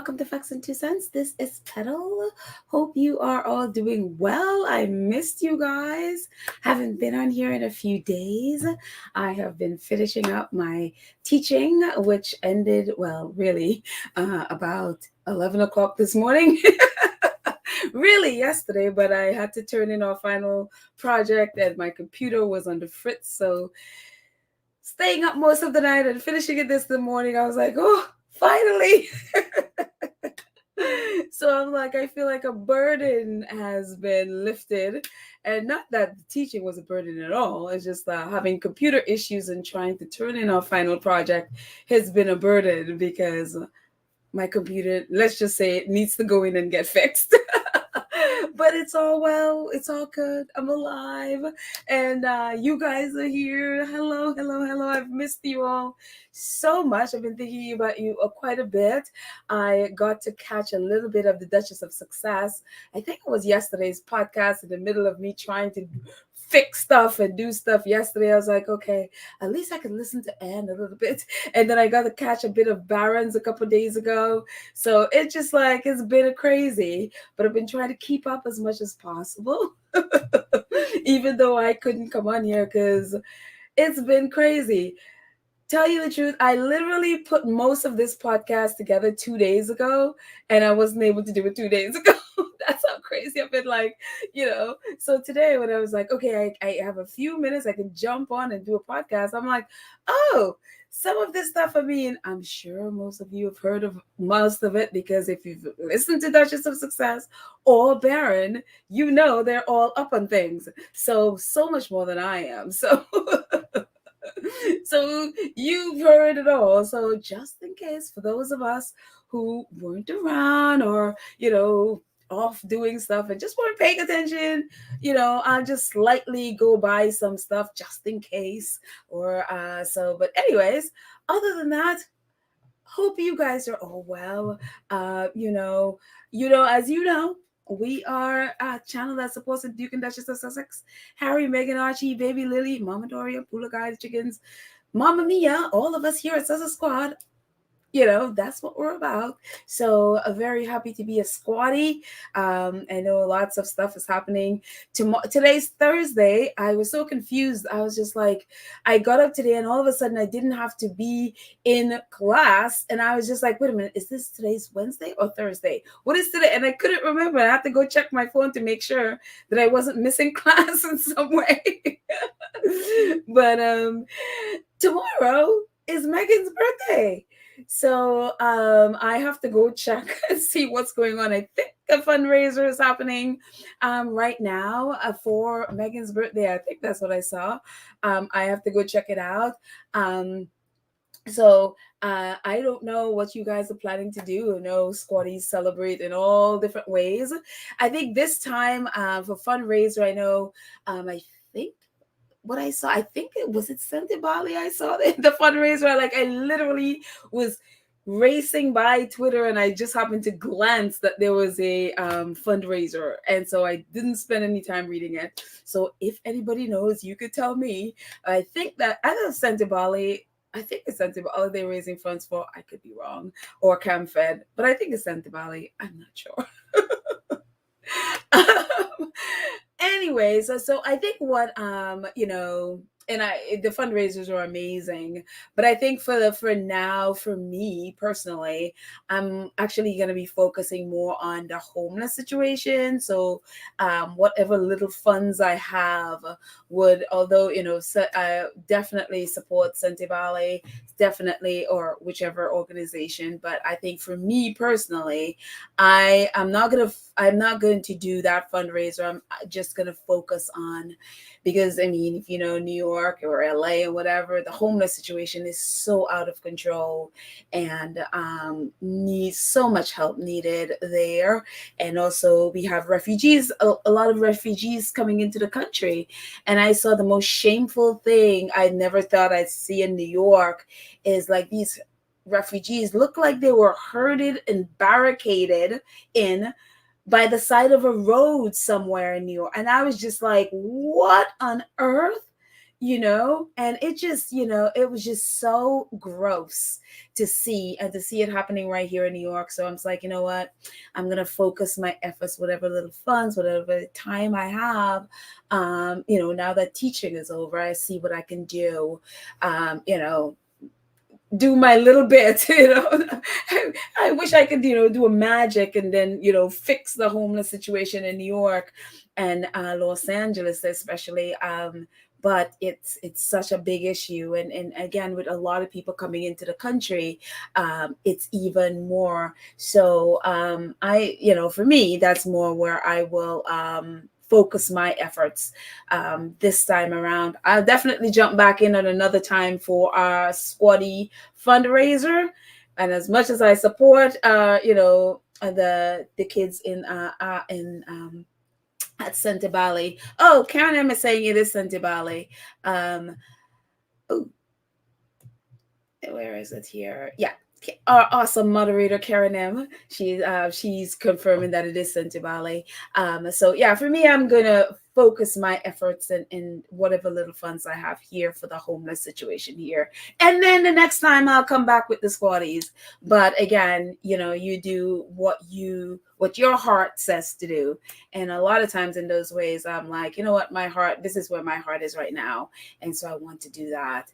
welcome to Facts and Two Cents. This is Petal. Hope you are all doing well. I missed you guys. Haven't been on here in a few days. I have been finishing up my teaching, which ended, well, really, about 11 o'clock this morning. Really yesterday, but I had to turn in our final project and my computer was on the fritz. So staying up most of the night and finishing it this the morning, I was like, oh, finally. So I'm like, I feel like a burden has been lifted. And not that the teaching was a burden at all. It's just having computer issues and trying to turn in our final project has been a burden because my computer, let's just say it needs to go in and get fixed. But it's all well, it's all good. I'm alive, and you guys are here. Hello, hello, hello. I've missed you all so much. I've been thinking about you quite a bit. I got to catch a little bit of the Duchess of Success. I think it was yesterday's podcast in the middle of me trying to fix stuff and do stuff yesterday. I was like, okay, at least I can listen to Anne a little bit. And then I got to catch a bit of Barron's a couple days ago. So it's just like, it's been crazy, but I've been trying to keep up as much as possible, even though I couldn't come on here because it's been crazy. Tell you the truth, I literally put most of this podcast together 2 days ago, and I wasn't able to do it 2 days ago. That's how crazy I've been, like. So today, when I was like, okay, I have a few minutes, I can jump on and do a podcast, I'm like, oh, some of this stuff, I mean, I'm sure most of you have heard of most of it because if you've listened to Duchess of Success or Baron, you know they're all up on things. So much more than I am. So. So you've heard it all. So just in case, for those of us who weren't around or, off doing stuff and just weren't paying attention, I'll just slightly go by some stuff just in case. But anyways, other than that, hope you guys are all well. As you know, we are a channel that supports the Duke and Duchess of Sussex, Harry, Meghan, Archie, Baby Lily, Mama Doria, Pula Guy, the Chickens, Mama Mia, all of us here at Sussex Squad. That's what we're about. So very happy to be a squatty. I know lots of stuff is happening. Today's Thursday. I was so confused. I was just like, I got up today and all of a sudden I didn't have to be in class. And I was just like, wait a minute, is this today's Wednesday or Thursday? What is today? And I couldn't remember. I had to go check my phone to make sure that I wasn't missing class in some way. But tomorrow is Megan's birthday. So I have to go check and see what's going on. I think a fundraiser is happening right now for Megan's birthday. I think that's what I saw. I have to go check it out. So I don't know what you guys are planning to do. I know squatties celebrate in all different ways. I think this time for fundraiser, I know I think what I saw, I think it Santa Bali. I saw the fundraiser. Like I literally was racing by Twitter and I just happened to glance that there was a fundraiser. And so I didn't spend any time reading it. So if anybody knows, you could tell me. I think that either Santa Bali, I think it's Santa Bali they're raising funds for. I could be wrong. Or Cam Fed, but I think it's Santa Bali. I'm not sure. Anyways, so I think what and the fundraisers are amazing, but I think for now, for me personally, I'm actually going to be focusing more on the homeless situation. So whatever little funds I have would, although definitely support Sente Valley, definitely, or whichever organization, but I think for me personally, I'm not going to do that fundraiser. I'm just going to focus on, because I mean, if you know New York or LA or whatever, the homeless situation is so out of control and needs so much help needed there. And also we have refugees, a lot of refugees coming into the country. And I saw the most shameful thing I never thought I'd see in New York is like these refugees look like they were herded and barricaded in by the side of a road somewhere in New York. And I was just like, what on earth? and it just, it was just so gross to see, and to see it happening right here in New York. So I'm just like, you know what? I'm going to focus my efforts, whatever little funds, whatever time I have. Now that teaching is over, I see what I can do. Do my little bit. I wish I could, do a magic and then, fix the homeless situation in New York and Los Angeles, especially. But it's such a big issue, and again, with a lot of people coming into the country, it's even more. So for me, that's more where I will focus my efforts this time around. I'll definitely jump back in at another time for our squatty fundraiser. And as much as I support, the kids in at Santa Bali. Oh, Karen M is saying it is Santa Bali. Oh, where is it here? Yeah. Our awesome moderator Karen M. She's confirming that it is Santa Bali. So yeah, for me, I'm gonna focus my efforts in whatever little funds I have here for the homeless situation here, and then the next time I'll come back with the squatties. But again, you do what your heart says to do, and a lot of times in those ways, I'm like, you know what, this is where my heart is right now, and so I want to do that.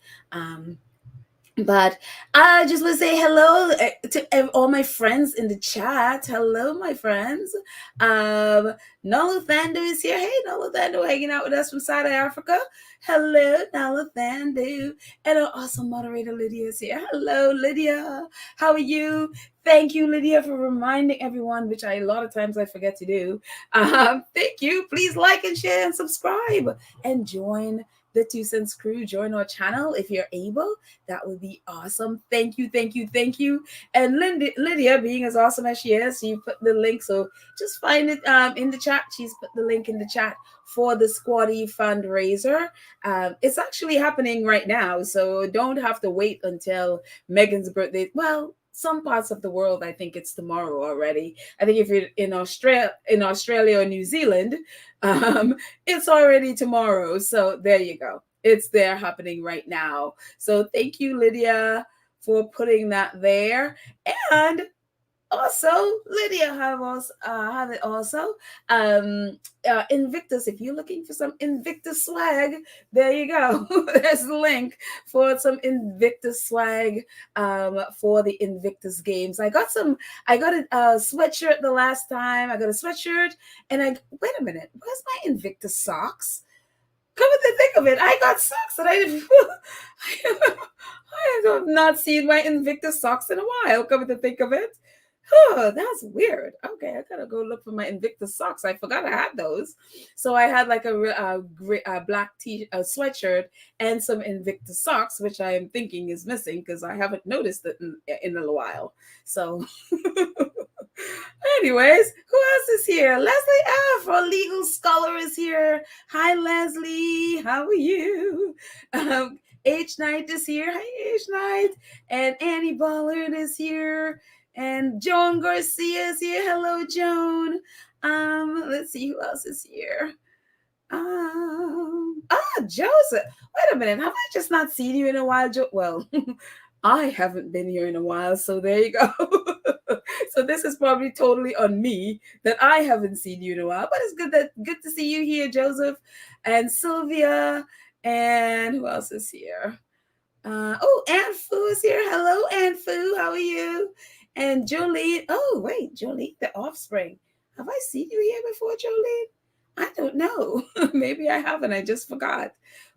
But I just want to say hello to all my friends in the chat. Hello, my friends. Nala Thandu is here. Hey, Nala Thandu, hanging out with us from South Africa. Hello, Nala Thandu. And our awesome moderator, Lydia, is here. Hello, Lydia. How are you? Thank you, Lydia, for reminding everyone, which a lot of times I forget to do. Thank you. Please like and share and subscribe and join the 2 Cents Crew. Join our channel if you're able. That would be awesome. Thank you, thank you, thank you. And Lydia, being as awesome as she is, she put the link. So just find it in the chat. She's put the link in the chat for the Squatty fundraiser. It's actually happening right now, so don't have to wait until Meghan's birthday. Well, some parts of the world, I think it's tomorrow already. I think if you're in Australia or New Zealand, it's already tomorrow. So there you go. It's there happening right now. So thank you, Lydia, for putting that there. And also, Lydia have it also. Invictus, if you're looking for some Invictus swag, there you go. There's the link for some Invictus swag for the Invictus games. I got a sweatshirt the last time. I got a sweatshirt, and wait a minute, where's my Invictus socks? Come to think of it, I got socks that I didn't. I have not seen my Invictus socks in a while. Come to think of it. Oh, that's weird. Okay, I gotta go look for my Invictus socks. I forgot I had those. So I had like a black sweatshirt and some Invictus socks, which I am thinking is missing because I haven't noticed it in a while. So anyways, who else is here? Leslie F., our legal scholar, is here. Hi, Leslie. How are you? H Knight is here. Hi, H Knight. And Annie Ballard is here. And Joan Garcia is here. Hello, Joan. Let's see who else is here. Joseph. Wait a minute. Have I just not seen you in a while, Well, I haven't been here in a while, so there you go. So this is probably totally on me that I haven't seen you in a while, but it's good to see you here, Joseph and Sylvia. And who else is here? Aunt Fu is here. Hello, Aunt Fu. How are you? And Jolene. Oh, wait, Jolene, the offspring. Have I seen you here before, Jolene? I don't know. Maybe I haven't. I just forgot.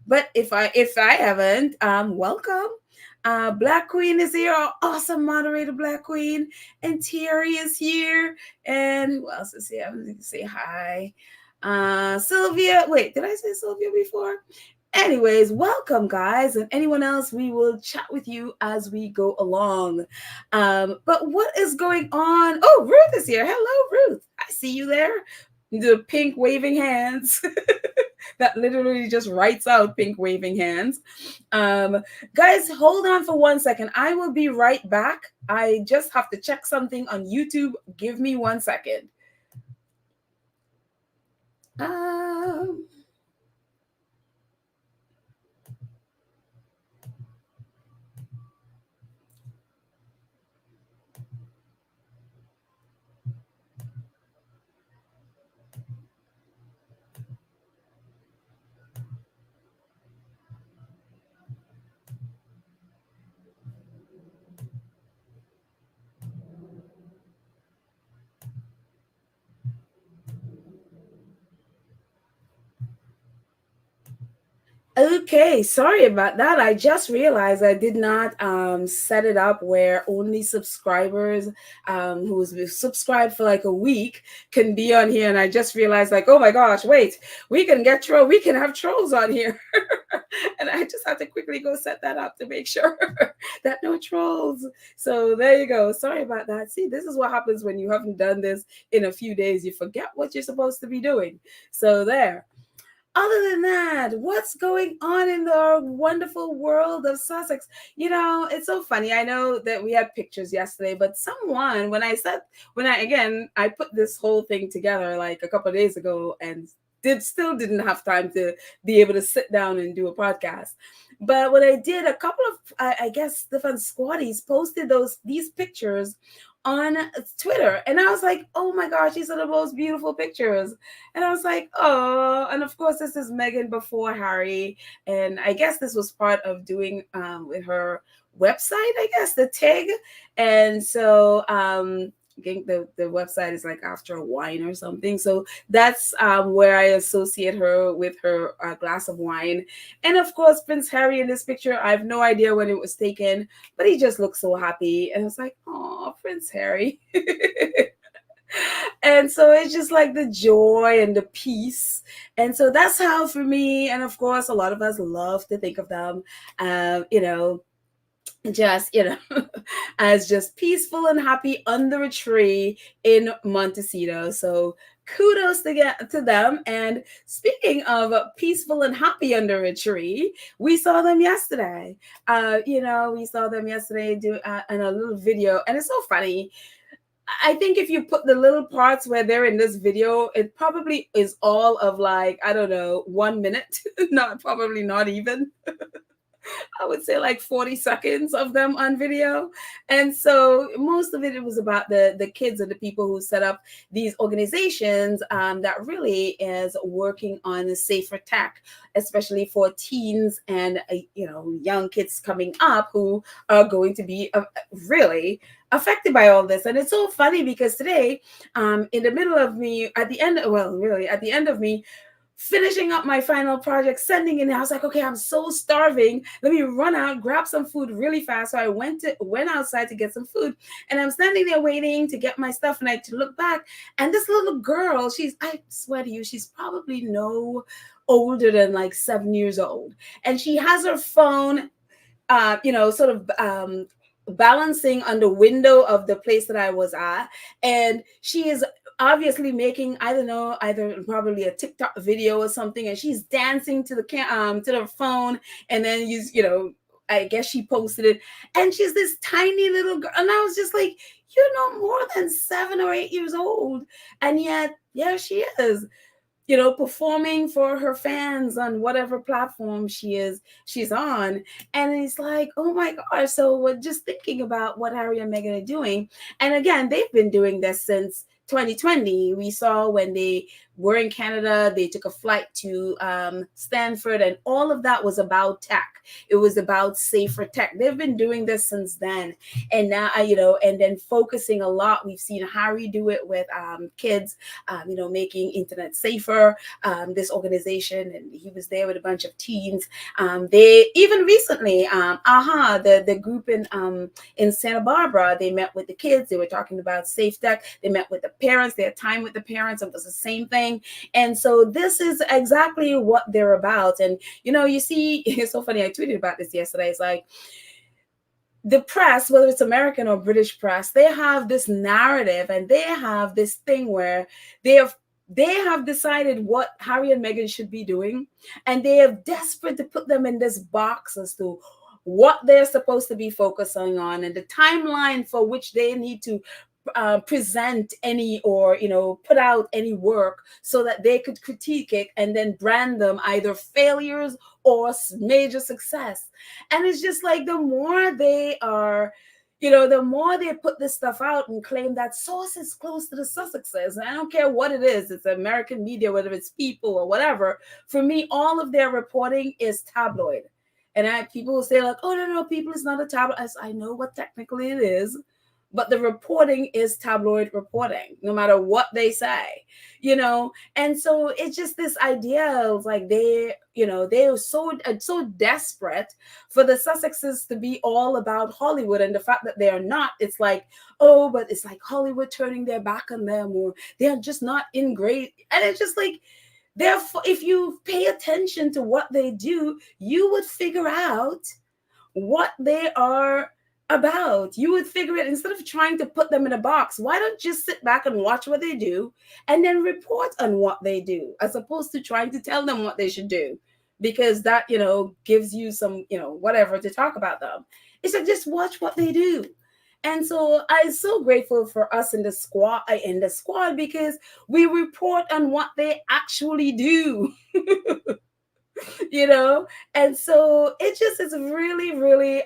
But if I haven't, welcome. Black Queen is here. Our awesome moderator, Black Queen. And Terry is here. And who else is here? I'm going to say hi. Sylvia. Wait, did I say Sylvia before? Anyways, welcome, guys. And anyone else, we will chat with you as we go along. But what is going on? Oh, Ruth is here. Hello, Ruth. I see you there. The pink waving hands. That literally just writes out pink waving hands. Guys, hold on for 1 second. I will be right back. I just have to check something on YouTube. Give me 1 second. Okay, sorry about that. I just realized I did not set it up where only subscribers who's been subscribed for like a week can be on here. And I just realized, like, oh my gosh, wait, we can have trolls on here. And I just have to quickly go set that up to make sure that no trolls. So there you go. Sorry about that. See, this is what happens when you haven't done this in a few days. You forget what you're supposed to be doing. So there. Other than that, what's going on in the wonderful world of Sussex? You know, it's so funny. I know that we had pictures yesterday, but someone, again, I put this whole thing together like a couple of days ago and still didn't have time to be able to sit down and do a podcast. But what I did, a couple of, I guess, different squaddies posted these pictures on Twitter. And I was like, oh my gosh, these are the most beautiful pictures. And I was like, oh, and of course, this is Meghan before Harry. And I guess this was part of doing with her website, I guess, the TIG. And so I think the website is like after a wine or something. So that's where I associate her with her glass of wine. And of course, Prince Harry in this picture, I have no idea when it was taken, but he just looks so happy. And it's like, oh, Prince Harry. And so it's just like the joy and the peace. And so that's how for me, and of course a lot of us love to think of them, you know, just as just peaceful and happy under a tree in Montecito. So kudos to them. And speaking of peaceful and happy under a tree, we saw them yesterday. We saw them yesterday do in a little video, and it's so funny. I think if you put the little parts where they're in this video, it probably is all of like, I don't know, 1 minute, probably not even. I would say like 40 seconds of them on video. And so most of it was about the kids and the people who set up these organizations that really is working on safer tech, especially for teens and, young kids coming up who are going to be really affected by all this. And it's so funny because today, in the middle of me, at the end of me finishing up my final project, sending it. I was like, okay, I'm so starving. Let me run out, grab some food really fast. So I went outside to get some food, and I'm standing there waiting to get my stuff. And I to look back, and this little girl, I swear to you, she's probably no older than like 7 years old, and she has her phone, sort of balancing on the window of the place that I was at, and she is obviously making, I don't know, either probably a TikTok video or something, and she's dancing to the phone, and then I guess she posted it, and she's this tiny little girl, and I was just like, more than 7 or 8 years old, and yet, yeah, she is, performing for her fans on whatever platform she's on. And it's like, oh my gosh. So we're just thinking about what Harry and Meghan are doing. And again, they've been doing this since 2020. We saw when they were in Canada, they took a flight to Stanford, and all of that was about tech. It was about safer tech. They've been doing this since then. And now, and then focusing a lot. We've seen Harry do it with kids, making internet safer, this organization. And he was there with a bunch of teens. They even recently, the group in Santa Barbara, they met with the kids. They were talking about safe tech. They met with the parents. They had time with the parents. It was the same thing. And so this is exactly what they're about. And, you see, it's so funny. I tweeted about this yesterday. It's like, the press, whether it's American or British press, they have this narrative, and they have this thing where they have decided what Harry and Meghan should be doing, and they are desperate to put them in this box as to what they're supposed to be focusing on and the timeline for which they need to present any or put out any work so that they could critique it and then brand them either failures or major success. And it's just like, the more they are, the more they put this stuff out and claim that sources close to the Sussexes, and I don't care what it is, it's American media, whether it's People or whatever, for me, all of their reporting is tabloid. And people will say like, oh, no, People is not a tabloid. I know what technically it is, but the reporting is tabloid reporting, no matter what they say, you know. And so it's just this idea of like they are so desperate for the Sussexes to be all about Hollywood, and the fact that they are not, it's like, oh, but it's like Hollywood turning their back on them, or they're just not in great. And it's just like, therefore, if you pay attention to what they do, you would figure out what they are about. You would figure it, instead of trying to put them in a box. Why don't you just sit back and watch what they do and then report on what they do, as opposed to trying to tell them what they should do, because that, gives you some, whatever to talk about them. It's like, just watch what they do. And so I'm so grateful for us in the squad, because we report on what they actually do. And so it just is really, really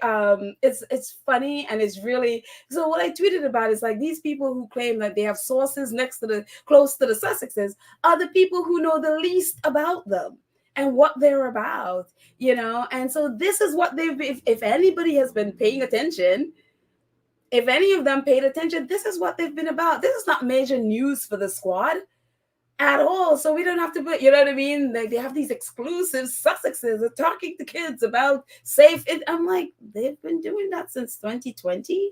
it's funny, and it's really, so what I tweeted about is like, these people who claim that they have sources close to the Sussexes are the people who know the least about them and what they're about. And so this is what if anybody has been paying attention, if any of them paid attention, this is what they've been about. This is not major news for the squad at all. So we don't have to put, you know what I mean? They have these exclusive Sussexes are talking to kids about safe. I'm like, they've been doing that since 2020.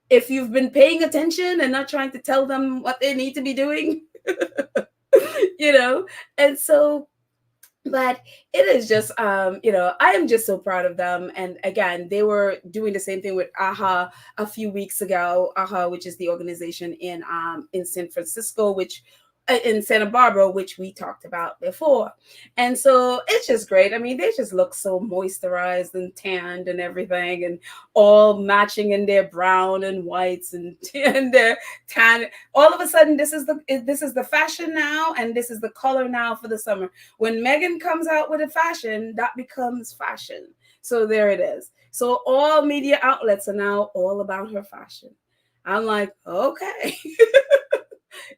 If you've been paying attention and not trying to tell them what they need to be doing, and so, but it is just, I am just so proud of them. And again, they were doing the same thing with AHA a few weeks ago. AHA, which is the organization in San Francisco, in Santa Barbara, which we talked about before. And so it's just great. I mean, they just look so moisturized and tanned and everything, and all matching in their brown and whites and their tan. All of a sudden, this is the fashion now, and this is the color now for the summer. When Meghan comes out with a fashion, that becomes fashion. So there it is. So all media outlets are now all about her fashion. I'm like, okay.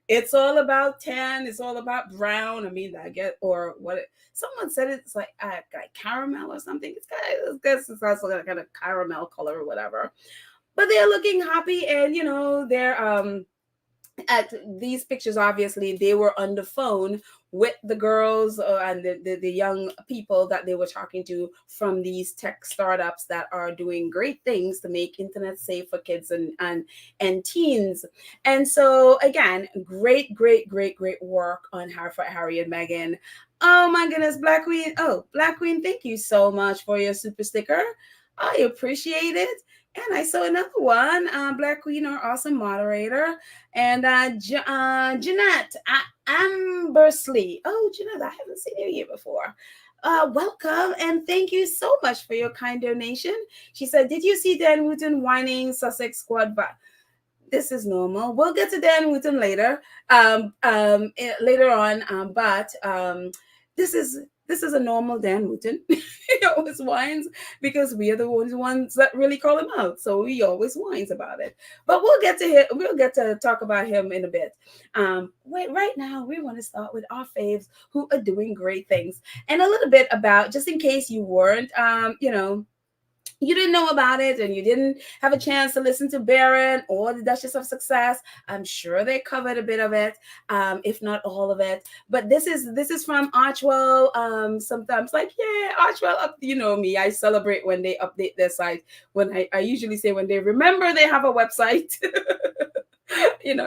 It's all about tan. It's all about brown. I mean, I get, or what someone said, it's like caramel or something. It's also got kind of caramel color or whatever. But they're looking happy, and they're at these pictures, obviously they were on the phone with the girls and the young people that they were talking to from these tech startups that are doing great things to make internet safe for kids and teens. And so again, great work on for Harry and Meghan. Oh my goodness, Black Queen. Oh, Black Queen, thank you so much for your super sticker. I appreciate it. And I saw another one, Black Queen, our awesome moderator, and Jeanette Ambersley. Oh, Jeanette, I haven't seen you here before. Welcome, and thank you so much for your kind donation. She said, did you see Dan Wootton whining Sussex squad? But this is normal. We'll get to Dan Wootton later, later on. But this is a normal Dan Wootton. He always whines because we are the ones that really call him out. So he always whines about it. But we'll get to talk about him in a bit. Right now, we want to start with our faves who are doing great things, and a little bit about, just in case you weren't, you didn't know about it and you didn't have a chance to listen to Baron or the Duchess of Success. I'm sure they covered a bit of it, if not all of it. But this is from Archwell. Sometimes, like, yeah, Archwell, you know me, I celebrate when they update their site. When I usually say when they remember they have a website.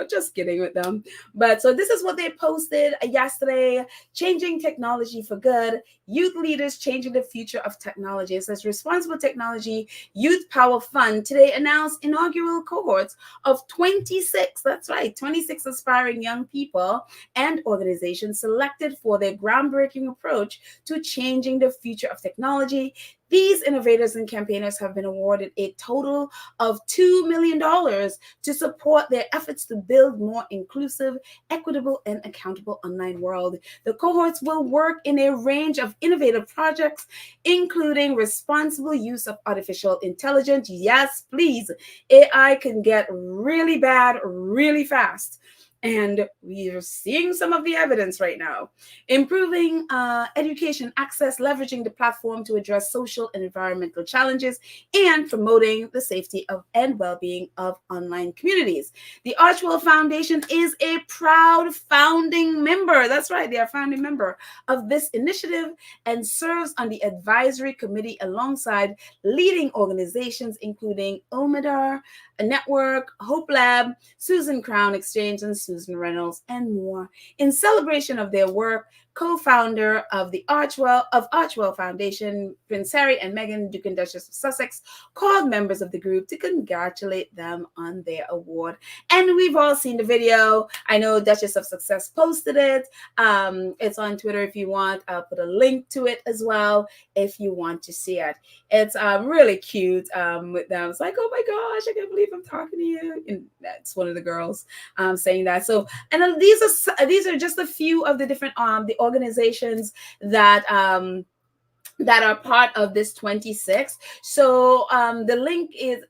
Just kidding with them. But so this is what they posted yesterday. Changing technology for good. Youth leaders changing the future of technology. It says Responsible Technology Youth Power Fund today announced inaugural cohorts of 26. That's right, 26 aspiring young people and organizations selected for their groundbreaking approach to changing the future of technology. These innovators and campaigners have been awarded a total of $2 million to support their efforts to build more inclusive, equitable, and accountable online world. The cohorts will work in a range of innovative projects, including responsible use of artificial intelligence. Yes, please. AI can get really bad really fast. And we are seeing some of the evidence right now. Improving education access, leveraging the platform to address social and environmental challenges, and promoting the safety of and well-being of online communities. The Archwell Foundation is a proud founding member. That's right, they are founding member of this initiative and serves on the advisory committee alongside leading organizations including Omidar, Network, Hope Lab, Susan Crown Exchange, and Susan Reynolds, and more. In celebration of their work, co-founder of the Archwell Foundation, Prince Harry and Meghan, Duke and Duchess of Sussex, called members of the group to congratulate them on their award. And we've all seen the video. I know Duchess of Success posted it. It's on Twitter if you want. I'll put a link to it as well if you want to see it. It's really cute with them. It's like, oh my gosh, I can't believe I'm talking to you. And that's one of the girls saying that. So, and these are just a few of the different the organizations that that are part of this 26. So the link is,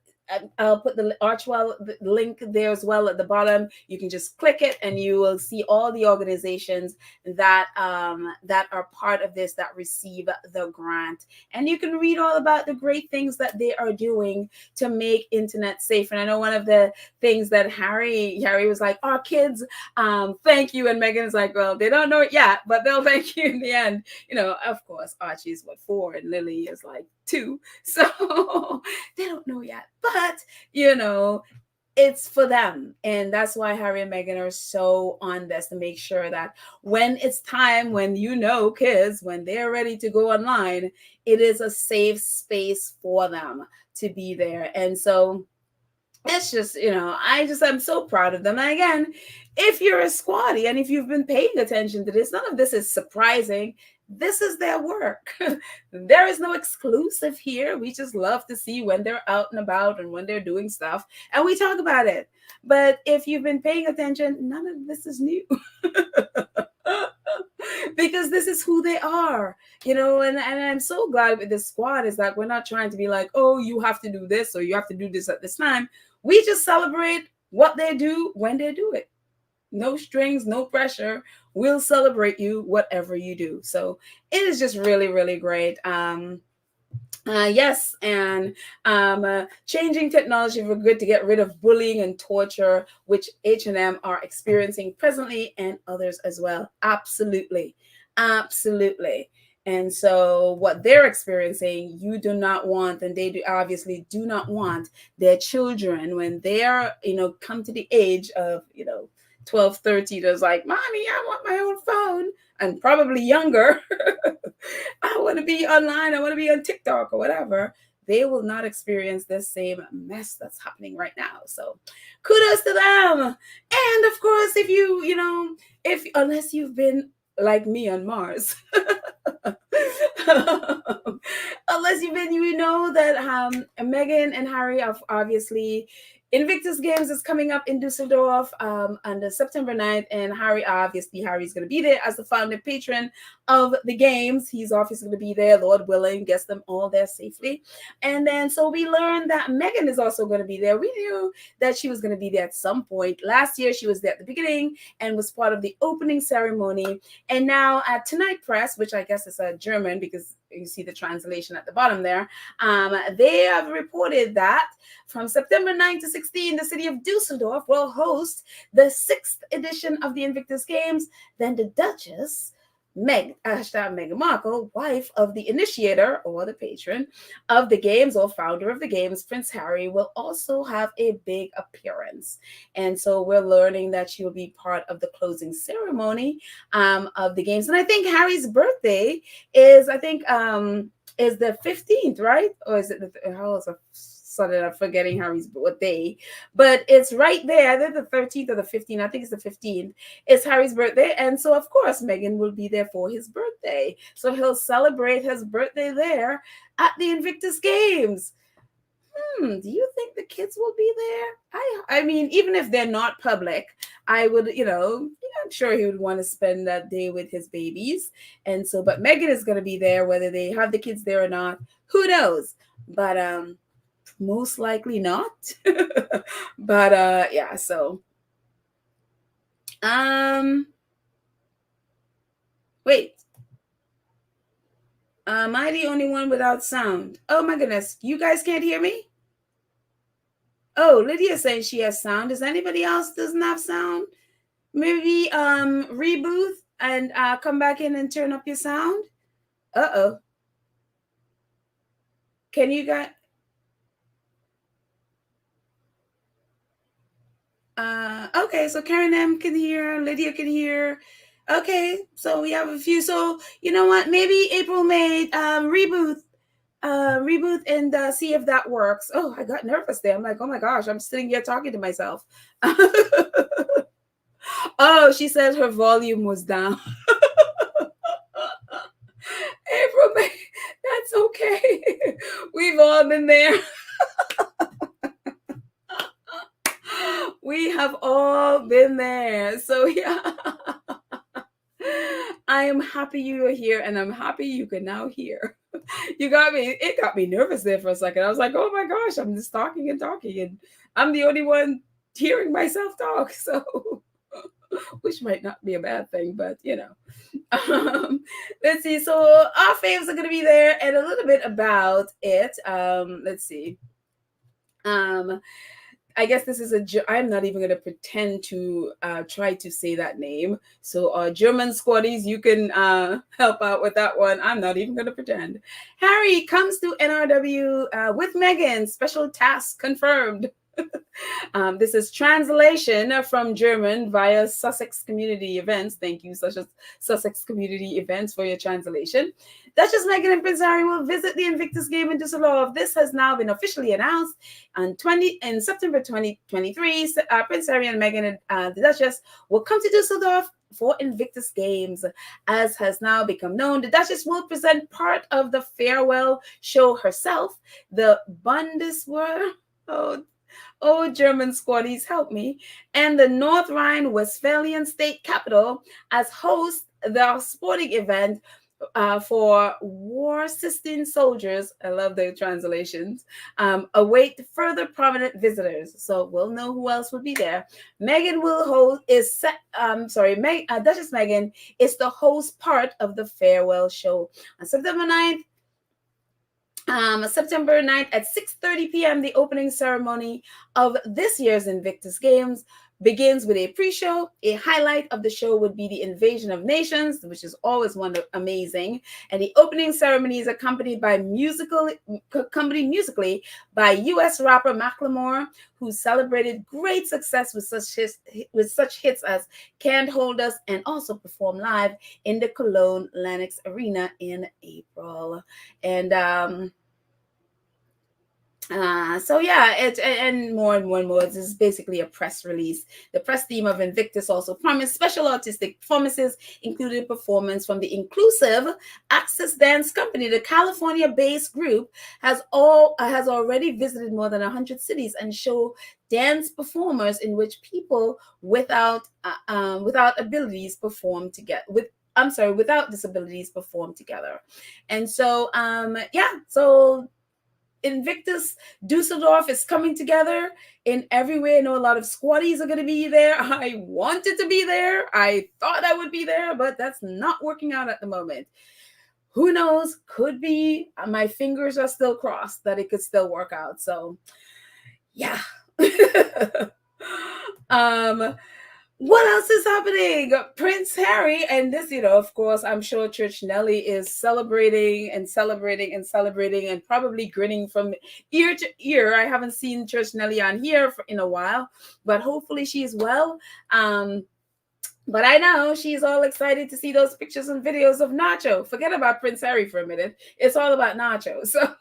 I'll put the Archwell link there as well at the bottom. You can just click it and you will see all the organizations that that are part of this, that receive the grant. And you can read all about the great things that they are doing to make internet safe. And I know one of the things that Harry was like, our kids, thank you. And Meghan's like, well, they don't know it yet, but they'll thank you in the end. You know, of course, Archie's 4 and Lily is like 2. So they don't know yet. But, you know, it's for them. And that's why Harry and Meghan are so on this, to make sure that when it's time, when kids, when they're ready to go online, it is a safe space for them to be there. And so it's just, I'm so proud of them. And again, if you're a squatty and if you've been paying attention to this, none of this is surprising. This is their work. There is no exclusive here. We just love to see when they're out and about and when they're doing stuff, and we talk about it. But if you've been paying attention, none of this is new. Because this is who they are, and I'm so glad with this squad is that we're not trying to be like, oh, you have to do this or you have to do this at this time. We just celebrate what they do when they do it. No strings, no pressure. We'll celebrate you, whatever you do. So it is just really, really great. Yes, and changing technology for good to get rid of bullying and torture, which H&M are experiencing presently, and others as well. Absolutely. Absolutely. And so what they're experiencing, you do not want, and they obviously do not want their children, when they are, come to the age of, 12, 13, there's like, mommy, I want my own phone, and probably younger. I want to be online. I want to be on TikTok or whatever. They will not experience this same mess that's happening right now. So kudos to them. And of course, if unless you've been like me on Mars, unless you've been, that Meghan and Harry are obviously, Invictus Games is coming up in Dusseldorf on the September 9th, and Harry's going to be there as the founding patron of the games. He's obviously going to be there, Lord willing, gets them all there safely. And then so we learned that Meghan is also going to be there. We knew that she was going to be there at some point. Last year, she was there at the beginning and was part of the opening ceremony. And now at Tonight Press, which I guess is a German, because you see the translation at the bottom there, they have reported that from September 9 to 16, the city of Dusseldorf will host the 6th edition of the Invictus Games. Then the Duchess, Meghan Markle, wife of the initiator or the patron of the games or founder of the games, Prince Harry, will also have a big appearance. And so we're learning that she will be part of the closing ceremony of the games. And I think Harry's birthday is, is the 15th, right? Or is it how is it? Suddenly I'm forgetting Harry's birthday, but it's right there. Either the 13th or the 15th. I think it's the 15th. It's Harry's birthday. And so, of course, Meghan will be there for his birthday. So he'll celebrate his birthday there at the Invictus Games. Do you think the kids will be there? I mean, even if they're not public, I would, I'm sure he would want to spend that day with his babies. And so, but Meghan is going to be there, whether they have the kids there or not, who knows? But, most likely not. But yeah, so Wait. Am I the only one without sound? Oh my goodness. You guys can't hear me? Oh, Lydia's saying she has sound. Does anybody else doesn't have sound? Maybe reboot and come back in and turn up your sound. Uh-oh. Can you guys okay, so Karen M can hear, Lydia can hear. Okay, so we have a few. So you know what? Maybe April May reboot and see if that works. Oh, I got nervous there. I'm like, oh my gosh, I'm sitting here talking to myself. Oh, she said her volume was down. April May, that's okay. We've all been there. We have all been there. So yeah. I am happy you are here and I'm happy you can now hear. It got me nervous there for a second. I was like, oh my gosh, I'm just talking and talking and I'm the only one hearing myself talk. So which might not be a bad thing, but you know. Let's see. So our faves are going to be there and a little bit about it. Let's see. I guess this is I'm not even going to pretend to try to say that name. So German squaddies, you can help out with that one. I'm not even going to pretend. Harry comes to NRW with Meghan. Special task confirmed. This is translation from German via Sussex Community Events. Thank you, Sussex Community Events, for your translation. Duchess Meghan and Prince Harry will visit the Invictus game in Düsseldorf. This has now been officially announced. In September 2023, Prince Harry and Meghan and the Duchess will come to Düsseldorf for Invictus Games. As has now become known, the Duchess will present part of the farewell show herself. The Bundeswehr, oh, German squaddies, help me, and the North Rhine-Westphalian state capital as host the sporting event for war-assisting soldiers. I love the translations. Await further prominent visitors. So we'll know who else will be there. Meghan will host Duchess Meghan is the host part of the farewell show on September 9th. September 9th at 6:30 p.m., the opening ceremony of this year's Invictus Games begins with a pre-show. A highlight of the show would be the Invasion of Nations, which is always amazing. And the opening ceremony is accompanied musically by U.S. rapper Macklemore, who celebrated great success with such hits as Can't Hold Us and also performed live in the Cologne Lennox Arena in April. And so yeah, and more. This is basically a press release. The press team of Invictus also promised special artistic performances, including performance from the inclusive Access Dance Company. The California-based group has already visited more than 100 cities and show dance performers in which people without abilities perform together. Without disabilities perform together. And so so Invictus Düsseldorf is coming together in every way. I know a lot of squaddies are going to be there. I wanted to be there. I thought I would be there, but that's not working out at the moment. Who knows? Could be. My fingers are still crossed that it could still work out. So, yeah. What else is happening? Prince Harry, and this, of course, I'm sure Church Nelly is celebrating and probably grinning from ear to ear. I haven't seen Church Nelly on here in a while, but hopefully she's well. But I know she's all excited to see those pictures and videos of Nacho. Forget about Prince Harry for a minute. It's all about Nacho. So...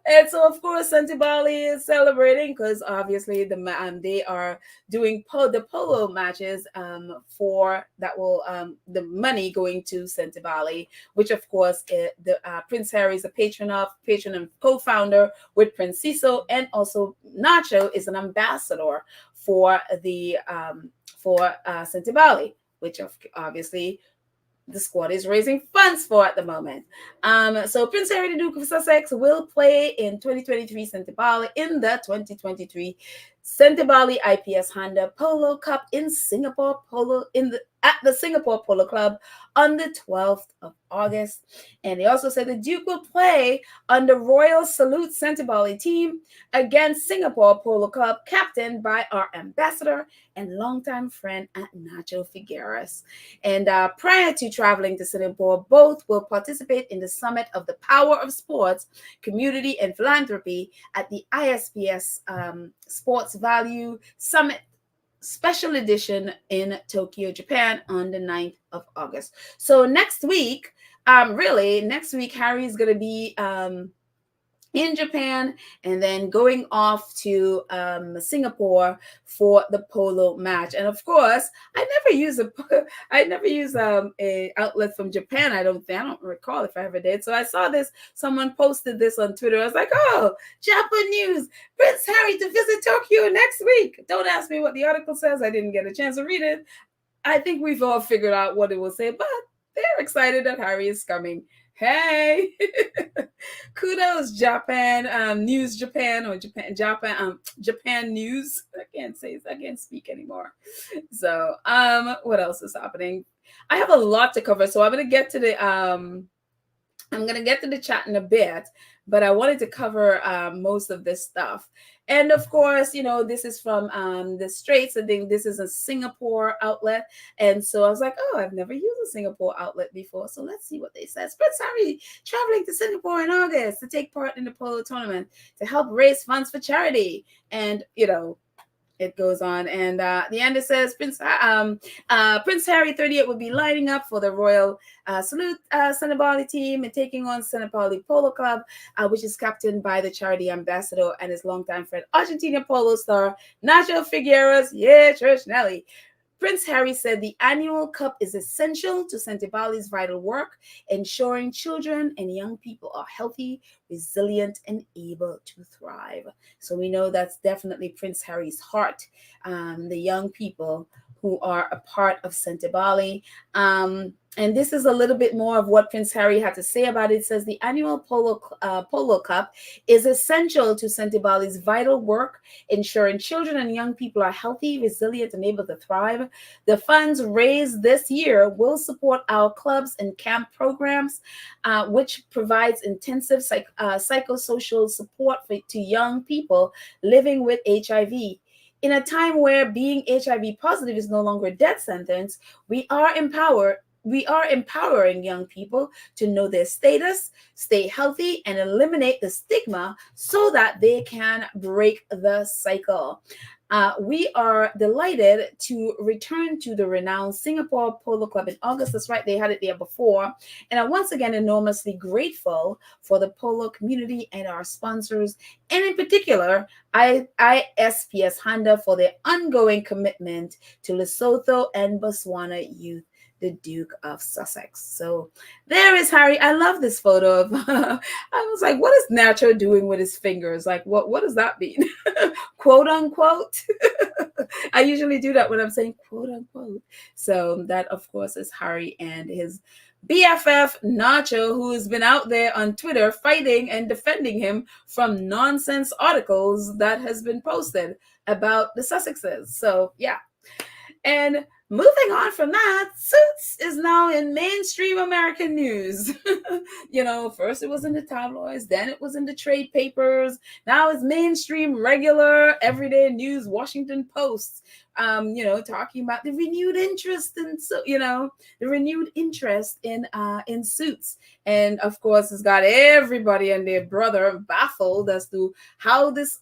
And so, of course, Santibali is celebrating because obviously they are doing the polo matches for that will the money going to Santibali, which of course Prince Harry is a patron and co-founder with Prince Ciso, and also Nacho is an ambassador for the Santibali, which obviously the squad is raising funds for at the moment. So Prince Harry, the Duke of Sussex, will play in 2023 Santibali in the 2023 Sentebale IPS Honda Polo Cup in Singapore Polo at the Singapore Polo Club on the 12th of August. And they also said the Duke will play on the Royal Salute Sentebale team against Singapore Polo Club, captained by our ambassador and longtime friend at Nacho Figueres. And prior to traveling to Singapore, both will participate in the summit of the Power of Sports, Community and Philanthropy at the ISPS Sports Value Summit Special Edition in Tokyo, Japan on the 9th of August. So next week, next week, Harry's going to be in Japan and then going off to Singapore for the polo match. And of course, I never use a outlet from Japan. I don't recall if I ever did. So I saw this, someone posted this on Twitter. I was like, oh, Japan news, Prince Harry to visit Tokyo next week. Don't ask me what the article says. I didn't get a chance to read it. I think we've all figured out what it will say, but they're excited that Harry is coming. Hey, kudos, Japan news, Japan news. I can't speak anymore. So, what else is happening? I have a lot to cover, so I'm gonna get to the chat in a bit, but I wanted to cover most of this stuff. And of course, this is from the Straits. I think this is a Singapore outlet. And so I was like, oh, I've never used a Singapore outlet before. So let's see what they say. Prince Harry traveling to Singapore in August to take part in the polo tournament to help raise funds for charity. And, it goes on, and the end it says Prince Harry 38 will be lining up for the Royal Salute Sentebale team and taking on Sentebale Polo Club, which is captained by the charity ambassador and his longtime friend, Argentina polo star Nacho Figueres. Yeah, Church Nelly. Prince Harry said the annual cup is essential to Sentebale's vital work, ensuring children and young people are healthy, resilient, and able to thrive. So we know that's definitely Prince Harry's heart, the young people who are a part of Sentebale. And this is a little bit more of what Prince Harry had to say about it. It says the annual Polo Cup is essential to Sentebale's vital work, ensuring children and young people are healthy, resilient, and able to thrive. The funds raised this year will support our clubs and camp programs, which provides intensive psychosocial support to young people living with HIV. In a time where being HIV positive is no longer a death sentence, we are empowering young people to know their status, stay healthy, and eliminate the stigma so that they can break the cycle. We are delighted to return to the renowned Singapore Polo Club in August. That's right, they had it there before. And I'm once again enormously grateful for the polo community and our sponsors, and in particular, ISPS Honda for their ongoing commitment to Lesotho and Botswana youth, the Duke of Sussex. So there is Harry. I love this photo of I was like, what is Nacho doing with his fingers? Like, what does that mean? Quote unquote. I usually do that when I'm saying quote unquote. So that, of course, is Harry and his BFF Nacho, who has been out there on Twitter fighting and defending him from nonsense articles that has been posted about the Sussexes. So yeah. And moving on from that, Suits is now in mainstream American news. First it was in the tabloids, then it was in the trade papers. Now it's mainstream, regular, everyday news, Washington Post, talking about the renewed interest in Suits. And of course, it's got everybody and their brother baffled as to how this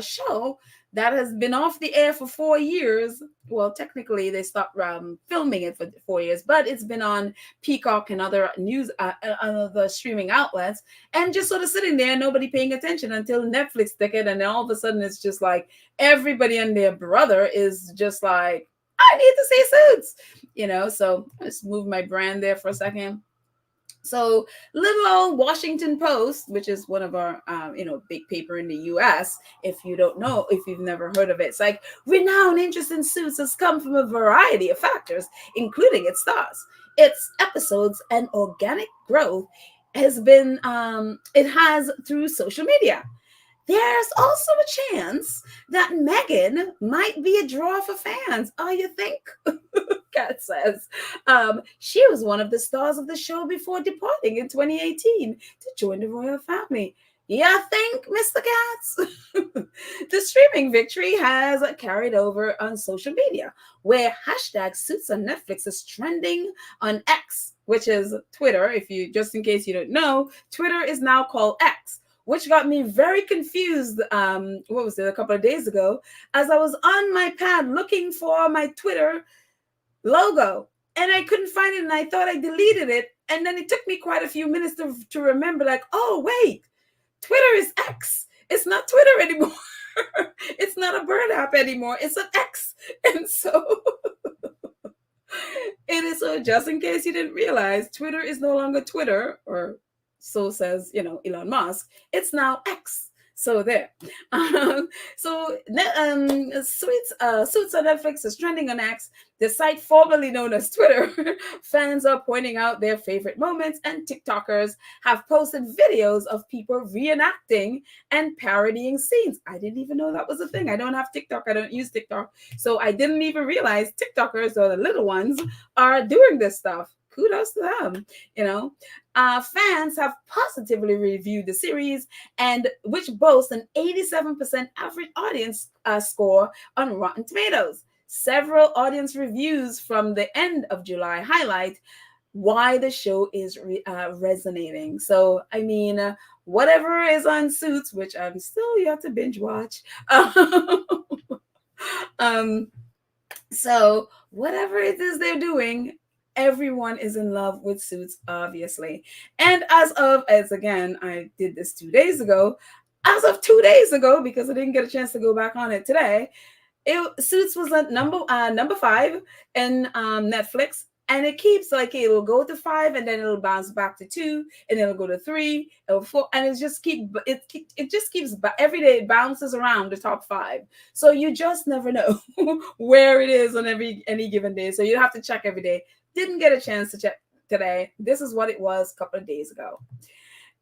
show that has been off the air for 4 years. Well, technically they stopped filming it for 4 years, but it's been on Peacock and other news, other streaming outlets, and just sort of sitting there, nobody paying attention until Netflix took it, and then all of a sudden it's just like everybody and their brother is just like, I need to see Suits, So let's move my brand there for a second. So little old Washington Post, which is one of our, big paper in the U.S., if you don't know, if you've never heard of it, it's like renowned interest in Suits has come from a variety of factors, including its stars, its episodes, and organic growth has been, it has through social media. there's also a chance that Meghan might be a draw for fans. Oh, you think? Kat says. She was one of the stars of the show before departing in 2018 to join the royal family. Yeah, think, Mr. Katz? The streaming victory has carried over on social media, where hashtag Suits on Netflix is trending on X, which is Twitter. If you, just in case you don't know, Twitter is now called X, which got me very confused. What was it, a couple of days ago, as I was on my pad looking for my Twitter logo and I couldn't find it, and I thought I deleted it, and then it took me quite a few minutes to remember, like, oh wait, Twitter is X. It's not Twitter anymore. It's not a bird app anymore. It's an X. And so it is, so just in case you didn't realize, Twitter is no longer Twitter, or so says, Elon Musk. It's now X. So there. Suits on Netflix is trending on X, the site formerly known as Twitter. Fans are pointing out their favorite moments, and TikTokers have posted videos of people reenacting and parodying scenes. I didn't even know that was a thing. I don't have TikTok. I don't use TikTok. So I didn't even realize TikTokers, or the little ones, are doing this stuff. Kudos to them. Fans have positively reviewed the series, and which boasts an 87% average audience score on Rotten Tomatoes. Several audience reviews from the end of July highlight why the show is resonating. So, I mean, whatever is on Suits, which I'm still yet to binge watch. So whatever it is they're doing, everyone is in love with Suits, obviously. And as again, I did this 2 days ago. As of 2 days ago, because I didn't get a chance to go back on it today, Suits was at number 5 in Netflix. And it keeps, like, it will go to 5, and then it'll bounce back to 2, and then it'll go to 3, it'll 4, and it just keeps every day it bounces around the top 5. So you just never know where it is on any given day. So you have to check every day. Didn't get a chance to check today. This is what it was a couple of days ago.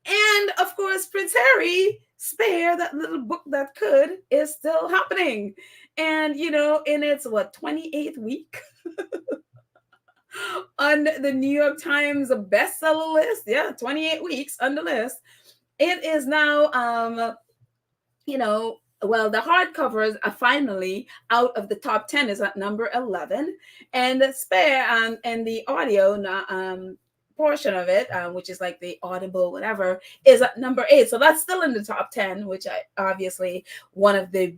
And of course, Prince Harry, Spare, that little book that could, is still happening. And in its 28th week on the New York Times bestseller list. Yeah, 28 weeks on the list. It is now, the hardcovers are finally out of the top 10, is at number 11. And the Spare and the audio portion of it, which is like the Audible, whatever, is at number 8. So that's still in the top 10, which obviously one of the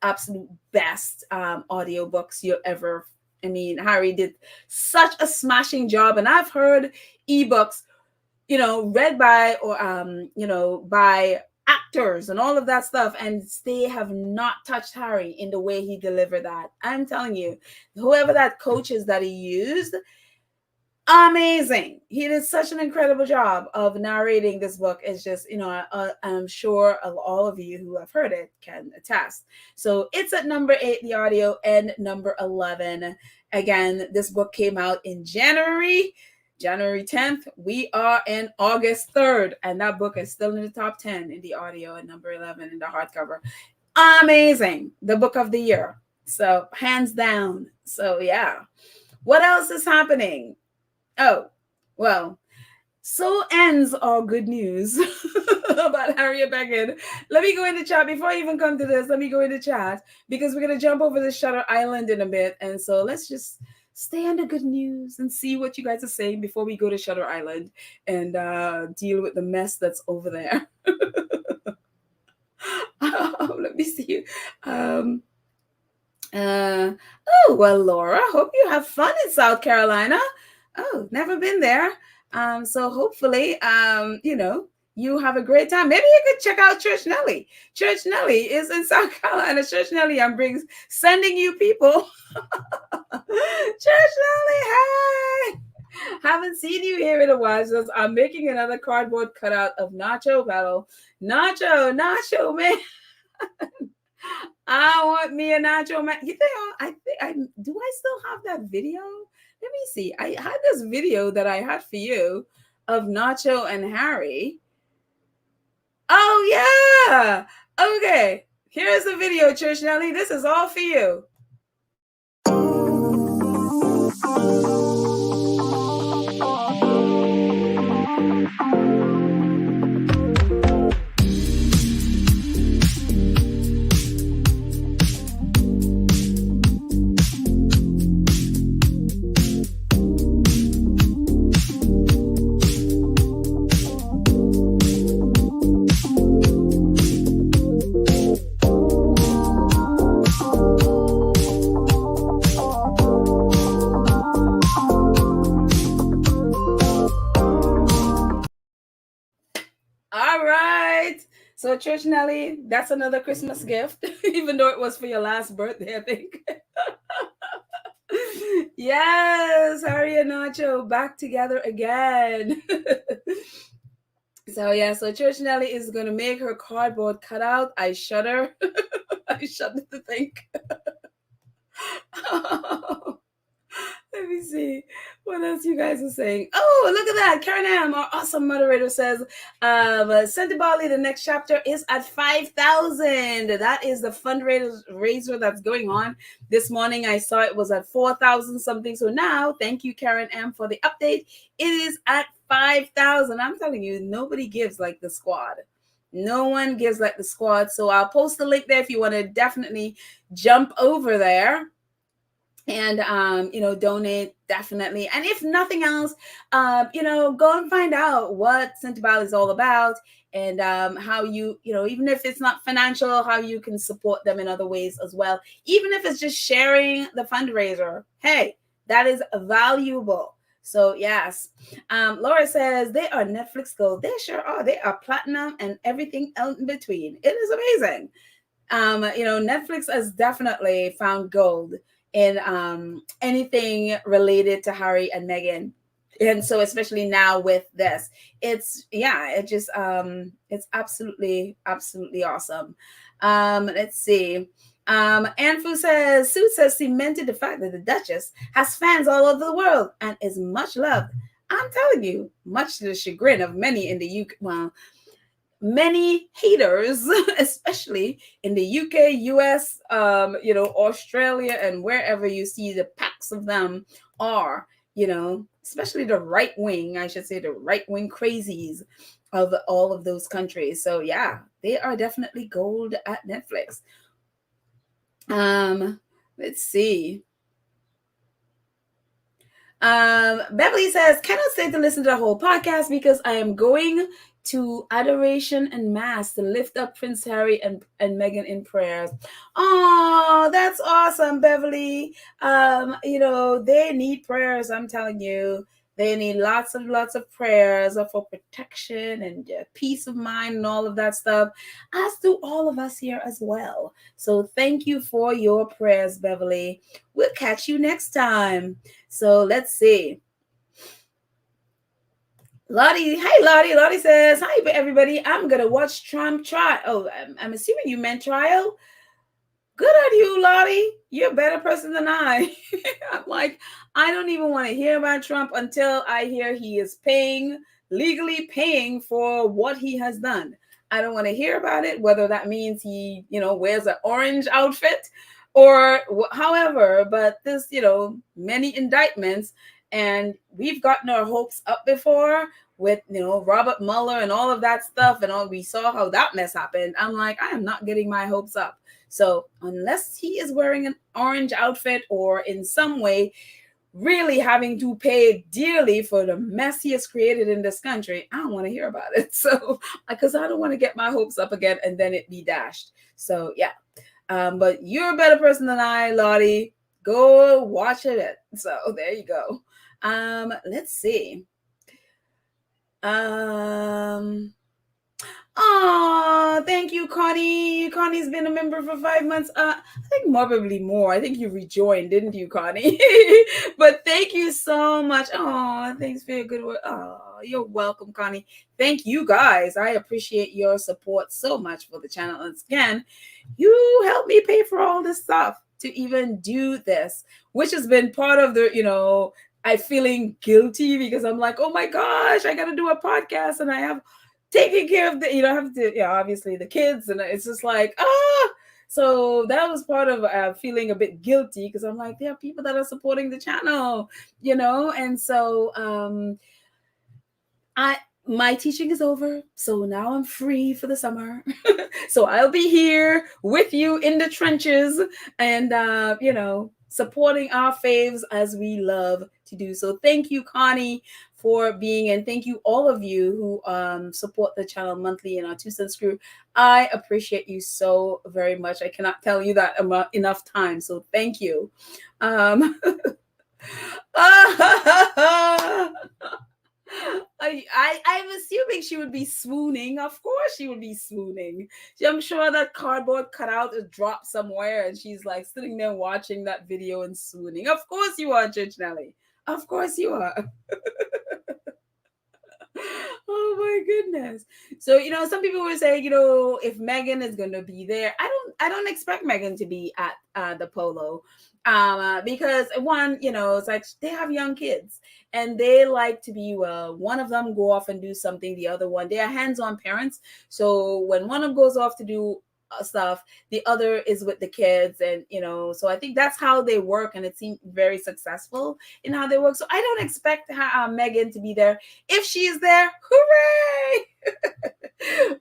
absolute best audiobooks you'll ever. I mean, Harry did such a smashing job, and I've heard ebooks, read by by actors and all of that stuff, and they have not touched Harry in the way he delivered that. I'm telling you, whoever that coach is that he used, amazing. He did such an incredible job of narrating this book. It's just, I'm sure all of you who have heard it can attest. So it's at number 8, the audio, and number 11. Again, this book came out in January 10th. We are in August 3rd, and that book is still in the top 10 in the audio and number 11 in the hardcover. Amazing. The book of the year. So hands down. So yeah. What else is happening? Oh, well, so ends our good news about Harry and Meghan. Let me go into chat. Before I even come to this, let me go into chat, because we're going to jump over to Shutter Island in a bit. And so let's just stay on the good news and see what you guys are saying before we go to Shutter Island and deal with the mess that's over there. Let me see. Well, Laura, hope you have fun in South Carolina. Oh, never been there. So hopefully, you have a great time. Maybe you could check out Church Nelly. Church Nelly is in South Carolina. Church Nelly, I'm sending you people. Church Nelly, hey! Haven't seen you here in a while. So I'm making another cardboard cutout of Nacho Battle. Nacho, man. I want me a Nacho man. You think do I still have that video? Let me see. I had this video that I had for you of Nacho and Harry. Oh, yeah. Okay. Here's the video, Church Nelly. This is all for you. All right. So, Church Nelly, that's another Christmas gift, even though it was for your last birthday, I think. Yes, Harry and Nacho back together again. So, yeah, so Church Nelly is going to make her cardboard cutout. I shudder. I shudder to think. Let me see what else you guys are saying. Oh, look at that. Karen M, our awesome moderator, says, Santa Bali, the next chapter is at 5,000. That is the fundraiser that's going on. This morning I saw it was at 4,000 something. So now, thank you, Karen M, for the update. It is at 5,000. I'm telling you, nobody gives like the squad. No one gives like the squad. So I'll post the link there if you want to definitely jump over there and donate, definitely. And if nothing else, go and find out what Santa Bali is all about, and how even if it's not financial, how you can support them in other ways as well, even if it's just sharing the fundraiser. Hey, that is valuable. So yes, Laura says they are Netflix gold. They sure are. They are platinum and everything else in between. It is amazing. Netflix has definitely found gold in anything related to Harry and Meghan. And so especially now with this, it's absolutely awesome. Let's see. Anfu says, Sue says, cemented the fact that the Duchess has fans all over the world and is much loved. I'm telling you, much to the chagrin of many in the UK. Well, many haters, especially in the UK, US, Australia, and wherever you see the packs of them are, especially the right wing, I should say, the right wing crazies of all of those countries. So yeah, they are definitely gold at Netflix. Let's see. Beverly says, cannot stay to listen to the whole podcast because I am going to adoration and mass to lift up Prince Harry and Meghan in prayers. Oh, that's awesome, Beverly. They need prayers. I'm telling you, they need lots of prayers for protection and peace of mind and all of that stuff, as do all of us here as well. So thank you for your prayers, Beverly. We'll catch you next time. So let's see. Lottie, hey Lottie. Lottie says, hi everybody. I'm gonna watch Trump trial. Oh, I'm assuming you meant trial. Good on you, Lottie. You're a better person than I. I'm like, I don't even want to hear about Trump until I hear he is legally paying for what he has done. I don't want to hear about it, whether that means he, wears an orange outfit or however, but this, many indictments, and we've gotten our hopes up before with, Robert Mueller and all of that stuff, and we saw how that mess happened. I'm like, I am not getting my hopes up. So unless he is wearing an orange outfit or in some way really having to pay dearly for the mess he has created in this country, I don't want to hear about it. So, because I don't want to get my hopes up again and then it be dashed. So, yeah. But you're a better person than I, Lottie. Go watch it. So, there you go. Let's see. Oh, thank you, Connie. Connie's been a member for 5 months. I think probably more. I think you rejoined, didn't you, Connie? But thank you so much. Oh, thanks for your good work. Oh, you're welcome, Connie. Thank you, guys. I appreciate your support so much for the channel. And again, you helped me pay for all this stuff to even do this, which has been part of the, I feeling guilty because I'm like, oh my gosh, I got to do a podcast and I have taking care of the, have to, obviously the kids, and it's just like, so that was part of feeling a bit guilty, because I'm like, there are people that are supporting the channel, and so my teaching is over, so now I'm free for the summer. So I'll be here with you in the trenches, and supporting our faves as we love to do. So thank you, Connie, for being, and thank you all of you who support the channel monthly in our 2 cents crew. I appreciate you so very much. I cannot tell you that enough times. So thank you. I'm assuming she would be swooning. Of course she would be swooning. I'm sure that cardboard cutout is dropped somewhere, and she's like sitting there watching that video and swooning. Of course you are, Church Nelly. Of course you are. Oh my goodness. So, some people were saying, if Meghan is going to be there, I don't expect Meghan to be at the Polo. Because one, it's like they have young kids, and they like to be, one of them go off and do something, the other one, they are hands-on parents. So when one of them goes off to do stuff, the other is with the kids, and so I think that's how they work, and it seemed very successful in how they work. So I don't expect Meghan to be there. If she's there, hooray!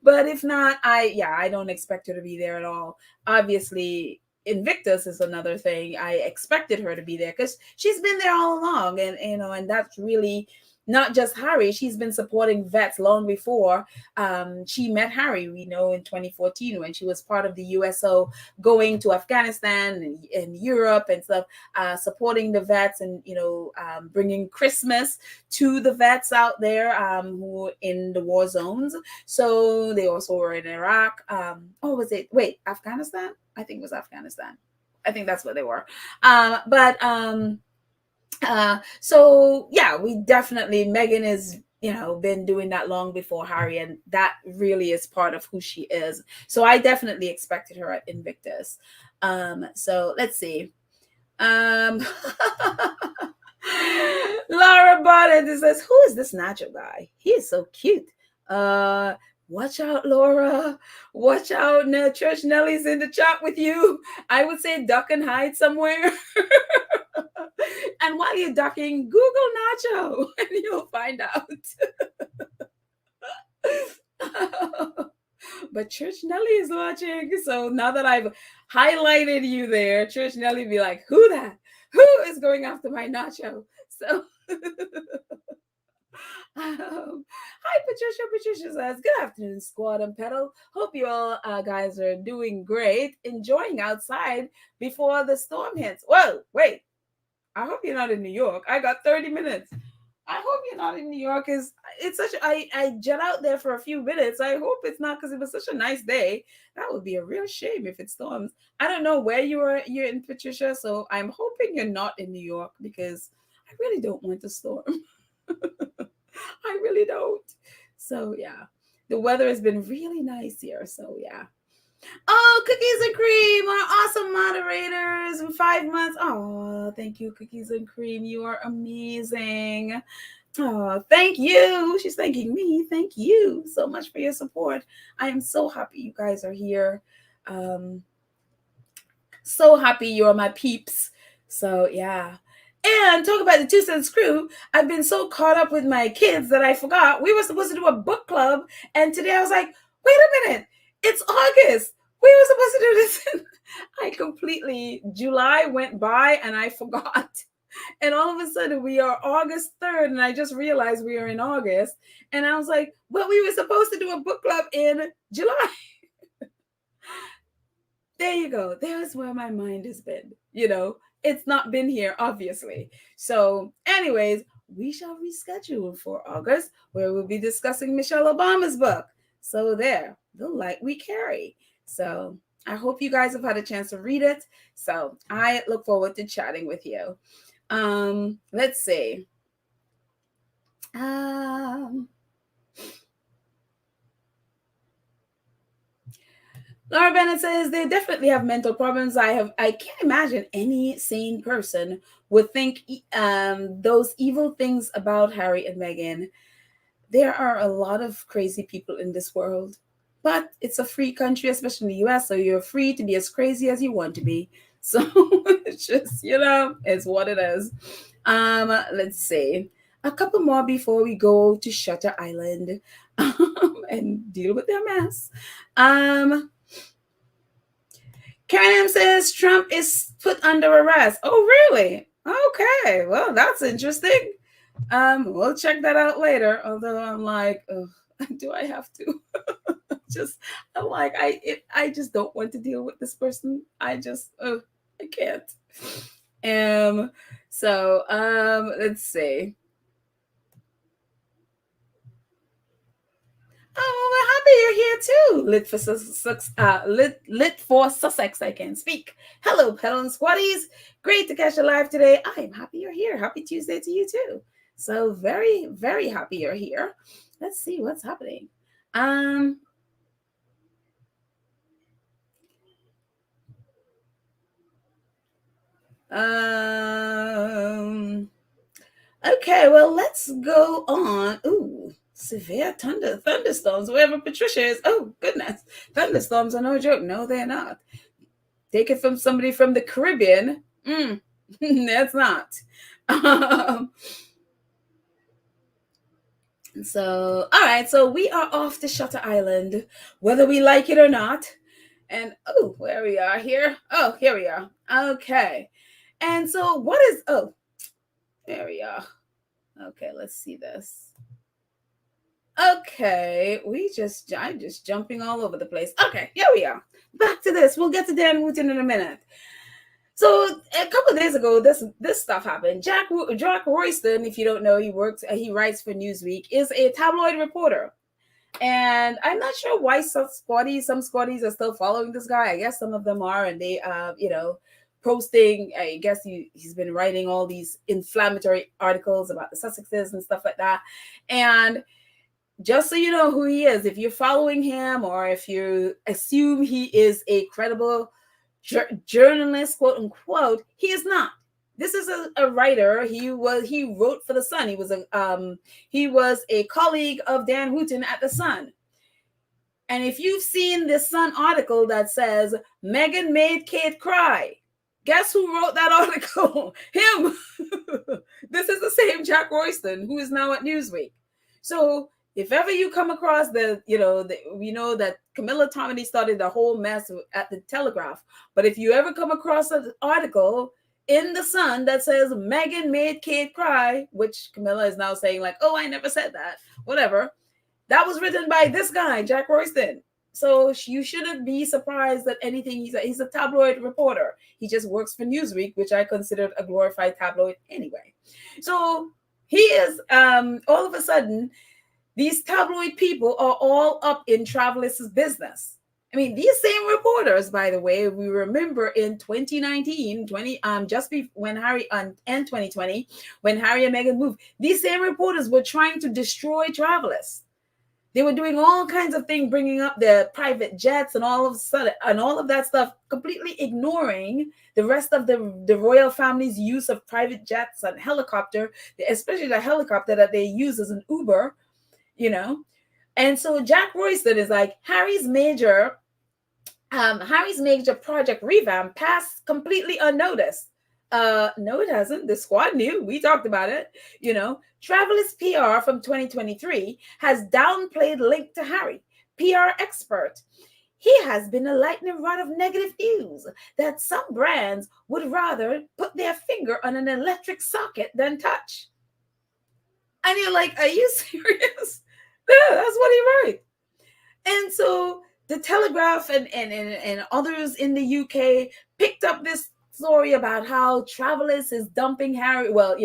But if not, I don't expect her to be there at all. Obviously, Invictus is another thing. I expected her to be there because she's been there all along, and and that's really not just Harry. She's been supporting vets long before she met Harry. We know in 2014 when she was part of the USO, going to Afghanistan and Europe and stuff, supporting the vets, and bringing Christmas to the vets out there who in the war zones. So they also were in Iraq. Afghanistan? I think it was Afghanistan. I think that's what they were. So yeah, we definitely, Meghan is, been doing that long before Harry, and that really is part of who she is. So I definitely expected her at Invictus. So let's see. Laura Bonnet says, who is this Nacho guy? He is so cute. Watch out, Laura. Watch out. Church Nelly's in the chat with you. I would say duck and hide somewhere. And while you're ducking, Google Nacho and you'll find out. But Church Nelly is watching. So now that I've highlighted you there, Church Nelly be like, who is going after my nacho? So hi, Patricia. Patricia says, good afternoon, Squad and Pedal. Hope you all guys are doing great, enjoying outside before the storm hits. Whoa, wait. I hope you're not in New York. I got 30 minutes. I hope you're not in New York. I jet out there for a few minutes. I hope it's not, because it was such a nice day. That would be a real shame if it storms. I don't know where you're in, Patricia, so I'm hoping you're not in New York, because I really don't want to storm. I really don't. So yeah, the weather has been really nice here. So yeah. Oh, Cookies and Cream, our awesome moderators in 5 months. Oh, thank you, Cookies and Cream. You are amazing. Oh, thank you. She's thanking me. Thank you so much for your support. I am so happy you guys are here. So happy you're my peeps. So yeah. And talk about the 2 cents crew. I've been so caught up with my kids that I forgot we were supposed to do a book club. And today I was like, wait a minute. It's August. We were supposed to do this. I completely, July went by and I forgot. And all of a sudden we are August 3rd, and I just realized we are in August. And I was like, well, we were supposed to do a book club in July. There you go. There's where my mind has been. It's not been here, obviously. So anyways, we shall reschedule for August, where we'll be discussing Michelle Obama's book. So there, The Light We Carry. So I hope you guys have had a chance to read it. So I look forward to chatting with you. Let's see. Laura Bennett says they definitely have mental problems. I can't imagine any sane person would think those evil things about Harry and Meghan. there are a lot of crazy people in this world, but it's a free country, especially in the US, so you're free to be as crazy as you want to be. So it's just, it's what it is. Let's see. A couple more before we go to Shutter Island and deal with their mess. Karen M says Trump is put under arrest. Oh, really? Okay. Well, that's interesting. We'll check that out later. Although I'm like, ugh, do I have to? Just I'm like, I just don't want to deal with this person. I can't. Let's see. Oh, we're happy you're here too. Lit for Sussex. I can speak. Hello, Pedal and Squatties. Great to catch you live today. I am happy you're here. Happy Tuesday to you too. So very, very happy you're here. Let's see what's happening. Okay, well, let's go on. Ooh, severe thunderstorms wherever Patricia is. Oh, goodness. Thunderstorms are no joke. No, they're not. Take it from somebody from the Caribbean. That's not. So, all right. So we are off to Shutter Island, whether we like it or not. And, oh, where we are here. Oh, here we are. Okay. And so what is, oh, there we are. Okay, let's see this. Okay, I'm just jumping all over the place. Okay, here we are. Back to this. We'll get to Dan Wootton in a minute. So a couple of days ago, this stuff happened. Jack Royston, if you don't know, he writes for Newsweek, is a tabloid reporter. And I'm not sure why some squatties are still following this guy. I guess some of them are, and they, posting. I guess he's been writing all these inflammatory articles about the Sussexes and stuff like that. And just so you know who he is, if you're following him or if you assume he is a credible journalist, quote unquote, he is not. This is a writer. He wrote for the Sun. He was a colleague of Dan Wootton at the Sun. And if you've seen this Sun article that says Meghan made Kate cry, guess who wrote that article? Him. This is the same Jack Royston who is now at Newsweek. So if ever you come across we know that Camilla Tominey started the whole mess at the Telegraph. But if you ever come across an article in the Sun that says Meghan made Kate cry, which Camilla is now saying like, oh, I never said that, whatever. That was written by this guy, Jack Royston. So you shouldn't be surprised at anything. He's a tabloid reporter. He just works for Newsweek, which I considered a glorified tabloid anyway. So he is, all of a sudden, these tabloid people are all up in Travelis's business. I mean, these same reporters, by the way, we remember in 2019, when Harry and 2020, when Harry and Meghan moved, these same reporters were trying to destroy Travelis. They were doing all kinds of things, bringing up their private jets and all of that stuff, completely ignoring the rest of the royal family's use of private jets and helicopter, especially the helicopter that they use as an Uber, And so Jack Royston is like, Harry's major project revamp passed completely unnoticed. No, it hasn't. The squad knew. We talked about it. Travelis PR from 2023 has downplayed link to Harry. PR expert. He has been a lightning rod of negative news that some brands would rather put their finger on an electric socket than touch. And you're like, are you serious? Yeah, that's what he wrote. And so the Telegraph and others in the UK picked up this story about how Travelis is dumping Harry. Well,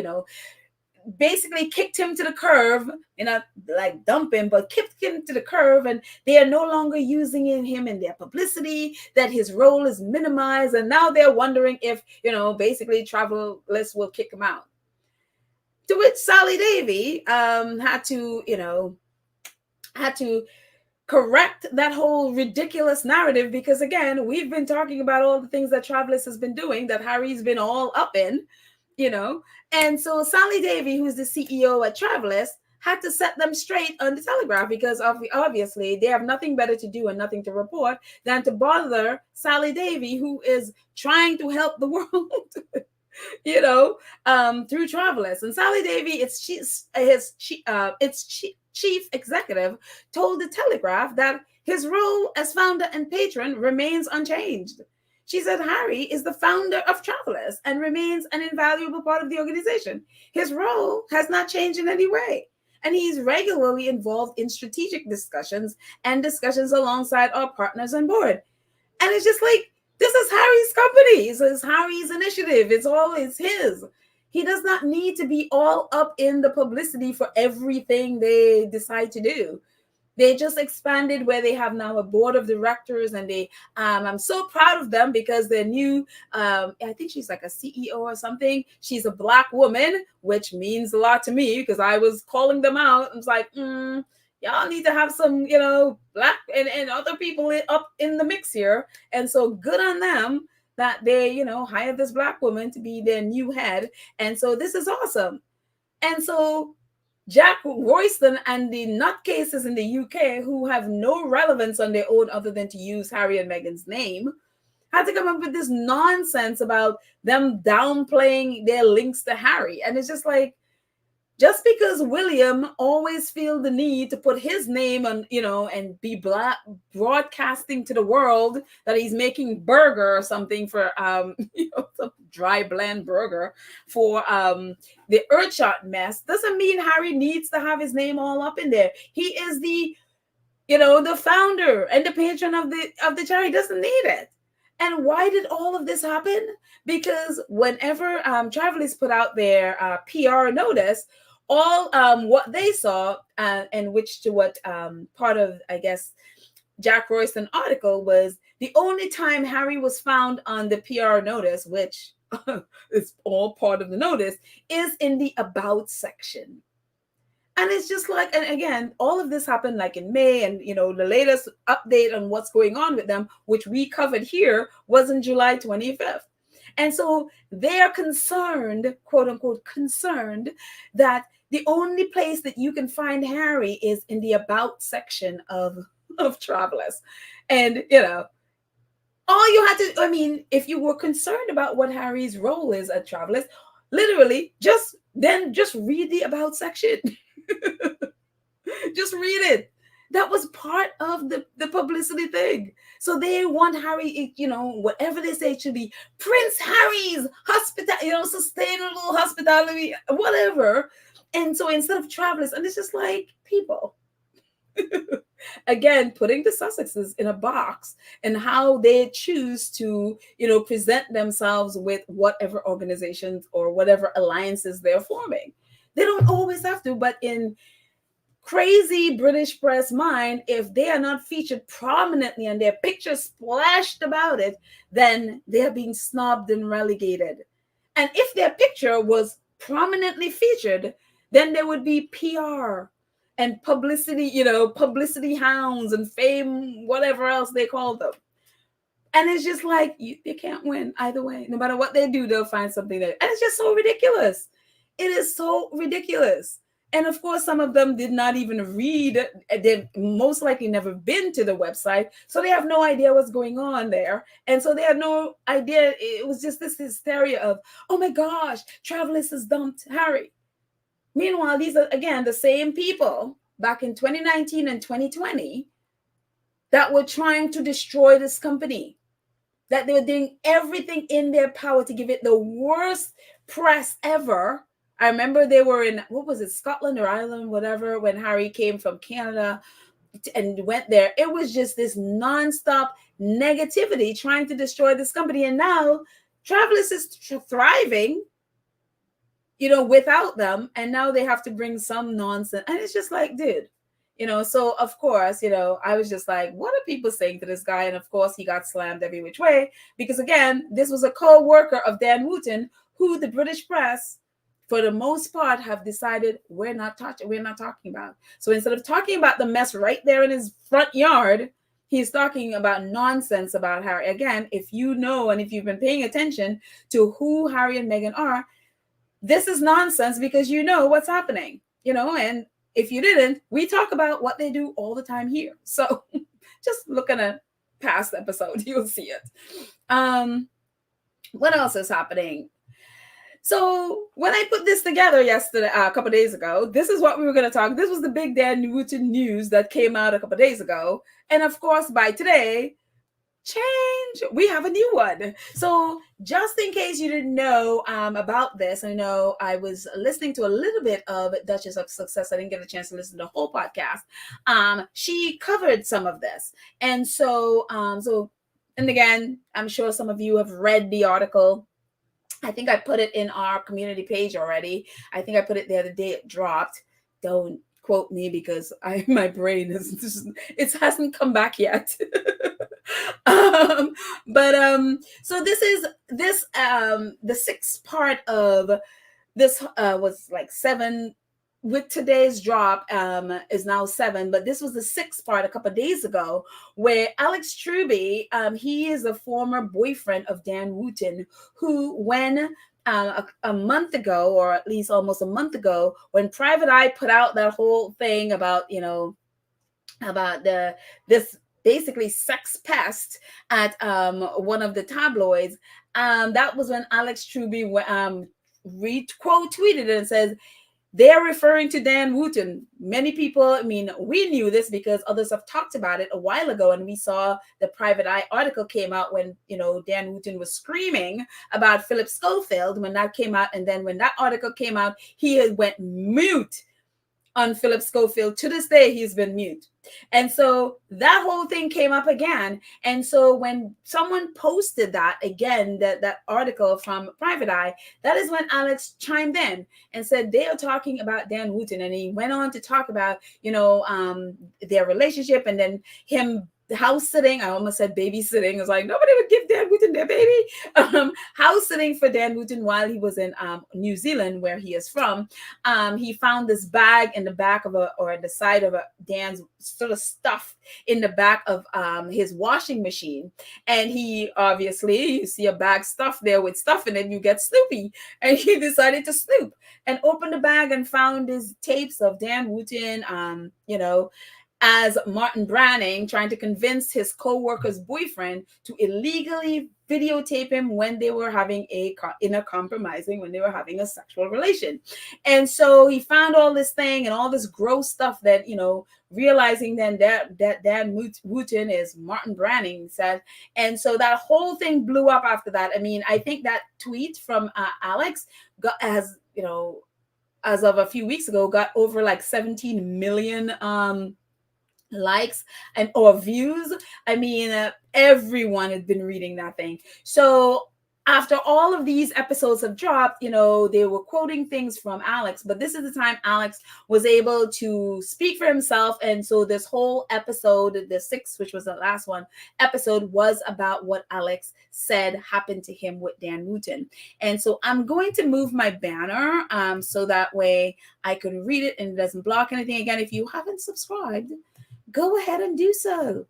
basically kicked him to the curb, not like dump him, but kicked him to the curb, and they are no longer using him in their publicity, that his role is minimized, and now they're wondering if, basically Travelis will kick him out. To which Sally Davy had to correct that whole ridiculous narrative, because again, we've been talking about all the things that Travelis has been doing, that Harry's been all up in, And so Sally Davy, who's the CEO at Travelis, had to set them straight on the Telegraph, because obviously they have nothing better to do and nothing to report than to bother Sally Davy, who is trying to help the world, through Travelers. And Sally Davy, its chief executive, told the Telegraph that his role as founder and patron remains unchanged. She said Harry is the founder of Travelers and remains an invaluable part of the organization. His role has not changed in any way. And he's regularly involved in strategic discussions and discussions alongside our partners on board. And it's just like, this is Harry's company. It's Harry's initiative. It's his. He does not need to be all up in the publicity for everything they decide to do. They just expanded where they have now a board of directors, and I'm so proud of them because their new, I think she's like a CEO or something. She's a Black woman, which means a lot to me because I was calling them out. I was like, y'all need to have some, Black and other people up in the mix here. And so good on them that they, hired this Black woman to be their new head. And so this is awesome. And so Jack Royston and the nutcases in the UK, who have no relevance on their own other than to use Harry and Meghan's name, had to come up with this nonsense about them downplaying their links to Harry. And it's just like, just because William always feel the need to put his name on, and be broadcasting to the world that he's making burger or something for, some dry, bland burger for the Earthshot mess, doesn't mean Harry needs to have his name all up in there. He is the, the founder and the patron of the charity. He doesn't need it. And why did all of this happen? Because whenever Travelers put out their PR notice, all what they saw, and which to what part of, I guess, Jack Royston article was the only time Harry was found on the PR notice, which is all part of the notice, is in the About section. And it's just like, and again, all of this happened like in May, and the latest update on what's going on with them, which we covered here, was in July 25th. And so they are concerned, quote unquote, concerned that the only place that you can find Harry is in the About section of Travelers. And, all you had to, if you were concerned about what Harry's role is at Travelers, literally just read the About section. Just read it. That was part of the publicity thing. So they want Harry, whatever they say, it should be Prince Harry's sustainable hospitality, whatever. And so instead of Travelers, and it's just like, people, again, putting the Sussexes in a box and how they choose to, present themselves with whatever organizations or whatever alliances they're forming. They don't always have to, but in crazy British press mind, if they are not featured prominently and their picture splashed about it, then they're being snubbed and relegated. And if their picture was prominently featured, then there would be PR and publicity, publicity hounds and fame, whatever else they call them. And it's just like, they can't win either way. No matter what they do, they'll find something and it's just so ridiculous. It is so ridiculous. And of course, some of them did not even read. They've most likely never been to the website. So they have no idea what's going on there. And so they had no idea. It was just this hysteria of, oh my gosh, Travelers has dumped Harry. Meanwhile, these are, again, the same people back in 2019 and 2020 that were trying to destroy this company, that they were doing everything in their power to give it the worst press ever. I remember they were in, Scotland or Ireland, whatever, when Harry came from Canada and went there. It was just this nonstop negativity trying to destroy this company. And now Travelers is thriving, without them. And now they have to bring some nonsense. And it's just like, dude, so of course, I was just like, what are people saying to this guy? And of course, he got slammed every which way because, again, this was a co-worker of Dan Wootton, who the British press, for the most part, have decided we're not talking about. So instead of talking about the mess right there in his front yard, he's talking about nonsense about Harry. Again, if you know, and if you've been paying attention to who Harry and Meghan are, this is nonsense because you know what's happening, and If you didn't, we talk about what they do all the time here. So just looking at past episode, you'll see it. What else is happening? So when I put this together yesterday, a couple days ago, this is what we were going to talk. This was the big Dan Wootton news that came out a couple days ago. And of course, by today, change, we have a new one. So just in case you didn't know about this, I know I was listening to a little bit of Duchess of Success. I didn't get a chance to listen to the whole podcast. She covered some of this. And so, and again, I'm sure some of you have read the article. I think I put it in our community page already. I think I put it the other day. It dropped. Don't quote me because my brain it hasn't come back yet. So this is the sixth part of this was like 7. With today's drop is now 7, but this was the sixth part a couple of days ago, where Alex Truby, he is a former boyfriend of Dan Wootton, who when a month ago, or at least almost a month ago, when Private Eye put out that whole thing about, about this basically sex pest at one of the tabloids, that was when Alex Truby quote tweeted it and says, they're referring to Dan Wootton. Many people, we knew this because others have talked about it a while ago, and we saw the Private Eye article came out when, Dan Wootton was screaming about Philip Schofield when that came out. And then when that article came out, he went mute on Philip Schofield. To this day, he's been mute. And so that whole thing came up again. And so when someone posted that again, that article from Private Eye, that is when Alex chimed in and said they are talking about Dan Wootton. And he went on to talk about, their relationship, and then him house sitting. I almost said babysitting. I was like, nobody would give Dan Wootton their baby. House sitting for Dan Wootton while he was in New Zealand, where he is from. He found this bag in the back of the side of Dan's sort of stuff in the back of his washing machine. And he obviously, you see a bag stuffed there with stuff in it, you get snoopy. And he decided to snoop and open the bag and found his tapes of Dan Wootton, as Martin Branning trying to convince his co-worker's boyfriend to illegally videotape him when they were having when they were having a sexual relation. And so he found all this thing and all this gross stuff that, realizing then that Dan Wootton is Martin Branning said. And so that whole thing blew up after that. I think that tweet from Alex as of a few weeks ago, got over like 17 million likes or views. Everyone has been reading that thing. So after all of these episodes have dropped, they were quoting things from Alex, but this is the time Alex was able to speak for himself. And so this whole episode, the 6th, which was the last one episode, was about what Alex said happened to him with Dan Wootton. And so I'm going to move my banner so that way I can read it and it doesn't block anything. Again, if you haven't subscribed, go ahead and do so.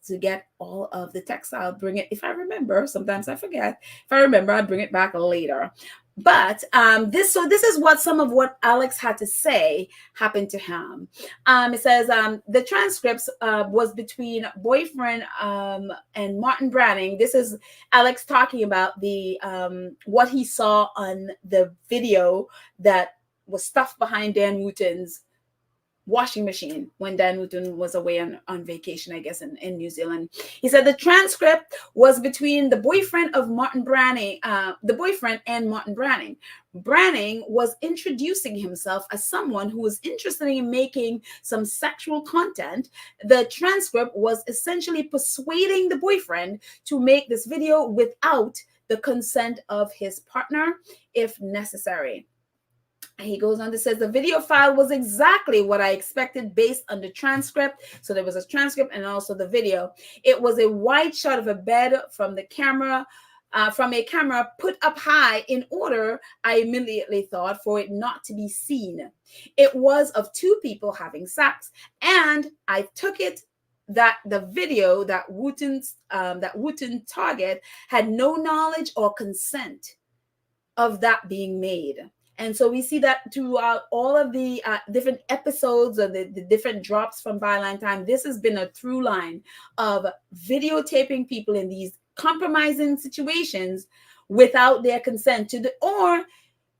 To get all of the text, I'll bring it if I remember. Sometimes I forget. If I remember, I'll bring it back later. But this is what some of what Alex had to say happened to him. It says the transcripts was between boyfriend and Martin Branning. This is Alex talking about the what he saw on the video that was stuffed behind Dan Wootton's washing machine when Dan Wootton was away on vacation, I guess, in New Zealand. He said the transcript was between the boyfriend of Martin Branning, the boyfriend and Martin Branning. Branning was introducing himself as someone who was interested in making some sexual content. The transcript was essentially persuading the boyfriend to make this video without the consent of his partner, if necessary. He goes on to say the video file was exactly what I expected based on the transcript. So there was a transcript and also the video. It was a wide shot of a bed from a camera put up high in order, I immediately thought, for it not to be seen. It was of 2 people having sex, and I took it that the video that Wootton target had no knowledge or consent of that being made. And so we see that throughout all of the different episodes or the different drops from Byline Time. This has been a through line of videotaping people in these compromising situations without their consent or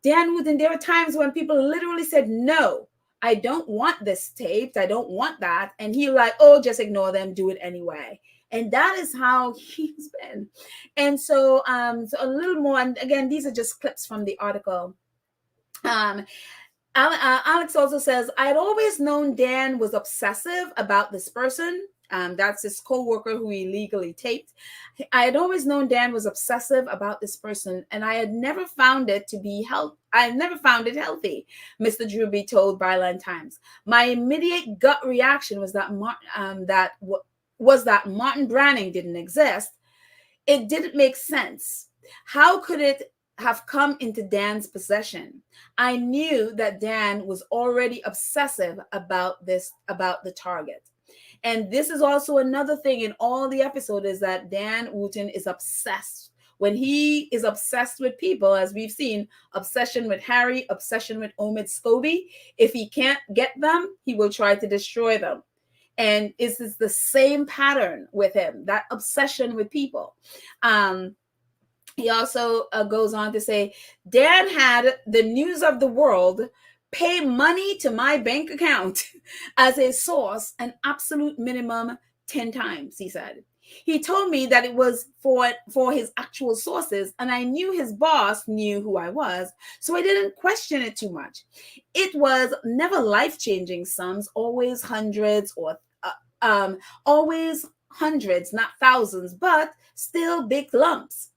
Dan Wootton, there were times when people literally said, no, I don't want this taped. I don't want that. And he like, oh, just ignore them, do it anyway. And that is how he's been. And so, so a little more, and again, these are just clips from the article. Alex also says, I had always known Dan was obsessive about this person. That's his co-worker who he illegally taped. I had always known Dan was obsessive about this person, and I had never found it to be I had never found it healthy, Mr. Drewby told Byline Times. My immediate gut reaction was that Martin Branning didn't exist. It didn't make sense. How could it have come into Dan's possession? I knew that Dan was already obsessive about the target. And this is also another thing in all the episodes, is that Dan Wootton is obsessed. When he is obsessed with people, as we've seen, obsession with Harry, obsession with Omid Scobie, if he can't get them, he will try to destroy them. And it's the same pattern with him, that obsession with people. He also goes on to say, Dan had the news of the world pay money to my bank account as a source, an absolute minimum 10 times, he said. He told me that it was for his actual sources, and I knew his boss knew who I was, so I didn't question it too much. It was never life-changing sums, always hundreds, not thousands, but still big lumps.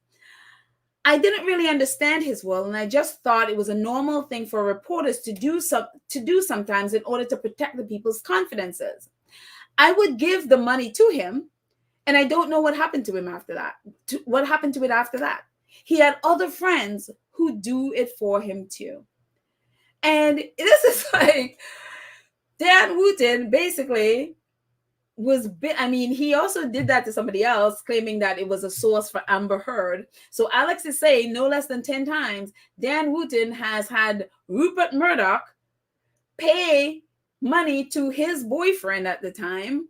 I didn't really understand his world, and I just thought it was a normal thing for reporters to do sometimes in order to protect the people's confidences. I would give the money to him, and I don't know what happened to him after that. What happened to it after that? He had other friends who do it for him too. And this is like Dan Wootton basically he also did that to somebody else, claiming that it was a source for Amber Heard. So Alex is saying no less than 10 times Dan Wootton has had Rupert Murdoch pay money to his boyfriend at the time,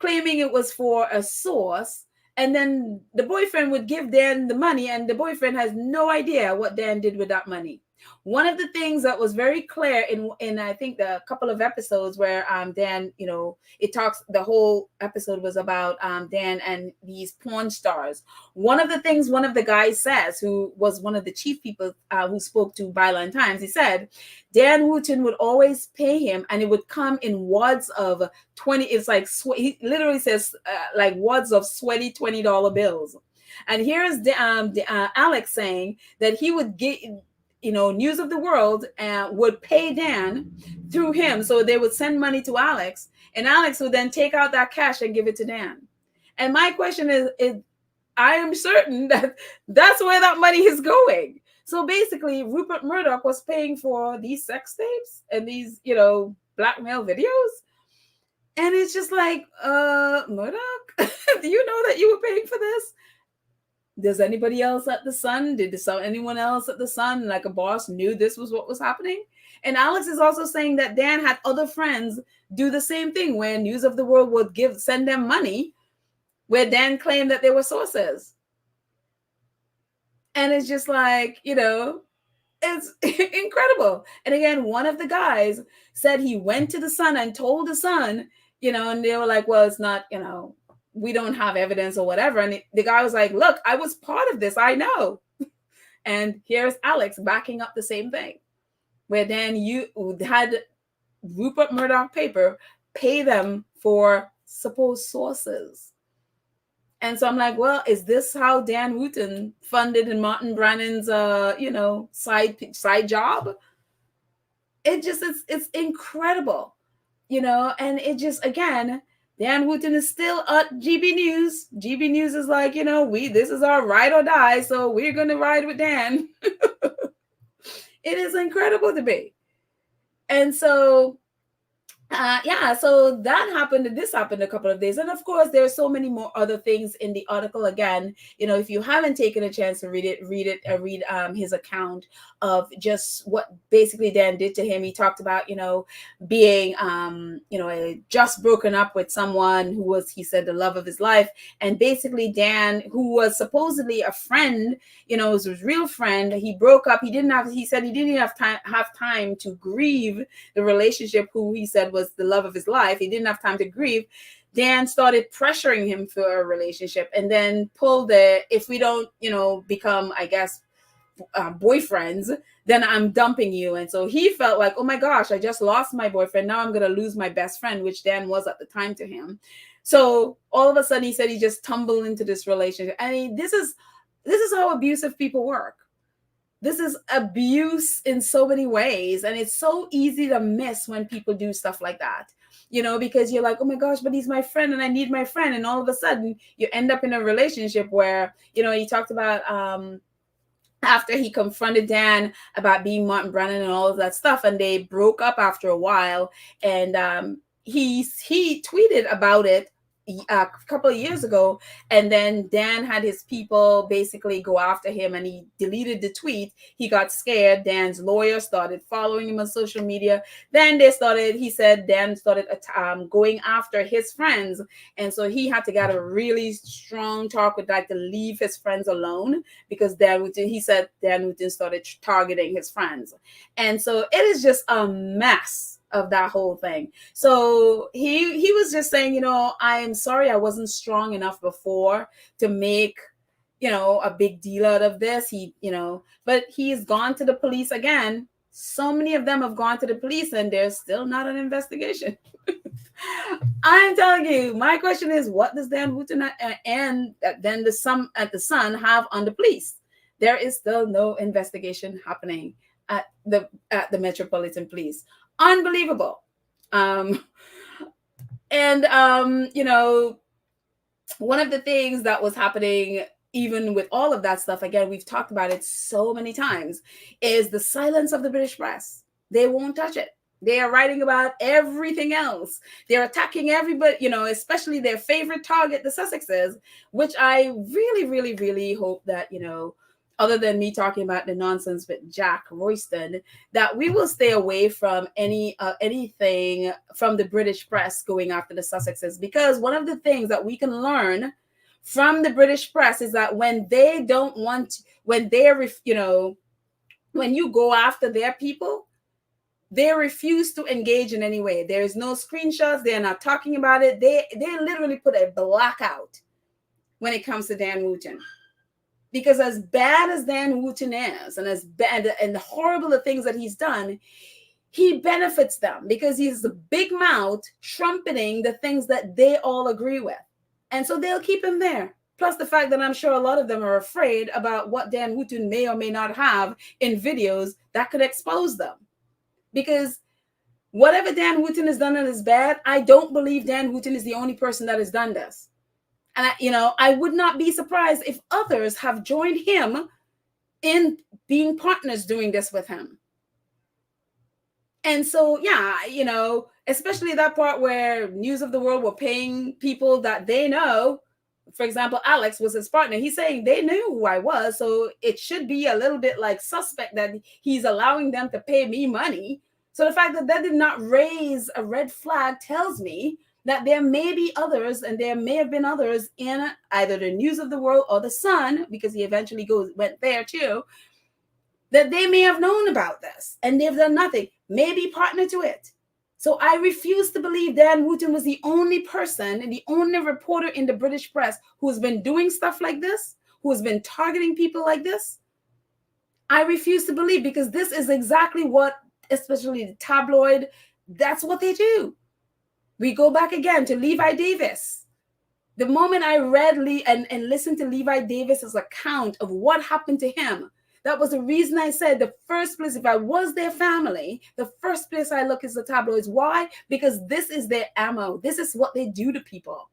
claiming it was for a source. And then the boyfriend would give Dan the money, and the boyfriend has no idea what Dan did with that money. One of the things that was very clear in I think the couple of episodes where Dan, the whole episode was about Dan and these porn stars. One of the guys says, who was one of the chief people who spoke to Byline Times, he said Dan Wootton would always pay him, and it would come in wads of 20. It's like he literally says like wads of sweaty $20 bills. And here is Alex saying that he would get, News of the World would pay Dan through him. So they would send money to Alex, and Alex would then take out that cash and give it to Dan. And my question is I am certain that that's where that money is going. So basically, Rupert Murdoch was paying for these sex tapes and these, blackmail videos. And it's just like, Murdoch, do you know that you were paying for this? Does anybody else at the Sun? Did anyone else at the Sun, like a boss, knew this was what was happening? And Alex is also saying that Dan had other friends do the same thing, where News of the World would send them money, where Dan claimed that they were sources. And it's just like, it's incredible. And again, one of the guys said he went to the Sun and told the Sun, and they were like, well, it's not, we don't have evidence or whatever. And the guy was like, look, I was part of this. I know. And here's Alex backing up the same thing, where then you had Rupert Murdoch pay them for supposed sources. And so I'm like, well, is this how Dan Wootton funded in Martin Brannan's, side job? It's incredible, and it just, again, Dan Wootton is still at GB News. GB News is like, this is our ride or die, so we're going to ride with Dan. It is incredible to me. And so Yeah, so that happened. This happened a couple of days, and of course, there are so many more other things in the article. Again, if you haven't taken a chance to read it, read his account of just what basically Dan did to him. He talked about being just broken up with someone who was, he said, the love of his life, and basically Dan, who was supposedly a friend, was his real friend. He broke up. He said he didn't have time to grieve the relationship who he said was the love of his life. He didn't have time to grieve. Dan started pressuring him for a relationship, and then pulled if we don't, become, I guess, boyfriends, then I'm dumping you. And so he felt like, oh my gosh, I just lost my boyfriend. Now I'm going to lose my best friend, which Dan was at the time to him. So all of a sudden he said he just tumbled into this relationship. I mean, this is how abusive people work. This is abuse in so many ways, and it's so easy to miss when people do stuff like that, because you're like, oh my gosh, but he's my friend and I need my friend, and all of a sudden you end up in a relationship where, he talked about after he confronted Dan about being Martin Brennan and all of that stuff, and they broke up after a while, and he tweeted about it a couple of years ago, and then Dan had his people basically go after him, and he deleted the tweet. He got scared. Dan's lawyer started following him on social media. Then he said Dan started going after his friends, and so he had to get a really strong talk with to leave his friends alone, because he said Dan Wootton started targeting his friends, and so it is just a mess of that whole thing. So he was just saying, I'm sorry I wasn't strong enough before to make, a big deal out of this. But he's gone to the police again. So many of them have gone to the police, and there's still not an investigation. I'm telling you, my question is, what does Dan Wootton and then the Sun have on the police? There is still no investigation happening at the Metropolitan Police. Unbelievable. And one of the things that was happening, even with all of that stuff, again, we've talked about it so many times, is the silence of the British press. They won't touch it. They are writing about everything else. They're attacking everybody, especially their favorite target, the Sussexes, which I really, really, really hope that, other than me talking about the nonsense with Jack Royston, that we will stay away from anything from the British press going after the Sussexes. Because one of the things that we can learn from the British press is that when they don't want, when you go after their people, they refuse to engage in any way. There's no screenshots. They're not talking about it. They literally put a blackout when it comes to Dan Wootton. Because as bad as Dan Wootton is, and as bad and horrible the things that he's done, he benefits them because he's the big mouth trumpeting the things that they all agree with. And so they'll keep him there. Plus the fact that I'm sure a lot of them are afraid about what Dan Wootton may or may not have in videos that could expose them. Because whatever Dan Wootton has done that is bad, I don't believe Dan Wootton is the only person that has done this. And I would not be surprised if others have joined him in being partners doing this with him. And so, yeah, especially that part where News of the World were paying people that they know. For example, Alex was his partner. He's saying they knew who I was. So it should be a little bit like suspect that he's allowing them to pay me money. So the fact that did not raise a red flag tells me that there may be others, and there may have been others in either the News of the World or the Sun, because he eventually went there too, that they may have known about this and they've done nothing, maybe partner to it. So I refuse to believe Dan Wootton was the only person and the only reporter in the British press who's been doing stuff like this, who has been targeting people like this. I refuse to believe, because this is exactly what, especially the tabloid, that's what they do. We go back again to Levi Davis. The moment I read and listened to Levi Davis's account of what happened to him, that was the reason I said the first place, if I was their family, the first place I look is the tabloids. Why? Because this is their ammo. This is what they do to people.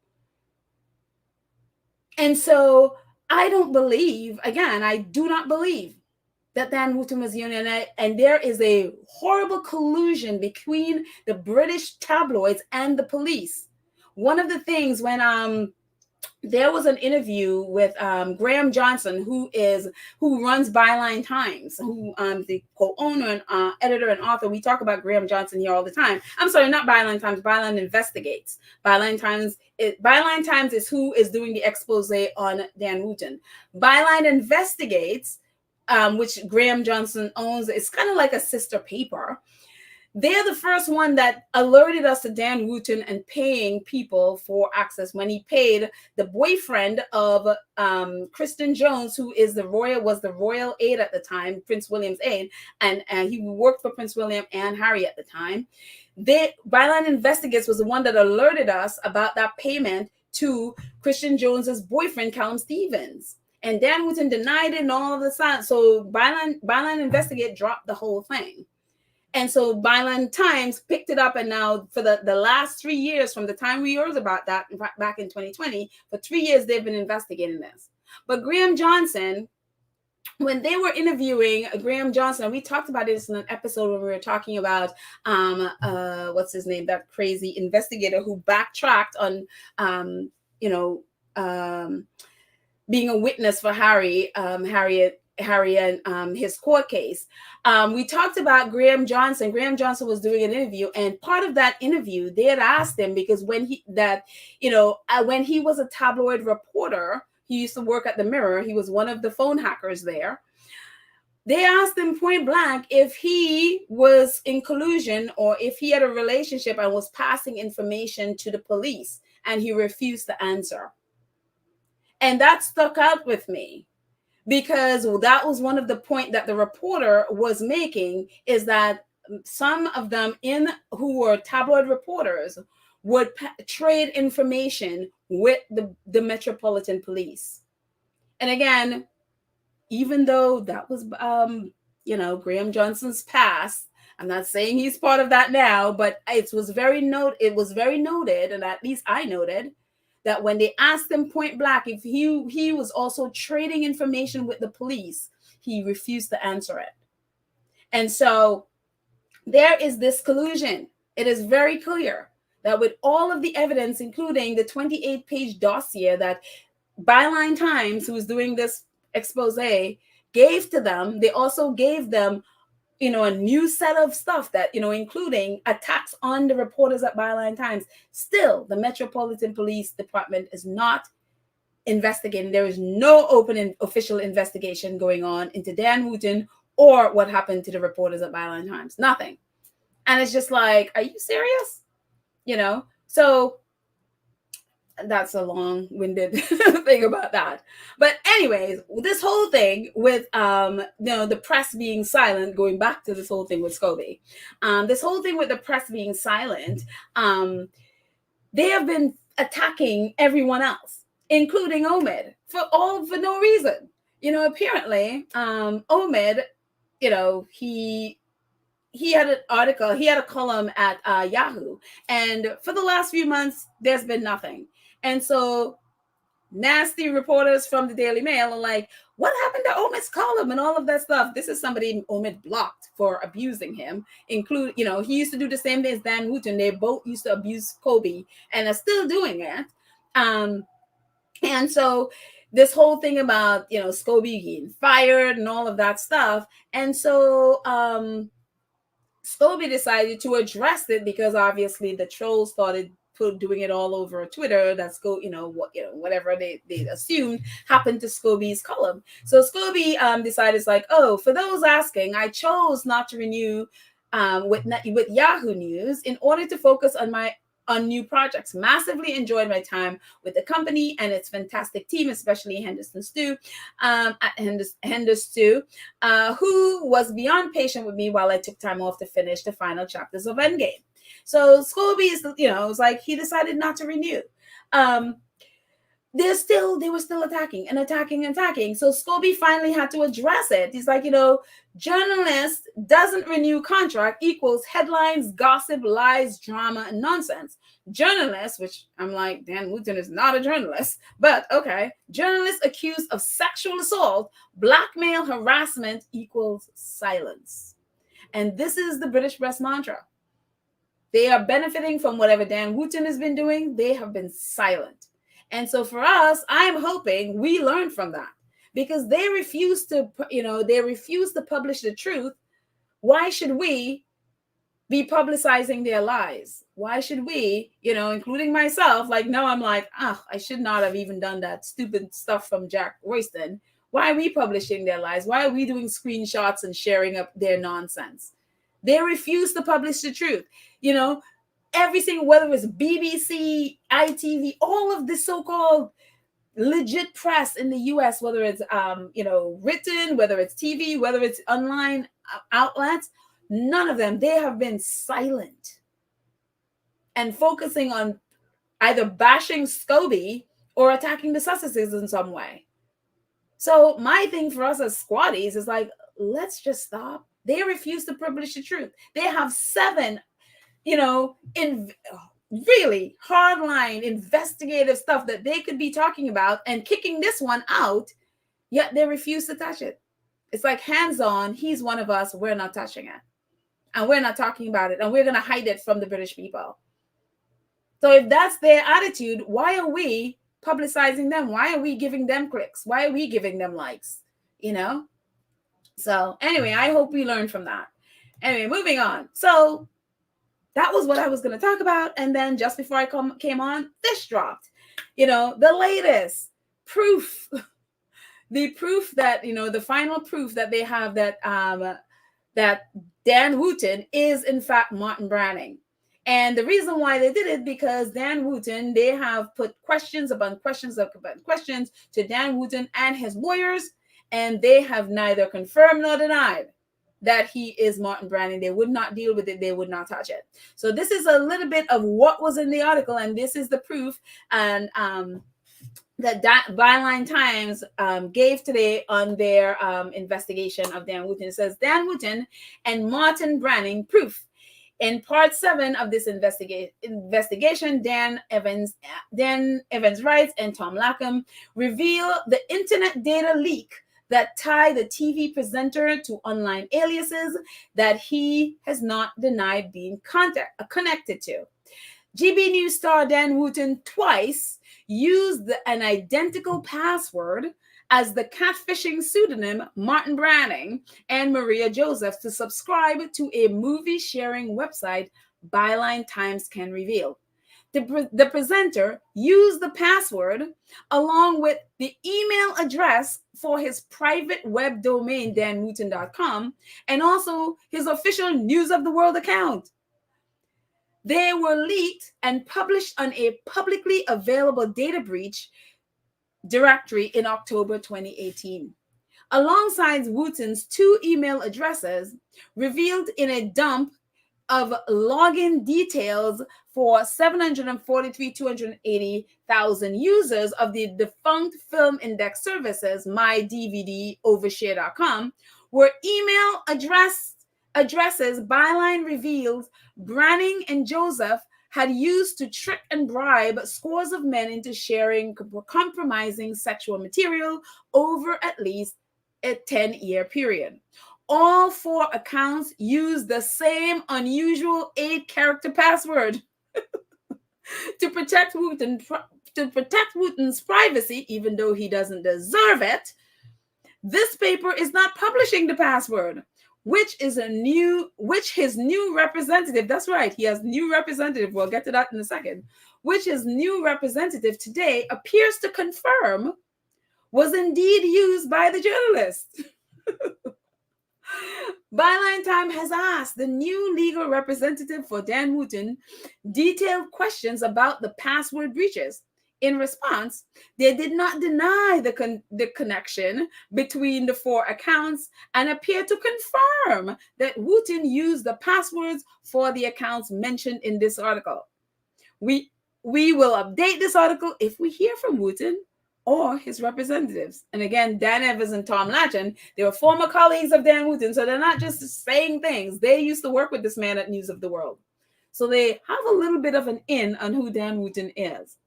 And so I don't believe, again, I do not believe that Dan Wootton was union, and there is a horrible collusion between the British tabloids and the police. One of the things when there was an interview with Graham Johnson, who runs Byline Times, who the co-owner and editor and author. We talk about Graham Johnson here all the time. I'm sorry, not Byline Times. Byline Investigates. Byline Times is who is doing the expose on Dan Wootton. Byline Investigates, which Graham Johnson owns. It's kind of like a sister paper. They're the first one that alerted us to Dan Wootton and paying people for access when he paid the boyfriend of Kristen Jones, who was the royal aide at the time, Prince William's aide, and he worked for Prince William and Harry at the time. Byline Investigates was the one that alerted us about that payment to Kristen Jones's boyfriend, Callum Stevens. And Dan Wootton denied it and all of the time. So Byline Investigate dropped the whole thing. And so Byline Times picked it up, and now for the last 3 years, from the time we heard about that back in 2020, for 3 years they've been investigating this. But Graham Johnson, when they were interviewing Graham Johnson, we talked about this in an episode when we were talking about what's his name, that crazy investigator who backtracked on being a witness for Harry and his court case. We talked about Graham Johnson. Graham Johnson was doing an interview, and part of that interview, they had asked him, because when he was a tabloid reporter, he used to work at the Mirror. He was one of the phone hackers there. They asked him point blank if he was in collusion or if he had a relationship and was passing information to the police, and he refused to answer. And that stuck out with me, because that was one of the point that the reporter was making, is that some of them who were tabloid reporters would trade information with the Metropolitan Police. And again, even though that was Graham Johnson's past, I'm not saying he's part of that now, but it was very noted, and at least I noted, that when they asked him point blank if he was also trading information with the police, he refused to answer it. And so there is this collusion. It is very clear that with all of the evidence, including the 28-page dossier that Byline Times, who was doing this expose, gave to them, they also gave them a new set of stuff that, including attacks on the reporters at Byline Times. Still, the Metropolitan Police Department is not investigating. There is no open and official investigation going on into Dan Wootton or what happened to the reporters at Byline Times. Nothing. And it's just like, are you serious? So that's a long-winded thing about that. But anyways, this whole thing with the press being silent, going back to this whole thing with Scobie, this whole thing with the press being silent, they have been attacking everyone else, including Omid, for no reason. Apparently, Omid, he had an article, he had a column at Yahoo, and for the last few months, there's been nothing. And so nasty reporters from the Daily Mail are like, what happened to Omid's column and all of that stuff? This is somebody Omid blocked for abusing him. He used to do the same thing as Dan Wootton. They both used to abuse Scobie and are still doing it. And so this whole thing about, Scobie getting fired and all of that stuff. And so Scobie decided to address it, because obviously the trolls started doing it all over Twitter. That's whatever they assumed happened to Scobie's column. So Scobie decided, for those asking, I chose not to renew with Yahoo News in order to focus on new projects. Massively enjoyed my time with the company and its fantastic team, especially Henderson Stew, who was beyond patient with me while I took time off to finish the final chapters of Endgame. So Scobie is, it was like he decided not to renew. They were still attacking. So Scobie finally had to address it. He's like, journalist doesn't renew contract equals headlines, gossip, lies, drama, and nonsense. Journalists, which I'm like, Dan Wootton is not a journalist, but okay. Journalists accused of sexual assault, blackmail, harassment equals silence. And this is the British press mantra. They are benefiting from whatever Dan Wootton has been doing. They have been silent. And so for us, I'm hoping we learn from that, because they refuse to, they refuse to publish the truth. Why should we be publicizing their lies? Why should we, including myself, no, I'm like, I should not have even done that stupid stuff from Jack Royston. Why are we publishing their lies? Why are we doing screenshots and sharing up their nonsense? They refuse to publish the truth. Every single, whether it's BBC, ITV, all of the so-called legit press in the US, whether it's, written, whether it's TV, whether it's online outlets, none of them, they have been silent and focusing on either bashing Scobie or attacking the Sussexes in some way. So my thing for us as squatties is let's just stop. They refuse to publish the truth. They have 7, in really hardline investigative stuff that they could be talking about and kicking this one out, yet they refuse to touch it. It's like hands-on, he's one of us, we're not touching it. And we're not talking about it. And we're going to hide it from the British people. So if that's their attitude, why are we publicizing them? Why are we giving them clicks? Why are we giving them likes? So anyway, I hope we learn from that. Anyway, moving on. So that was what I was going to talk about. And then just before I came on, this dropped. The latest proof, the proof that, the final proof that they have that that Dan Wootton is in fact Martin Branning. And the reason why they did it, because Dan Wootton, they have put questions upon questions upon questions to Dan Wootton and his lawyers, and they have neither confirmed nor denied that he is Martin Branning. They would not deal with it. They would not touch it. So this is a little bit of what was in the article, and this is the proof. And that Byline Times gave today on their investigation of Dan Wootton. It says, Dan Wootton and Martin Branning proof. In part 7 of this investigation, Dan Evans writes, and Tom Lackham reveal the internet data leak that tie the TV presenter to online aliases that he has not denied being connected to. GB News star Dan Wootton twice used an identical password as the catfishing pseudonym Martin Branning and Maria Joseph to subscribe to a movie sharing website, Byline Times can reveal. The presenter used the password along with the email address for his private web domain, danwootton.com, and also his official News of the World account. They were leaked and published on a publicly available data breach directory in October 2018. Alongside Wootton's 2 email addresses revealed in a dump of login details for 743,280,000 users of the defunct film index services, MyDVDOvershare.com, were email addresses Byline reveals Branning and Joseph had used to trick and bribe scores of men into sharing compromising sexual material over at least a 10-year period. All 4 accounts used the same unusual 8-character password to protect Wootton's privacy, even though he doesn't deserve it. This paper is not publishing the password, which his new representative, that's right, he has new representative, we'll get to that in a second, which his new representative today appears to confirm was indeed used by the journalist. Byline Time has asked the new legal representative for Dan Wootton detailed questions about the password breaches. In response, they did not deny the connection between the 4 accounts and appear to confirm that Wootton used the passwords for the accounts mentioned in this article. We will update this article if we hear from Wootton or his representatives. And again, Dan Evans and Tom Lackham, they were former colleagues of Dan Wootton, so they're not just saying things. They used to work with this man at News of the World. So they have a little bit of an in on who Dan Wootton is.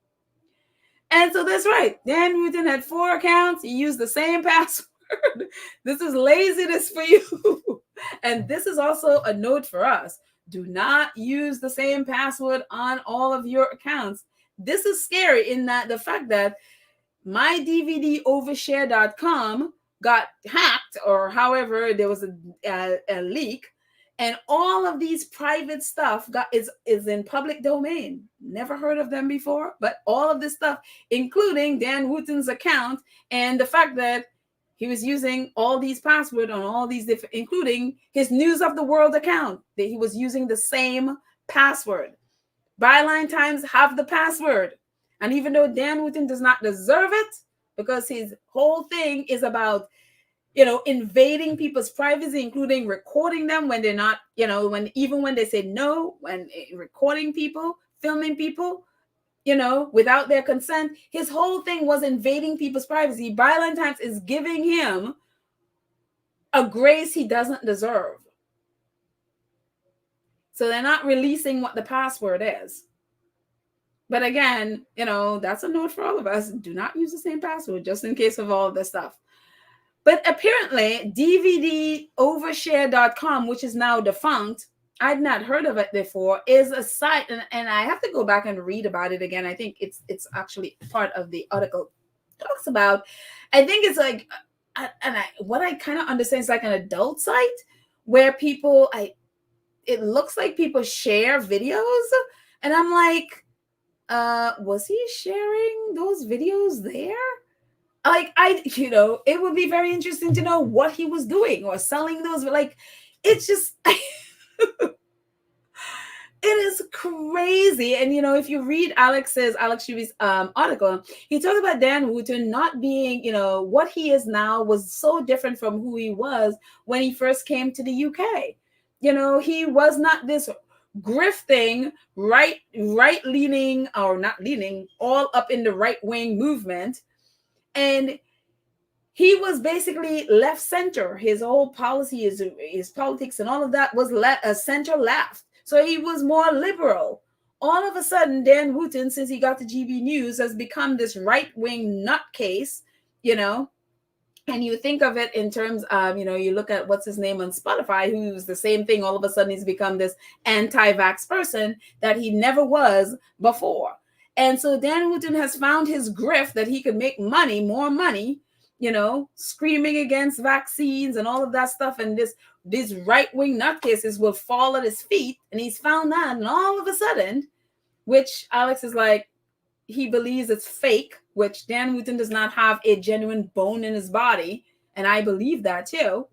And so that's right. Dan Wootton had 4 accounts. He used the same password. This is laziness for you. And this is also a note for us. Do not use the same password on all of your accounts. This is scary in that the fact that mydvdovershare.com got hacked, or however there was a leak, and all of these private stuff is in public domain. Never heard of them before, but all of this stuff, including Dan Wootton's account, and the fact that he was using all these passwords on all these different, including his News of the World account, that he was using the same password. Byline Times have the password. And even though Dan Wootton does not deserve it, because his whole thing is about, invading people's privacy, including recording them when they're not, even when they say no, when recording people, filming people, without their consent. His whole thing was invading people's privacy. Byline Times is giving him a grace he doesn't deserve. So they're not releasing what the password is. But again, that's a note for all of us. Do not use the same password just in case of all of this stuff. But apparently, DVDovershare.com, which is now defunct, I'd not heard of it before, is a site, and I have to go back and read about it again. I think it's actually part of the article talks about. I think it's like, what I kind of understand is like an adult site where people, it looks like people share videos, and I'm like, was he sharing those videos there? Like, it would be very interesting to know what he was doing or selling those. Like, it's just, it is crazy. And, if you read Alex Shuby's article, he talked about Dan Wootton not being, what he is now was so different from who he was when he first came to the UK. He was not this grifting, right-leaning, or not leaning, all up in the right-wing movement. And he was basically left center. His whole policy, his politics and all of that was center left. So he was more liberal. All of a sudden, Dan Wootton, since he got to GB News, has become this right-wing nutcase, and you think of it in terms of, you look at what's his name on Spotify, who's the same thing. All of a sudden, he's become this anti-vax person that he never was before. And so Dan Wootton has found his grift that he could make more money, screaming against vaccines and all of that stuff. And these right-wing nutcases will fall at his feet. And he's found that. And all of a sudden, which Alex is like, he believes it's fake, which Dan Wootton does not have a genuine bone in his body. And I believe that too,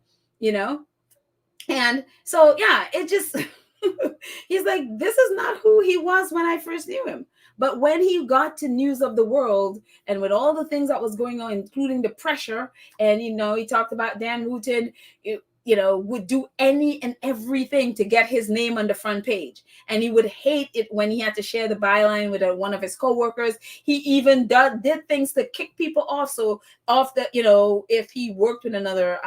And so, yeah, it just, he's like, this is not who he was when I first knew him. But when he got to News of the World, and with all the things that was going on, including the pressure, and, he talked about Dan Wootton, would do any and everything to get his name on the front page. And he would hate it when he had to share the byline with one of his coworkers. He even did things to kick people off. So if he worked with another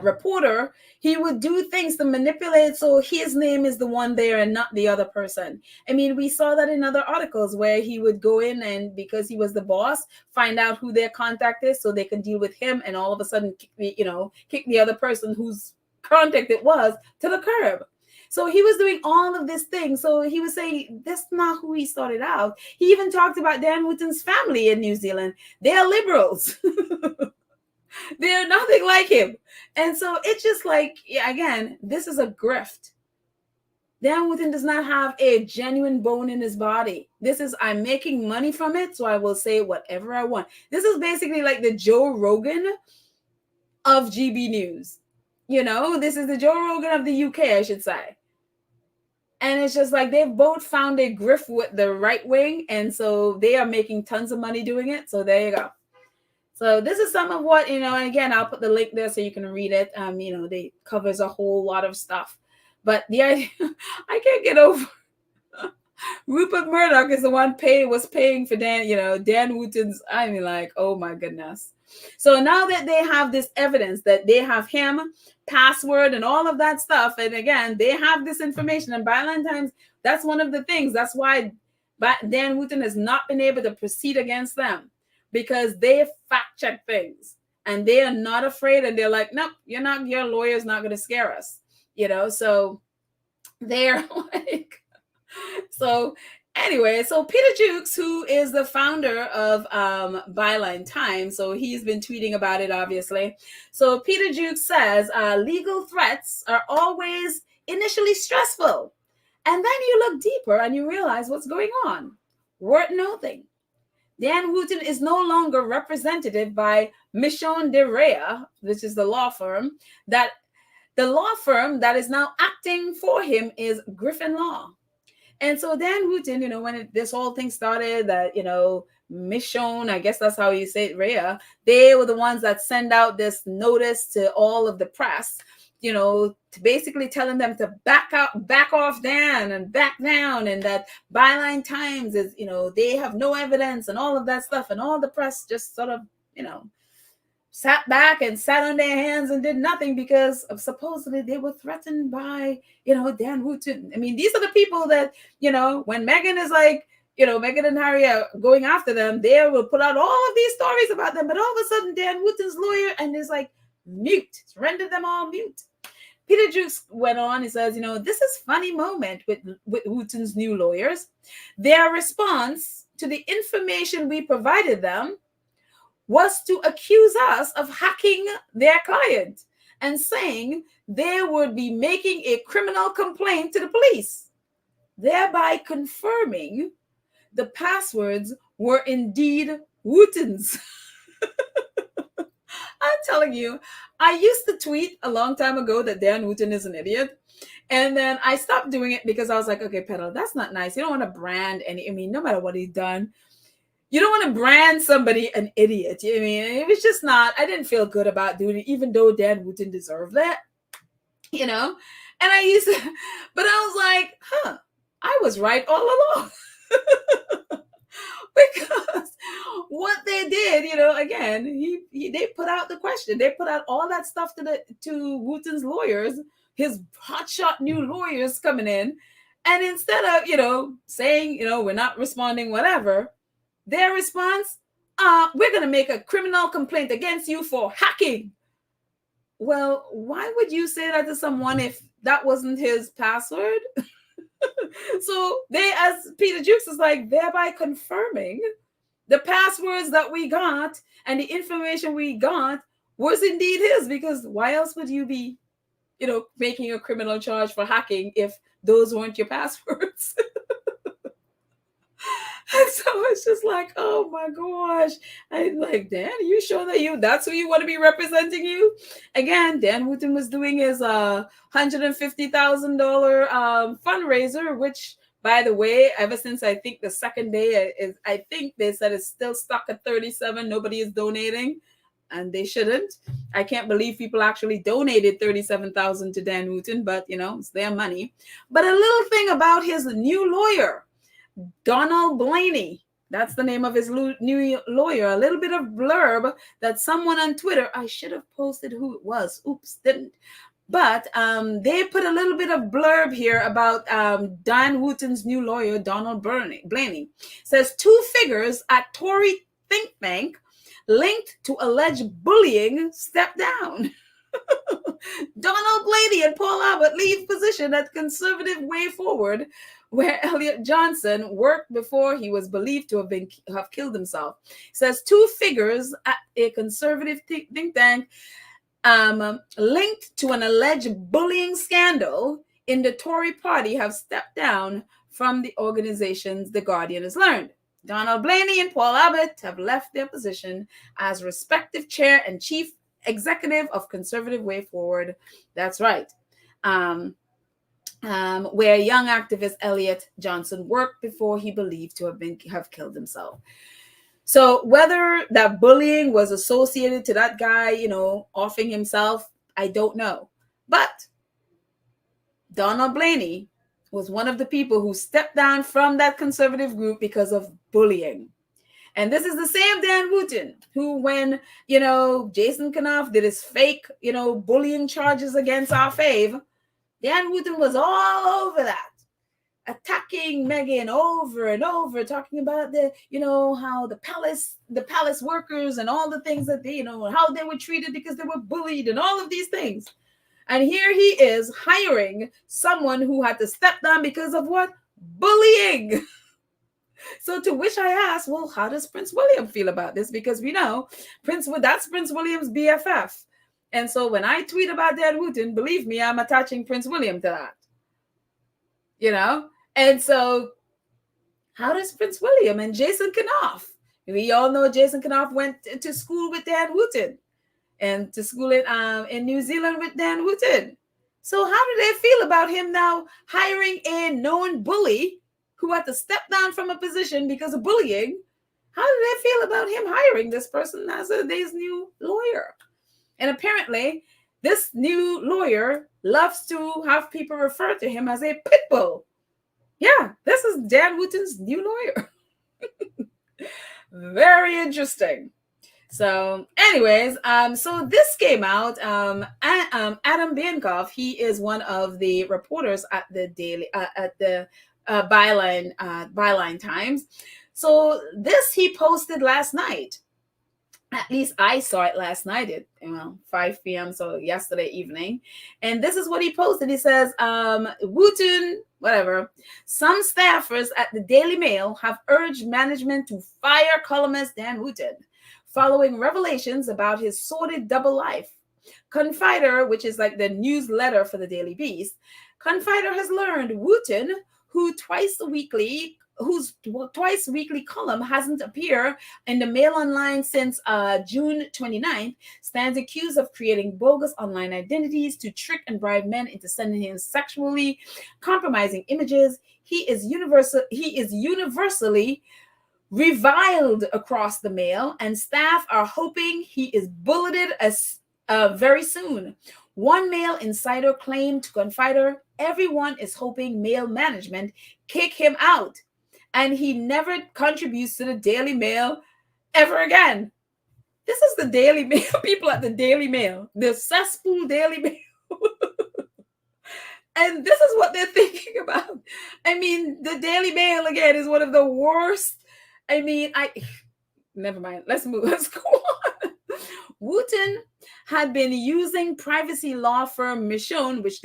reporter, he would do things to manipulate so his name is the one there and not the other person. I mean, we saw that in other articles where he would go in and, because he was the boss, find out who their contact is so they can deal with him, and all of a sudden kick the other person whose contact it was to the curb. So he was doing all of these things. So he was saying that's not who he started out. He even talked about Dan Wootton's family in New Zealand. They are liberals. They're nothing like him. And so it's just like, again, this is a grift. Dan Wootton does not have a genuine bone in his body. This is, I'm making money from it, so I will say whatever I want. This is basically like the Joe Rogan of GB News. This is the Joe Rogan of the UK, I should say. And it's just like they've both found a grift with the right wing, and so they are making tons of money doing it. So there you go. So this is some of what, and again, I'll put the link there so you can read it. They covers a whole lot of stuff. But the idea, I can't get over Rupert Murdoch is the one was paying for Dan Wootton's. I mean, like, oh my goodness. So now that they have this evidence that they have him, password, and all of that stuff, and again, they have this information, and Byline Times, that's one of the things. That's why Dan Wootton has not been able to proceed against them, because they fact check things and they are not afraid, and they're like, nope, your lawyer's not going to scare us, so they're like, so anyway, so Peter Jukes, who is the founder of Byline Times, so he's been tweeting about it, obviously. So Peter Jukes says legal threats are always initially stressful, and then you look deeper and you realize what's going on. Worth noting, Dan Wootton is no longer represented by Michonne de Rea, which is the law firm. That the law firm that is now acting for him is Griffin Law. And so Dan Wootton, when this whole thing started, that, Michonne, I guess that's how you say it, Rhea, they were the ones that send out this notice to all of the press, to basically telling them to back off Dan and back down, and that Byline Times is, they have no evidence and all of that stuff. And all the press just sort of, sat back and sat on their hands and did nothing, because of supposedly they were threatened by, Dan Wootton. I mean, these are the people that, when Meghan is like, Meghan and Harry are going after them, they will put out all of these stories about them. But all of a sudden, Dan Wootton's lawyer and is like mute. It's rendered them all mute. Peter Jukes went on, he says, this is funny moment with Wootton's new lawyers. Their response to the information we provided them was to accuse us of hacking their client and saying they would be making a criminal complaint to the police, thereby confirming the passwords were indeed Wootton's. I'm telling you, I used to tweet a long time ago that Dan Wootton is an idiot. And then I stopped doing it because I was like, okay, Pedal, that's not nice. You don't want to brand no matter what he's done, you don't want to brand somebody an idiot. It was just not, I didn't feel good about doing it, even though Dan Wootton deserved that, and I used to, but I was like, I was right all along. Because what they did, again, they put out the question, they put out all that stuff to Wootton's lawyers, his hotshot new lawyers coming in, and instead of saying we're not responding, whatever, their response, we're going to make a criminal complaint against you for hacking. Well, why would you say that to someone if that wasn't his password? So they, as Peter Jukes is like, thereby confirming the passwords that we got and the information we got was indeed his, because why else would you be, making a criminal charge for hacking if those weren't your passwords? And so it's just like, oh my gosh. I'm like, Dan, are you sure that that's who you want to be representing you? Again, Dan Wootton was doing his $150,000 fundraiser, which, by the way, ever since I think the second day, I think they said it's still stuck at 37. Nobody is donating, and they shouldn't. I can't believe people actually donated $37,000 to Dan Wootton, but it's their money. But a little thing about his new lawyer, Donald Blaney, that's the name of his new lawyer. A little bit of blurb that someone on Twitter, I should have posted who it was. Oops, didn't. But they put a little bit of blurb here about Dan Wootton's new lawyer, Donald Blaney. Says 2 figures at Tory think tank linked to alleged bullying step down. Donald Blaney and Paul Abbott leave position at Conservative Way Forward, where Elliot Johnson worked before he was believed to have killed himself. It says 2 figures at a conservative think tank linked to an alleged bullying scandal in the Tory party have stepped down from the organizations, The Guardian has learned. Donald Blaney and Paul Abbott have left their position as respective chair and chief executive of Conservative Way Forward. That's right. Where young activist Elliot Johnson worked before he believed to have killed himself. So whether that bullying was associated to that guy, offing himself, I don't know. But Donald Blaney was one of the people who stepped down from that conservative group because of bullying. And this is the same Dan Wootton who, when, Jason Kanoff did his fake, bullying charges against our fave, Dan Wootton was all over that, attacking Meghan over and over, talking about how the palace workers and all the things that they, how they were treated because they were bullied and all of these things. And here he is hiring someone who had to step down because of what? Bullying. So to which I asked, well, how does Prince William feel about this? Because we know that's Prince William's BFF. And so when I tweet about Dan Wootton, believe me, I'm attaching Prince William to that. And so how does Prince William and Jason Kanoff? We all know Jason Kanoff went to school with Dan Wootton and to school in New Zealand with Dan Wootton. So how do they feel about him now hiring a known bully who had to step down from a position because of bullying? How do they feel about him hiring this person as his new lawyer? And apparently, this new lawyer loves to have people refer to him as a pit bull. Yeah, this is Dan Wootton's new lawyer. Very interesting. So anyways, so this came out, Adam Biancoff, he is one of the reporters at the Byline Times. So this he posted last night. At least I saw it last night at 5 p.m. So yesterday evening. And this is what he posted. He says, Wootton, whatever. Some staffers at the Daily Mail have urged management to fire columnist Dan Wootton following revelations about his sordid double life. Confider, which is like the newsletter for the Daily Beast, Confider has learned Wootton, whose twice weekly column hasn't appeared in the Mail Online since June 29th, stands accused of creating bogus online identities to trick and bribe men into sending him sexually compromising images. He is universally reviled across the Mail, and staff are hoping he is bulleted as very soon. One Mail insider claimed to Confider, everyone is hoping Mail management kick him out, and he never contributes to the Daily Mail ever again. This is the Daily Mail, people at the Daily Mail, the cesspool Daily Mail. And this is what they're thinking about. I mean, the Daily Mail, again, is one of the worst. I mean, never mind. Let's move. Let's go on. Wootton had been using privacy law firm Michonne, which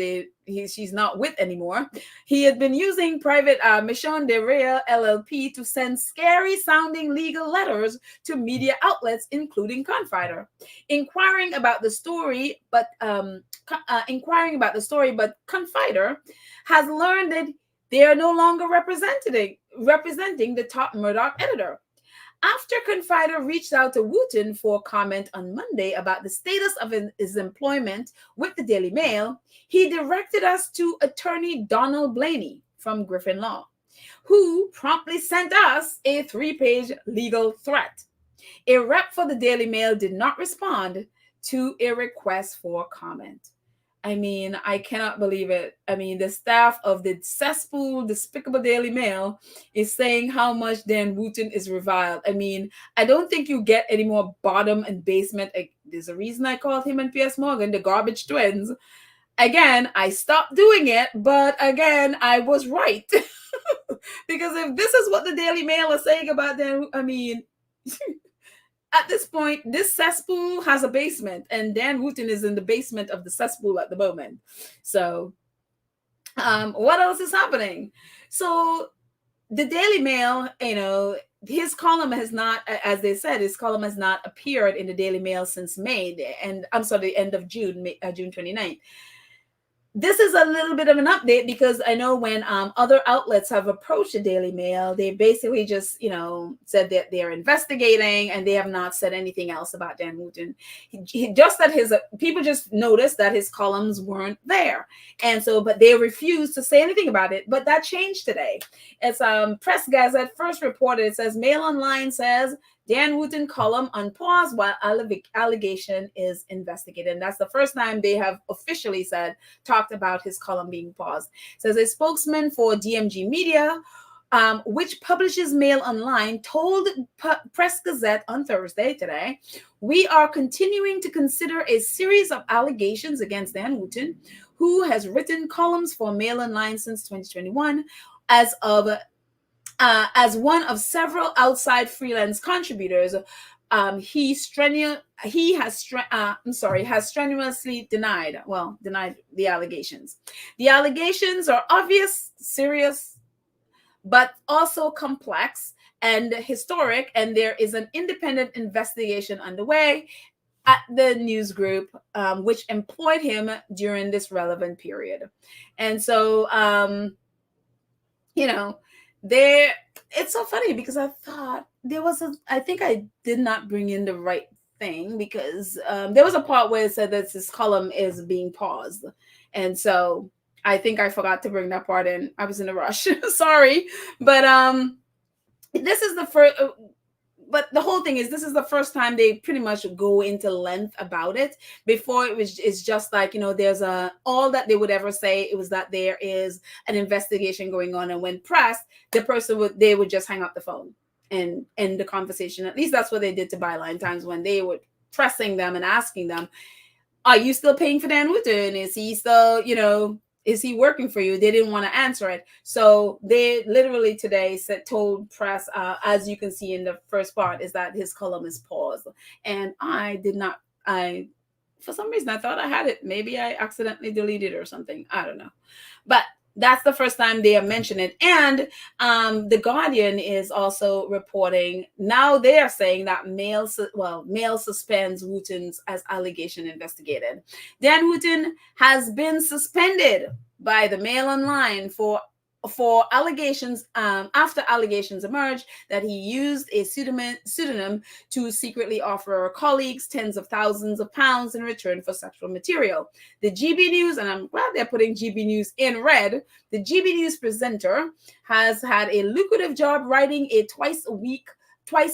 she's not with anymore. He had been using private Michonne de Real LLP to send scary sounding legal letters to media outlets, including Confider, inquiring about the story. But Confider has learned that they are no longer representing the top Murdoch editor. After Confider reached out to Wootton for comment on Monday about the status of his employment with the Daily Mail, he directed us to attorney Donald Blaney from Griffin Law, who promptly sent us a 3-page legal threat. A rep for the Daily Mail did not respond to a request for comment. I mean, I cannot believe it. I mean, the staff of the cesspool, despicable Daily Mail is saying how much Dan Wootton is reviled. I mean, I don't think you get any more bottom and basement. There's a reason I called him and P.S. Morgan the garbage twins. Again, I stopped doing it, but again, I was right. Because if this is what the Daily Mail is saying about Dan, I mean... At this point, this cesspool has a basement, and Dan Wootton is in the basement of the cesspool at the moment. So, what else is happening? So, the Daily Mail, his column has not, as they said, his column has not appeared in the Daily Mail since May, and I'm sorry, the end of June, June 29th. This is a little bit of an update because I know when other outlets have approached the Daily Mail, they basically just, said that they're investigating and they have not said anything else about Dan Wootton. People just noticed that his columns weren't there. And so, but they refused to say anything about it. But that changed today. It's Press Gazette first reported, it says Mail Online says Dan Wootton column on pause while allegation is investigated. And that's the first time they have officially talked about his column being paused. It says a spokesman for DMG Media which publishes Mail Online, told Press Gazette on Thursday today, "We are continuing to consider a series of allegations against Dan Wootton, who has written columns for Mail Online since 2021, as one of several outside freelance contributors. He has strenuously denied the allegations. The allegations are obvious, serious, but also complex and historic, and there is an independent investigation underway at the news group, which employed him during this relevant period." And so, there, it's so funny because I thought I think I did not bring in the right thing, because there was a part where it said that this column is being paused. And so I think I forgot to bring that part in. I was in a rush. Sorry. But this is the first, but the whole thing is, this is the first time they pretty much go into length about it. Before, it's just like, there's all that they would ever say, it was that there is an investigation going on, and when pressed, they would just hang up the phone and end the conversation. At least that's what they did to Byline Times when they were pressing them and asking them, "Are you still paying for Dan Wootton? Is he still, is he working for you?" They didn't want to answer it. So they literally today told press, as you can see in the first part, is that his column is paused. And for some reason, I thought I had it. Maybe I accidentally deleted it or something. I don't know. But that's the first time they have mentioned it. And the Guardian is also reporting, now they are saying that Mail suspends Wootton's as allegation investigated. Dan Wootton has been suspended by the Mail Online for allegations, after allegations emerged that he used a pseudonym to secretly offer colleagues tens of thousands of pounds in return for sexual material. The GB News, and I'm glad they're putting GB News in red, the GB News presenter has had a lucrative job writing a twice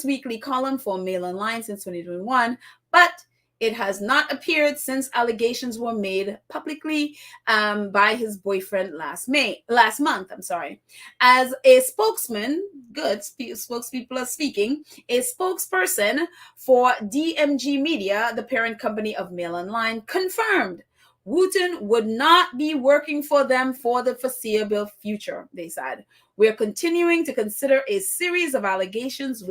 weekly column for Mail Online since 2021, but it has not appeared since allegations were made publicly by his boyfriend last month. As a spokesman, spokespeople are speaking, a spokesperson for DMG Media, the parent company of Mail Online, confirmed Wootton would not be working for them for the foreseeable future, they said. "We're continuing to consider a series of allegations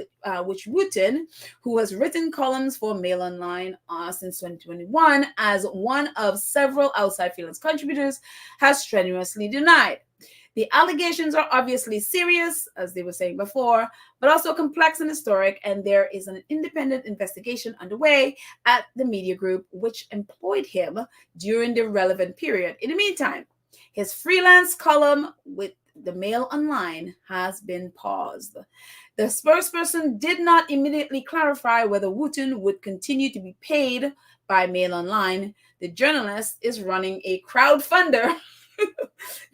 which Wootton, who has written columns for Mail Online since 2021 as one of several outside freelance contributors, has strenuously denied. The allegations are obviously serious, as they were saying before, but also complex and historic, and there is an independent investigation underway at the media group which employed him during the relevant period. In the meantime, his freelance column with the Mail Online has been paused." The spokesperson did not immediately clarify whether Wootton would continue to be paid by Mail Online. The journalist is running a crowdfunder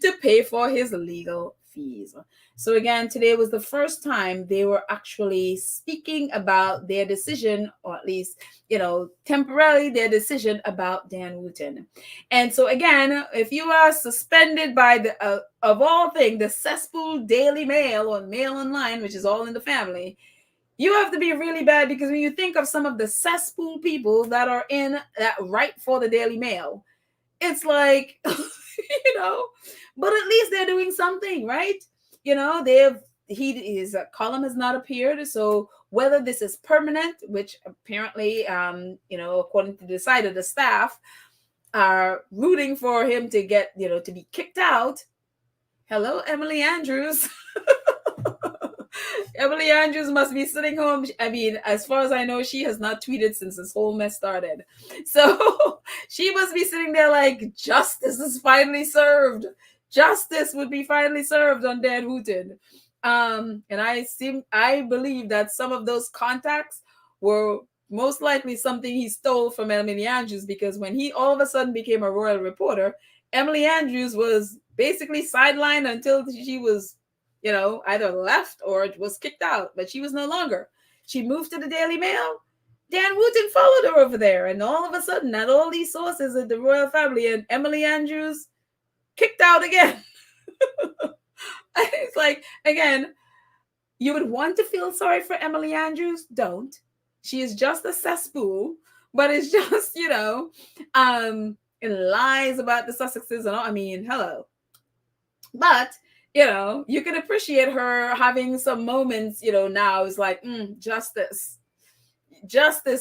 to pay for his legal fees. So again, today was the first time they were actually speaking about their decision, or at least, temporarily their decision about Dan Wootton. And so again, if you are suspended by of all things, the cesspool Daily Mail or Mail Online, which is all in the family, you have to be really bad, because when you think of some of the cesspool people that are in that write for the Daily Mail, it's like, but at least they're doing something, right? His column has not appeared. So whether this is permanent, which apparently, according to the side of the staff, are rooting for him to get, to be kicked out. Hello, Emily Andrews. Emily Andrews must be sitting home. I mean, as far as I know, she has not tweeted since this whole mess started. So she must be sitting there like, justice is finally served. Justice would be finally served on Dan Wootton. And I believe that some of those contacts were most likely something he stole from Emily Andrews, because when he all of a sudden became a royal reporter, Emily Andrews was basically sidelined until she was, either left or was kicked out, but she was no longer. She moved to the Daily Mail. Dan Wootton followed her over there, and all of a sudden, at all these sources of the royal family, and Emily Andrews kicked out again. It's like, again, you would want to feel sorry for Emily Andrews. Don't. She is just a cesspool, but it's just, lies about the Sussexes and all. I mean, hello. But, you can appreciate her having some moments, now is like, justice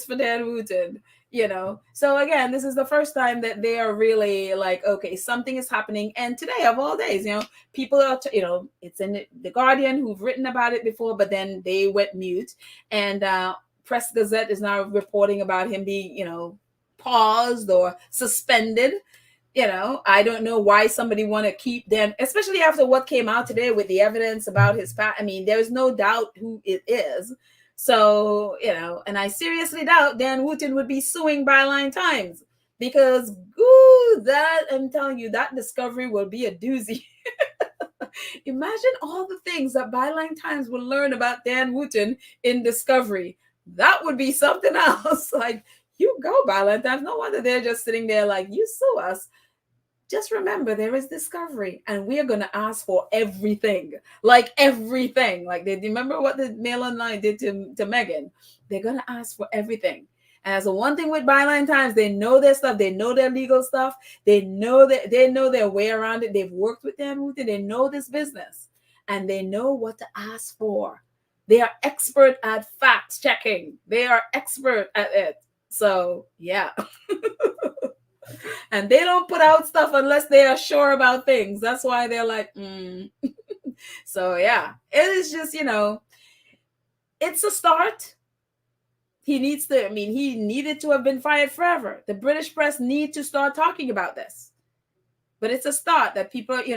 for Dan Wootton. So again, this is the first time that they are really like, okay, something is happening. And today, of all days, people are it's in the Guardian, who've written about it before, but then they went mute. And Press Gazette is now reporting about him being paused or suspended. I don't know why somebody want to keep them, especially after what came out today with the evidence about his past. I mean, there's no doubt who it is. So, and I seriously doubt Dan Wootton would be suing Byline Times, because, that, I'm telling you, that discovery will be a doozy. Imagine all the things that Byline Times will learn about Dan Wootton in discovery. That would be something else. Like, you go, Byline Times. No wonder they're just sitting there like, you sue us. Just remember, there is discovery, and we are going to ask for everything. Like everything. Like, they remember what the Mail Online did to Meghan. They're going to ask for everything. And that's the one thing with Byline Times. They know their stuff. They know their legal stuff. They know their way around it. They've worked with them. They know this business, and they know what to ask for. They are expert at fact checking. They are expert at it. So, yeah. And they don't put out stuff unless they are sure about things. That's why they're like, So, yeah, it is just, it's a start. He needed to have been fired forever. The British press need to start talking about this. But it's a start that people, it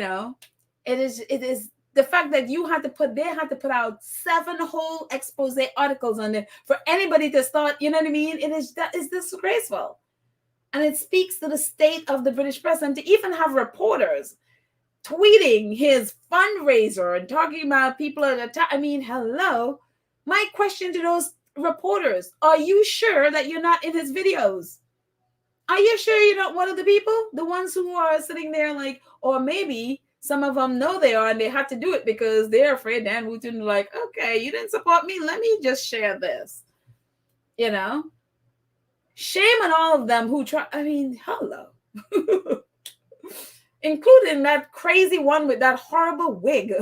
is the fact that they had to put out 7 whole expose articles on it for anybody to start, you know what I mean? That is disgraceful. And it speaks to the state of the British press, and to even have reporters tweeting his fundraiser and talking about people at the time. I mean, hello. My question to those reporters, are you sure that you're not in his videos? Are you sure you're not one of the people? The ones who are sitting there like, or maybe some of them know they are and they had to do it because they're afraid Dan Wootton like, okay, you didn't support me. Let me just share this. Shame on all of them who try. I mean, hello. Including that crazy one with that horrible wig.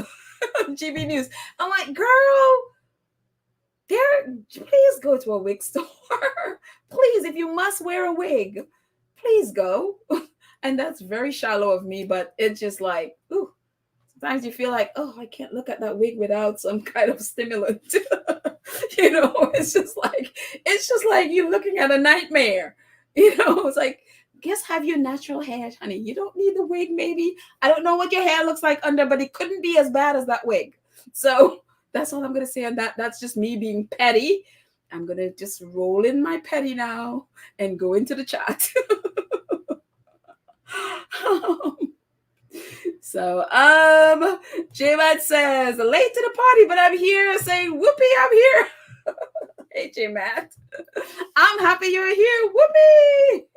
GB News. I'm like, girl, please go to a wig store. Please, if you must wear a wig, please go. And that's very shallow of me, but it's just like, ooh, sometimes you feel like, oh, I can't look at that wig without some kind of stimulant. It's just like you're looking at a nightmare. It's like, just have your natural hair, honey. You don't need the wig, maybe. I don't know what your hair looks like under, but it couldn't be as bad as that wig. So that's all I'm going to say on that. That's just me being petty. I'm going to just roll in my petty now and go into the chat. So, J-Matt says, late to the party, but I'm here, saying, whoopee, I'm here. Hey, J-Matt. I'm happy you're here. Whoopee.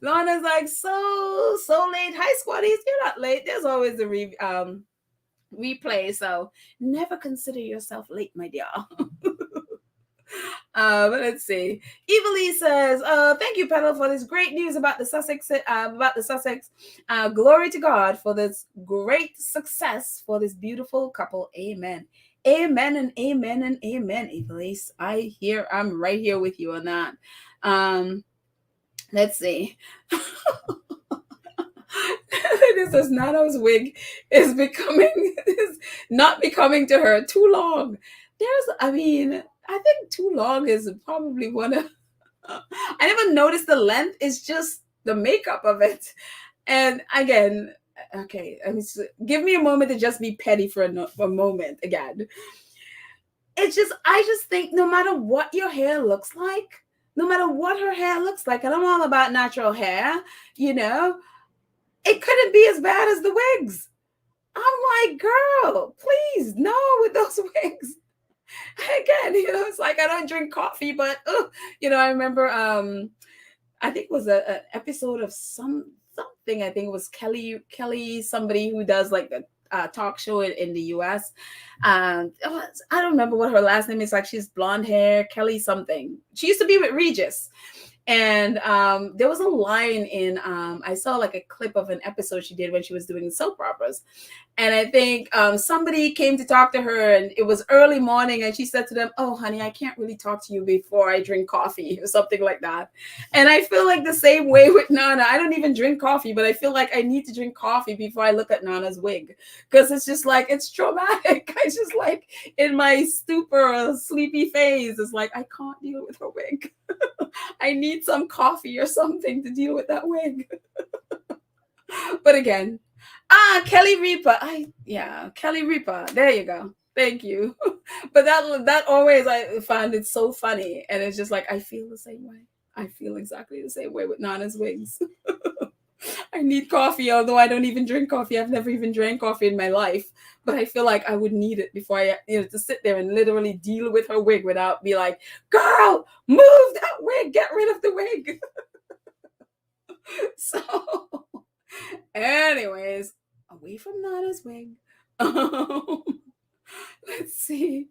Lana's like, so late. Hi, squaddies. You're not late. There's always a replay, so never consider yourself late, my dear. But let's see. Evilly says, thank you, Pedal, for this great news about the Sussex. Glory to God for this great success for this beautiful couple. Amen. Amen and amen and amen, Evilise. I'm right here with you on that. Let's see. This is Nano's wig is not becoming to her. Too long. I think too long is probably one of. I never noticed the length. It's just the makeup of it. And again, okay, give me a moment to just be petty for a moment again. I just think no matter what your hair looks like, no matter what her hair looks like, and I'm all about natural hair, it couldn't be as bad as the wigs. I'm like, girl, please, no with those wigs. Again, it's like I don't drink coffee, but I remember I think it was an episode of something something. I think it was Kelly, somebody who does like the talk show in the US. I don't remember what her last name is. Like, she's blonde hair, Kelly something. She used to be with Regis. And there was a line in, I saw like a clip of an episode she did when she was doing soap operas. And I think somebody came to talk to her, and it was early morning, and she said to them, "Oh, honey, I can't really talk to you before I drink coffee," or something like that. And I feel like the same way with Nana. I don't even drink coffee, but I feel like I need to drink coffee before I look at Nana's wig, because it's just like, it's traumatic. I just like, in my stupor, sleepy phase, it's like, I can't deal with her wig. I need some coffee or something to deal with that wig. But again, Kelly Reaper. Kelly Reaper. There you go. Thank you. But that always, I find it so funny. And it's just like, I feel the same way. I feel exactly the same way with Nana's wigs. I need coffee, although I don't even drink coffee. I've never even drank coffee in my life. But I feel like I would need it before I, to sit there and literally deal with her wig without be like, girl, move that wig, get rid of the wig. So, anyways, away from Nana's wig. Let's see.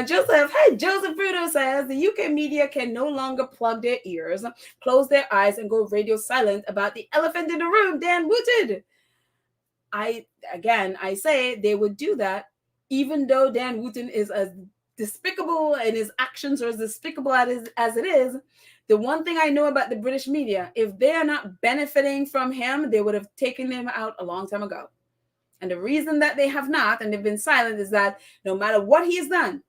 Joseph Bruno says the UK media can no longer plug their ears, close their eyes, and go radio silent about the elephant in the room, Dan Wootton. I say they would do that, even though Dan Wootton is as despicable and his actions are as despicable as it is. The one thing I know about the British media, if they are not benefiting from him, they would have taken him out a long time ago. And the reason that they have not, and they've been silent, is that no matter what he has done,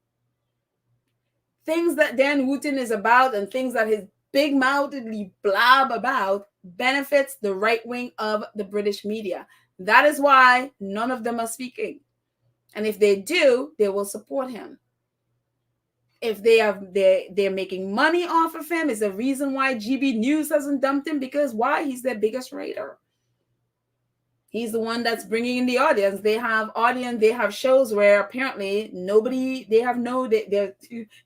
things that Dan Wootton is about and things that his big-mouthedly blab about benefits the right wing of the British media. That is why none of them are speaking. And if they do, they will support him. If they're making money off of him, is the reason why GB News hasn't dumped him, because why? He's their biggest raider. He's the one that's bringing in the audience. They have shows where apparently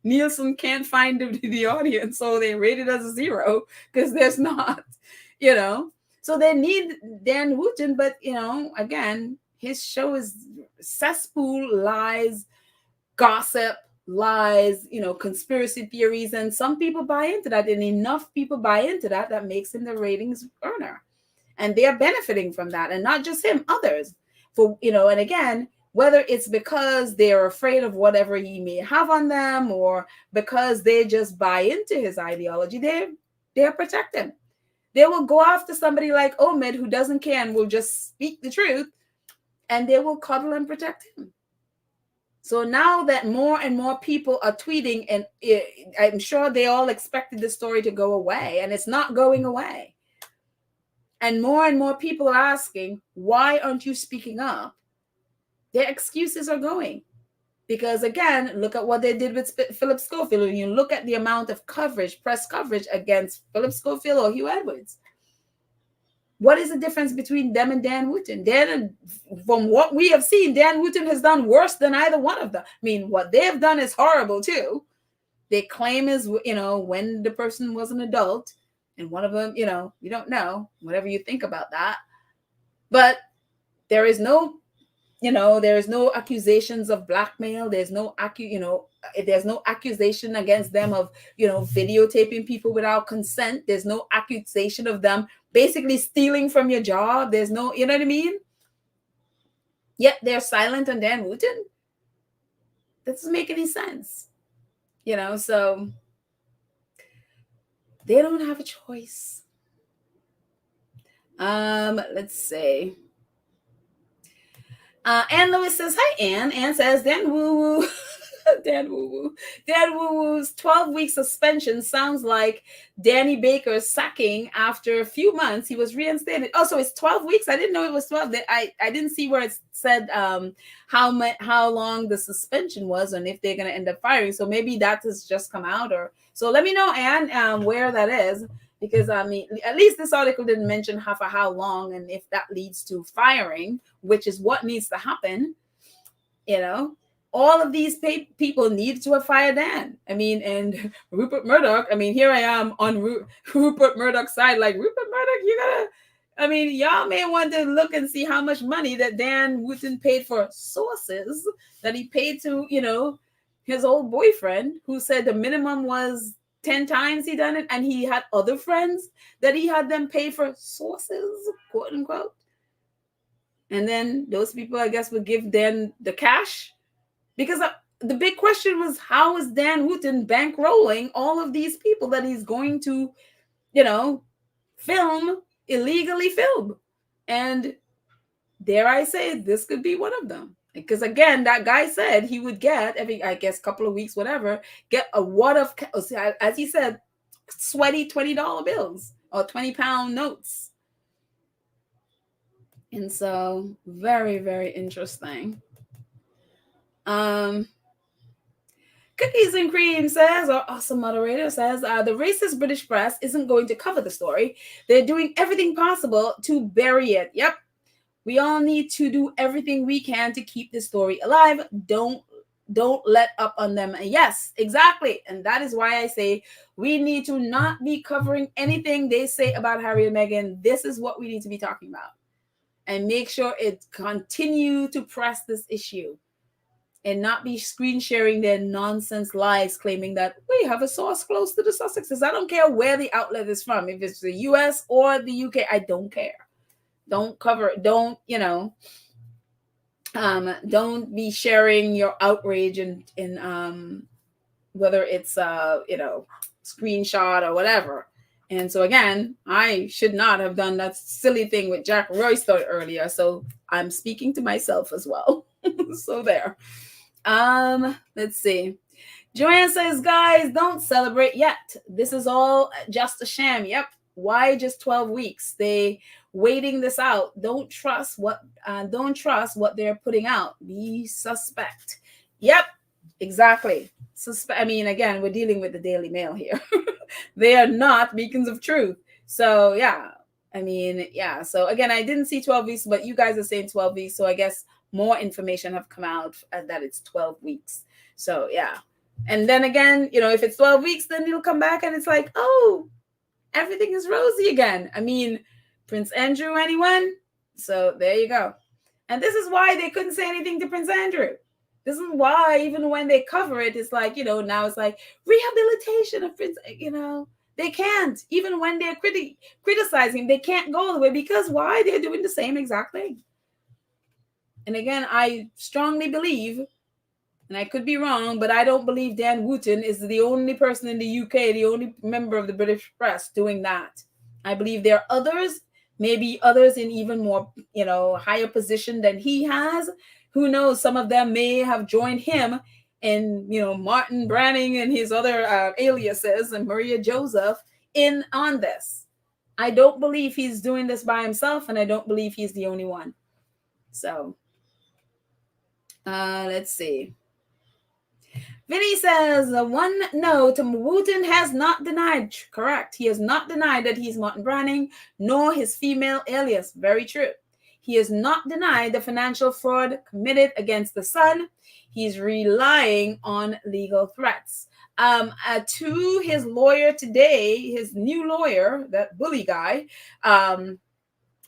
Nielsen can't find the audience, so they rate it as a 0 because there's not, So they need Dan Wootton, but again, his show is cesspool, lies, gossip, lies, conspiracy theories, and some people buy into that, and enough people buy into that makes him the ratings earner. And they are benefiting from that, and not just him, others. And again, whether it's because they're afraid of whatever he may have on them, or because they just buy into his ideology, they're protecting. They will go after somebody like Omid, who doesn't care and will just speak the truth, and they will cuddle and protect him. So now that more and more people are tweeting, and I'm sure they all expected the story to go away, and it's not going away. And more people are asking, why aren't you speaking up? Their excuses are going. Because again, look at what they did with Philip Schofield. When you look at the amount of press coverage against Philip Schofield or Hugh Edwards, what is the difference between them and Dan Wootton? From what we have seen, Dan Wootton has done worse than either one of them. I mean, what they have done is horrible too. They claim is, when the person was an adult. And one of them, you don't know, whatever you think about that. But there is no accusations of blackmail. There's no accusation against them of, videotaping people without consent. There's no accusation of them basically stealing from your job. There's no, you know what I mean? Yet they're silent on Dan Wootton. That doesn't make any sense. So they don't have a choice. Let's see. Ann Lewis says, hi, Ann. Ann says, Dan Woo-Woo. Dan Woo-Woo. Dan Woo-Woo's 12-week suspension sounds like Danny Baker's sacking after a few months. He was reinstated. Oh, so it's 12 weeks? I didn't know it was 12. I didn't see where it said how long the suspension was and if they're going to end up firing. So maybe that has just come out. So let me know, Ann, where that is. Because, at least this article didn't mention for how long and if that leads to firing, which is what needs to happen. All of these people need to have fired Dan. And Rupert Murdoch, here I am on Rupert Murdoch's side, like, Rupert Murdoch, I mean, y'all may want to look and see how much money that Dan Wootton paid for sources that he paid to, his old boyfriend, who said the minimum was 10 times he done it, and he had other friends that he had them pay for sources, quote unquote. And then those people, I guess, would give Dan the cash. Because the big question was, how is Dan Wootton bankrolling all of these people that he's going to, illegally film? And dare I say, this could be one of them. Because again, that guy said he would get every, I guess, couple of weeks, whatever, get a wad of, as he said, sweaty $20 bills or 20-pound notes. And so, very, very interesting. Cookies and Cream says, our awesome moderator says, the racist British press isn't going to cover the story. They're doing everything possible to bury it. Yep. We all need to do everything we can to keep this story alive. Don't let up on them. And yes, exactly. And that is why I say we need to not be covering anything they say about Harry and Meghan. This is what we need to be talking about. And make sure it continue to press this issue. And not be screen sharing their nonsense lies claiming that we have a source close to the Sussexes. I don't care where the outlet is from. If it's the US or the UK, I don't care. Don't cover, don't be sharing your outrage in whether it's screenshot or whatever. And so again, I should not have done that silly thing with Jack Royster earlier. So I'm speaking to myself as well. So there. Let's see. Joanne says, guys, don't celebrate yet. This is all just a sham. Yep. Why just 12 weeks? They waiting this out. Don't trust what they're putting out. Be suspect. Yep, exactly. I mean, again, we're dealing with the Daily Mail here. They are not beacons of truth. So yeah, I mean, yeah. So again, I didn't see 12 weeks, but you guys are saying 12 weeks. So I guess more information have come out that it's 12 weeks. So yeah. And then again, if it's 12 weeks, then you'll come back and it's like, oh, everything is rosy again. I mean, Prince Andrew, anyone? So there you go. And this is why they couldn't say anything to Prince Andrew. This is why even when they cover it, it's like, now it's like rehabilitation of Prince, they can't. Even when they're criticizing, they can't go all the way because why? They're doing the same exact thing. And again, I strongly believe, and I could be wrong, but I don't believe Dan Wootton is the only person in the UK, the only member of the British press doing that. I believe there are others, maybe others in even more, higher position than he has. Who knows? Some of them may have joined him and, Martin Branning and his other aliases and Maria Joseph in on this. I don't believe he's doing this by himself, and I don't believe he's the only one. So, let's see. Vinny says, one note, Wootton has not denied, correct, he has not denied that he's Martin Branning, nor his female alias. Very true. He has not denied the financial fraud committed against the son. He's relying on legal threats. To his lawyer today, his new lawyer, that bully guy,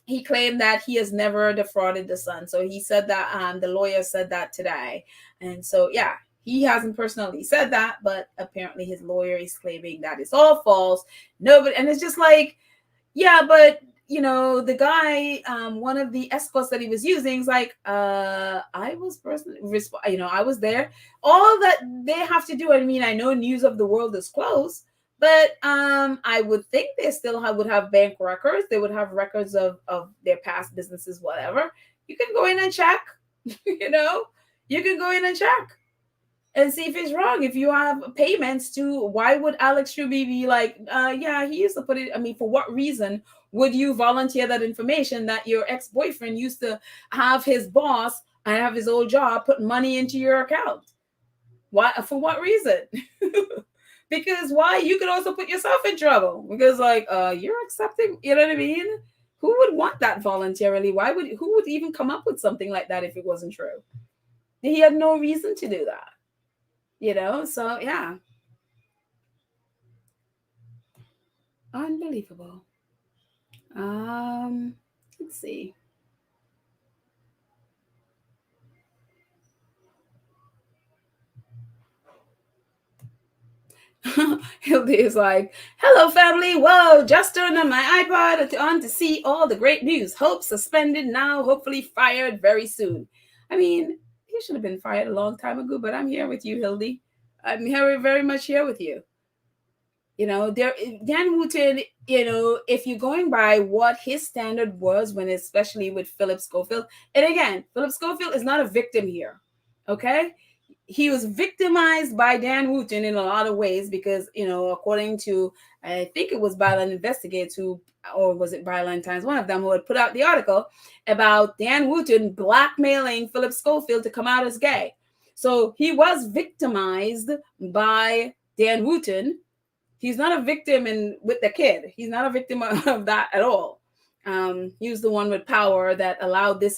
he claimed that he has never defrauded the son. So he said that, the lawyer said that today. And so, yeah. He hasn't personally said that, but apparently his lawyer is claiming that it's all false. Nobody, and it's just like, yeah, but the guy, one of the escorts that he was using is like, I was personally, I was there. All that they have to do. I mean, I know News of the World is closed, but I would think they still would have bank records. They would have records of their past businesses, whatever. You can go in and check. You can go in and check. And see if it's wrong. If you have payments to, why would Alex Truby be like, yeah, he used to put it, I mean, for what reason would you volunteer that information that your ex-boyfriend used to have his boss and have his old job put money into your account? Why? For what reason? Because why? You could also put yourself in trouble because you're accepting, you know what I mean? Who would want that voluntarily? Who would even come up with something like that if it wasn't true? He had no reason to do that. So yeah. Unbelievable. Let's see. Hildy is like, hello, family. Whoa, just turned on my iPod on to see all the great news. Hope suspended now, hopefully fired very soon. I mean, he should have been fired a long time ago, but I'm here with you, Hildy. I'm here, very much here with you. You know, there Dan Wootton, you know, if you're going by what his standard was when, especially with Philip Schofield, and again, Philip Schofield is not a victim here. Okay? He was victimized by Dan Wootton in a lot of ways because, you know, according to, I think it was Byline Investigates who, or was it Byline Times, one of them who had put out the article about Dan Wootton blackmailing Philip Schofield to come out as gay. So he was victimized by Dan Wootton. He's not a victim in with the kid. He's not a victim of that at all. He was the one with power that allowed that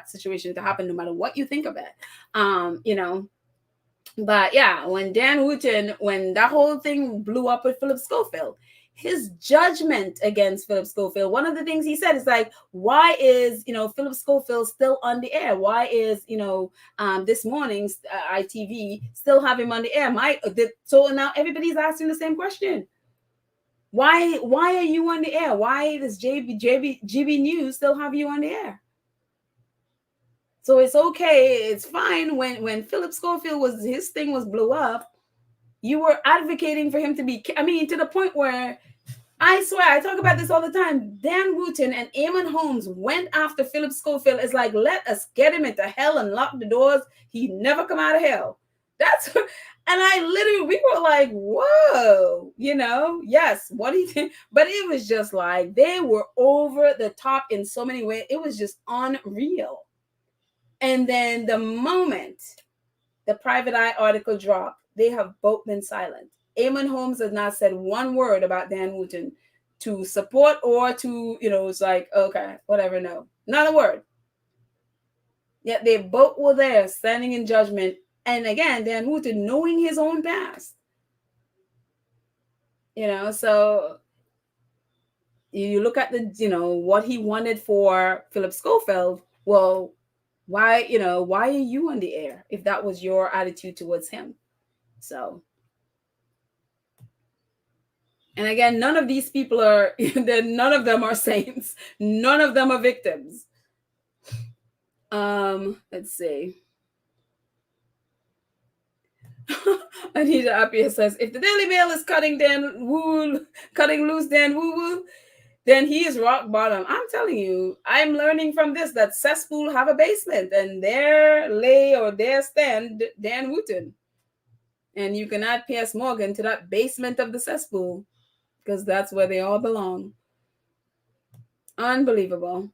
situation to happen, no matter what you think of it. You know, but yeah, when Dan Wootton, when that whole thing blew up with Philip Schofield, his judgment against Philip Schofield, one of the things he said is like, why is, you know, Philip Schofield still on the air? Why is, you know, this morning's ITV still have him on the air? So now everybody's asking the same question. Why are you on the air? Why does GB News still have you on the air? So it's okay, it's fine. When Philip Schofield was, his thing was blew up, you were advocating for him to be, I mean, to the point where, I swear, I talk about this all the time. Dan Wootton and Eamon Holmes went after Philip Schofield. It's like, let us get him into hell and lock the doors. He never come out of hell. That's, and I literally, we were like, whoa, you know, yes, what do you think? But it was just like, they were over the top in so many ways. It was just unreal. And then the moment the Private Eye article dropped, they have both been silent. Eamon Holmes has not said one word about Dan Wootton to support or to, you know, it's like, okay, whatever, no. Not a word. Yet they both were there standing in judgment. And again, Dan Wootton knowing his own past. You know, so you look at the, you know, what he wanted for Philip Schofield. Well, why, you know, why are you on the air if that was your attitude towards him? So, and again, none of these people are, none of them are saints. None of them are victims. Let's see. Anita Appiah says, if the Daily Mail is cutting loose Dan Woo Woo, then he is rock bottom. I'm telling you, I'm learning from this that cesspool have a basement, and there lay or there stand Dan Wootton. And you can add P.S. Morgan to that basement of the cesspool, because that's where they all belong. Unbelievable.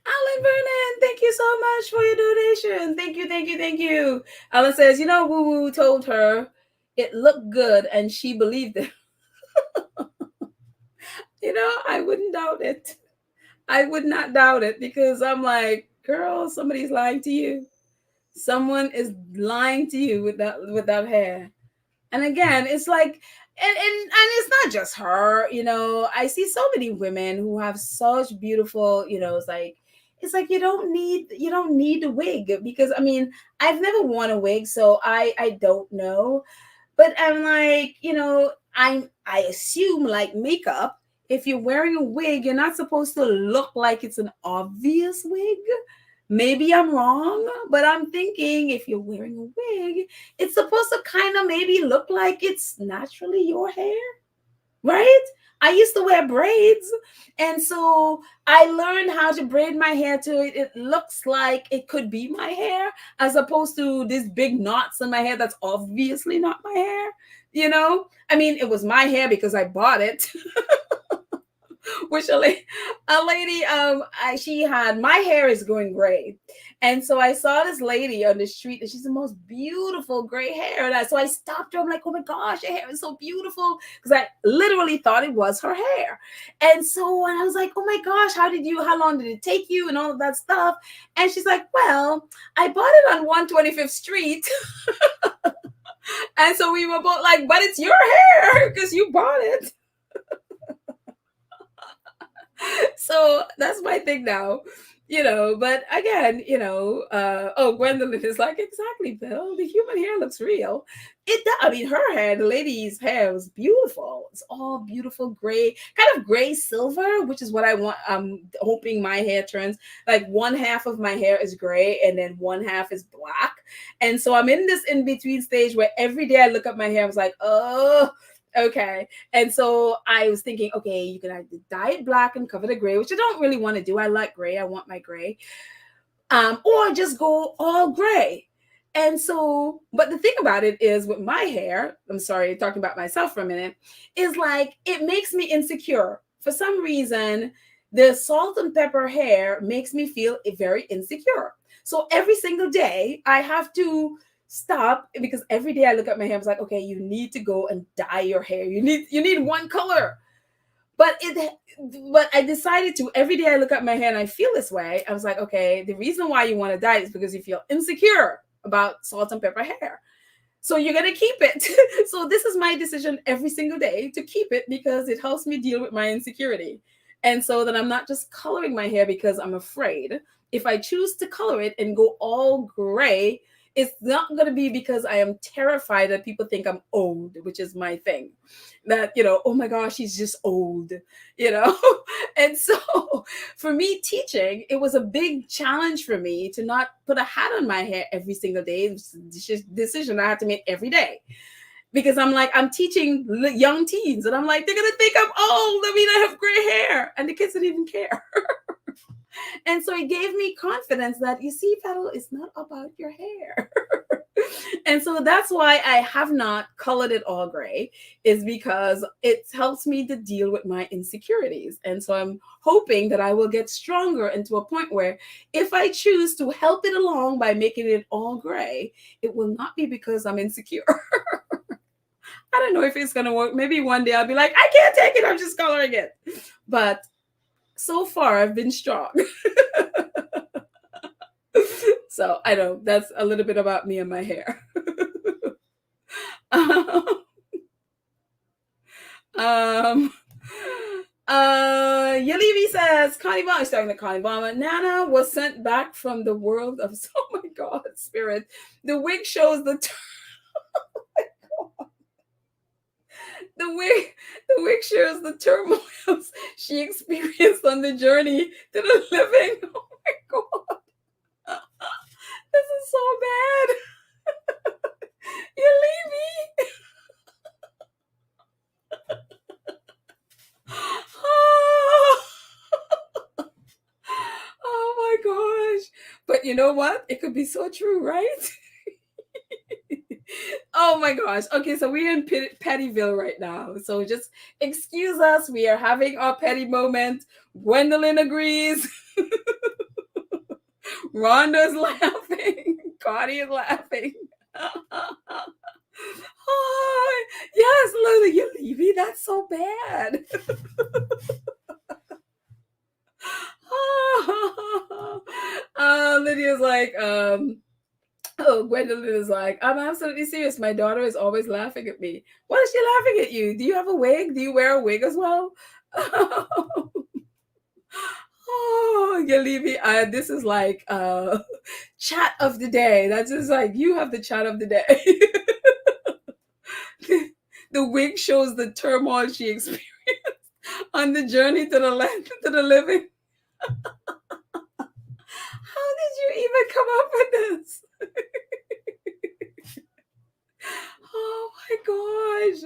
Alan Vernon, thank you so much for your donation. Thank you, thank you, thank you. Alan says, you know, Woo Woo told her it looked good and she believed it. You know, I wouldn't doubt it. I would not doubt it, because I'm like, girl, somebody's lying to you. Someone is lying to you with that hair. And again, it's like, and it's not just her, you know. I see so many women who have such beautiful, you know, it's like you don't need a wig, because I mean, I've never worn a wig, so I don't know. But I'm like, you know, I assume like makeup, if you're wearing a wig, you're not supposed to look like it's an obvious wig. Maybe I'm wrong, but I'm thinking if you're wearing a wig, it's supposed to kind of maybe look like it's naturally your hair, right? I used to wear braids, and so I learned how to braid my hair to it looks like it could be my hair, as opposed to these big knots in my hair that's obviously not my hair. You know, I mean, it was my hair because I bought it. Which a lady, she had, my hair is going gray, and so I saw this lady on the street, and she's the most beautiful gray hair, and so I stopped her. I'm like, oh my gosh, your hair is so beautiful, because I literally thought it was her hair. And so, and I was like, oh my gosh, how long did it take you, and all of that stuff. And she's like, well, I bought it on 125th Street. And so we were both like, but it's your hair because you bought it. So that's my thing now, but again, oh, Gwendolyn is like, exactly, Bill, the human hair looks real. I mean, her hair, the lady's hair was beautiful. It's all beautiful gray, kind of gray silver, which is what I want. I'm hoping my hair turns. Like one half of my hair is gray and then one half is black. And so I'm in this in between stage where every day I look at my hair, I was like, oh, okay. And so I was thinking, okay, you can either dye it black and cover the gray, which I don't really want to do. I like gray. I want my gray. Or just go all gray. And so, but the thing about it is with my hair, I'm sorry, talking about myself for a minute, is like it makes me insecure. For some reason, the salt and pepper hair makes me feel very insecure. So every single day, I have to stop because every day I look at my hair, I was like, okay, you need to go and dye your hair. You need one color. But I decided to, every day I look at my hair and I feel this way. I was like, okay, the reason why you want to dye is because you feel insecure about salt and pepper hair. So you're going to keep it. So this is my decision every single day to keep it because it helps me deal with my insecurity. And so that I'm not just coloring my hair because I'm afraid. If I choose to color it and go all gray, it's not going to be because I am terrified that people think I'm old, which is my thing. That, oh my gosh, she's just old, And so for me teaching, it was a big challenge for me to not put a hat on my hair every single day. It's a decision I had to make every day. Because I'm like, I'm teaching young teens and I'm like, they're going to think I'm old. I mean, I have gray hair. And the kids didn't even care. And so it gave me confidence that, you see, Petal, it's not about your hair. And so that's why I have not colored it all gray, is because it helps me to deal with my insecurities. And so I'm hoping that I will get stronger into a point where if I choose to help it along by making it all gray, it will not be because I'm insecure. I don't know if it's going to work. Maybe one day I'll be like, I can't take it. I'm just coloring it. But so far, I've been strong. So I know that's a little bit about me and my hair. Yalivi says, Connie Bomber, starting to Connie Bomber. Nana was sent back from the world of, oh my God, spirit. The wig shows the the wig shares the turmoils she experienced on the journey to the living. Oh my God. This is so bad. You leave me. Oh my gosh. But you know what? It could be so true, right? Oh my gosh. Okay, so we're in Pettyville right now. So just excuse us. We are having our petty moment. Gwendolyn agrees. Rhonda's laughing. Connie is laughing. Oh, yes, Lily, you leave me. That's so bad. Lydia's like, oh, Gwendolyn is like, I'm absolutely serious. My daughter is always laughing at me. Why is she laughing at you? Do you have a wig? Do you wear a wig as well? Oh, Yalivi, this is like chat of the day. That's just like, you have the chat of the day. The wig shows the turmoil she experienced on the journey to the land, to the living. How did you even come up with this? Oh my gosh.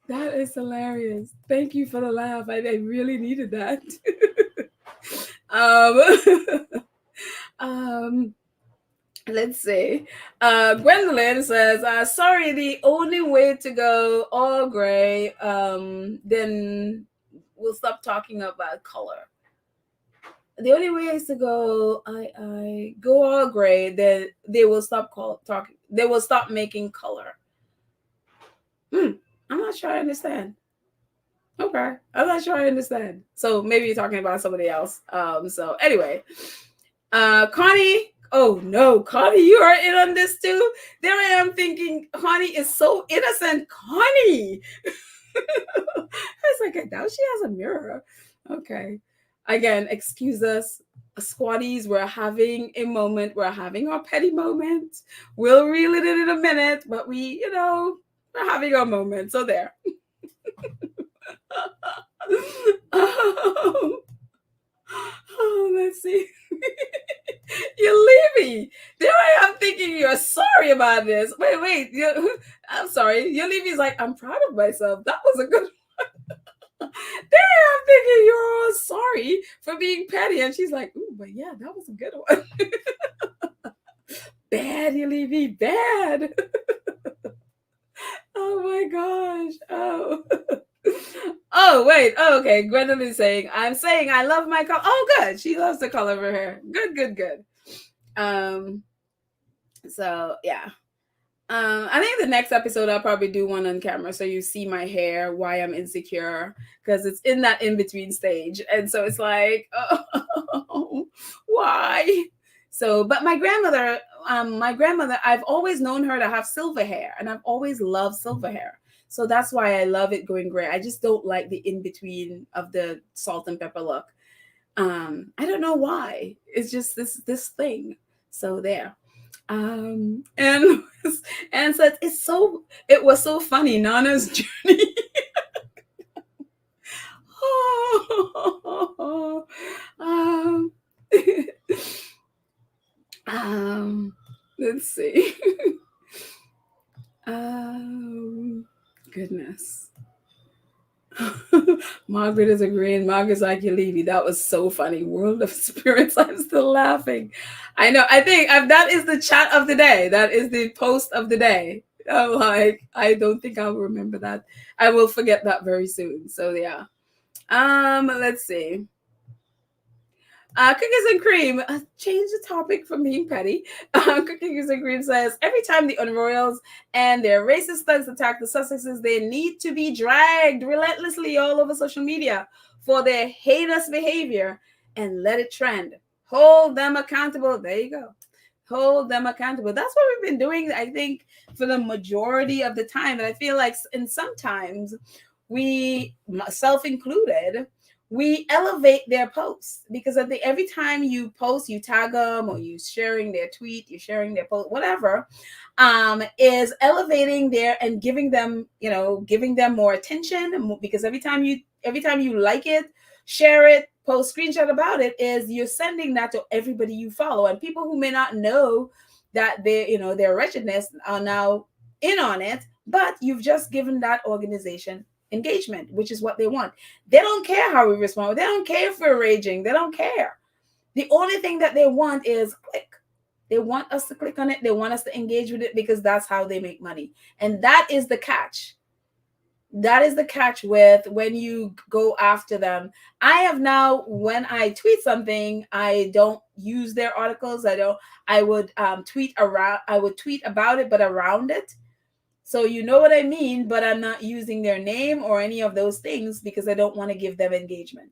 That is hilarious. Thank you for the laugh. I really needed that. Let's see. Gwendolyn says, sorry, the only way to go all gray, then we'll stop talking about color. The only way is to go, I go all gray, then they will stop talking. They will stop making color. I'm not sure I understand. Okay. I'm not sure I understand. So maybe you're talking about somebody else. So anyway, Connie, oh no, Connie, you are in on this too. There I am thinking Connie is so innocent. Connie. I was like, I doubt she has a mirror. Okay. Again, excuse us, squatties. We're having a moment. We're having our petty moment. We'll reel it in a minute, but we're having our moment. So there. Let's see. You leave me. There I am thinking you're sorry about this. Wait. I'm sorry. You leave me's like, I'm proud of myself. That was a good one. There I am thinking you're all sorry for being petty. And she's like, ooh, but yeah, that was a good one. Bad, you leave me. Bad. Oh my gosh. Oh. Oh, wait. Oh, okay. Gwendolyn is saying I love my color. Oh, good. She loves the color of her hair. Good. So yeah. I think the next episode I'll probably do one on camera so you see my hair, why I'm insecure, because it's in that in-between stage. And so it's like, oh, why? So, but my grandmother, I've always known her to have silver hair, and I've always loved silver hair. So that's why I love it going gray. I just don't like the in-between of the salt and pepper look. I don't know why. It's just this thing. So there. And said it was so funny, Nana's journey. Oh, let's see. Goodness. Margaret is agreeing. Margaret's like, you leave me. That was so funny. World of spirits. I'm still laughing. I know. I think that is the chat of the day. That is the post of the day. I'm like, I don't think I'll remember that. I will forget that very soon. So yeah. Let's see. Cookies and Cream, change the topic from being petty. Cookies and Cream says, every time the Unroyals and their racist thugs attack the Sussexes, they need to be dragged relentlessly all over social media for their heinous behavior and let it trend. Hold them accountable. There you go. Hold them accountable. That's what we've been doing, I think, for the majority of the time. And I feel like sometimes we, self included, we elevate their posts because every time you post, you tag them or you sharing their tweet, you're sharing their post, whatever, is elevating their and giving them more attention, because every time you like it, share it, post screenshot about it, is you're sending that to everybody you follow, and people who may not know that their wretchedness are now in on it, but you've just given that organization engagement, which is what they want. They don't care how we respond. They don't care if we're raging. They don't care. The only thing that they want is click. They want us to click on it. They want us to engage with it because that's how they make money. And that is the catch. That is the catch with when you go after them. I have now, when I tweet something, I don't use their articles. I would tweet about it, but around it. So you know what I mean, but I'm not using their name or any of those things because I don't want to give them engagement.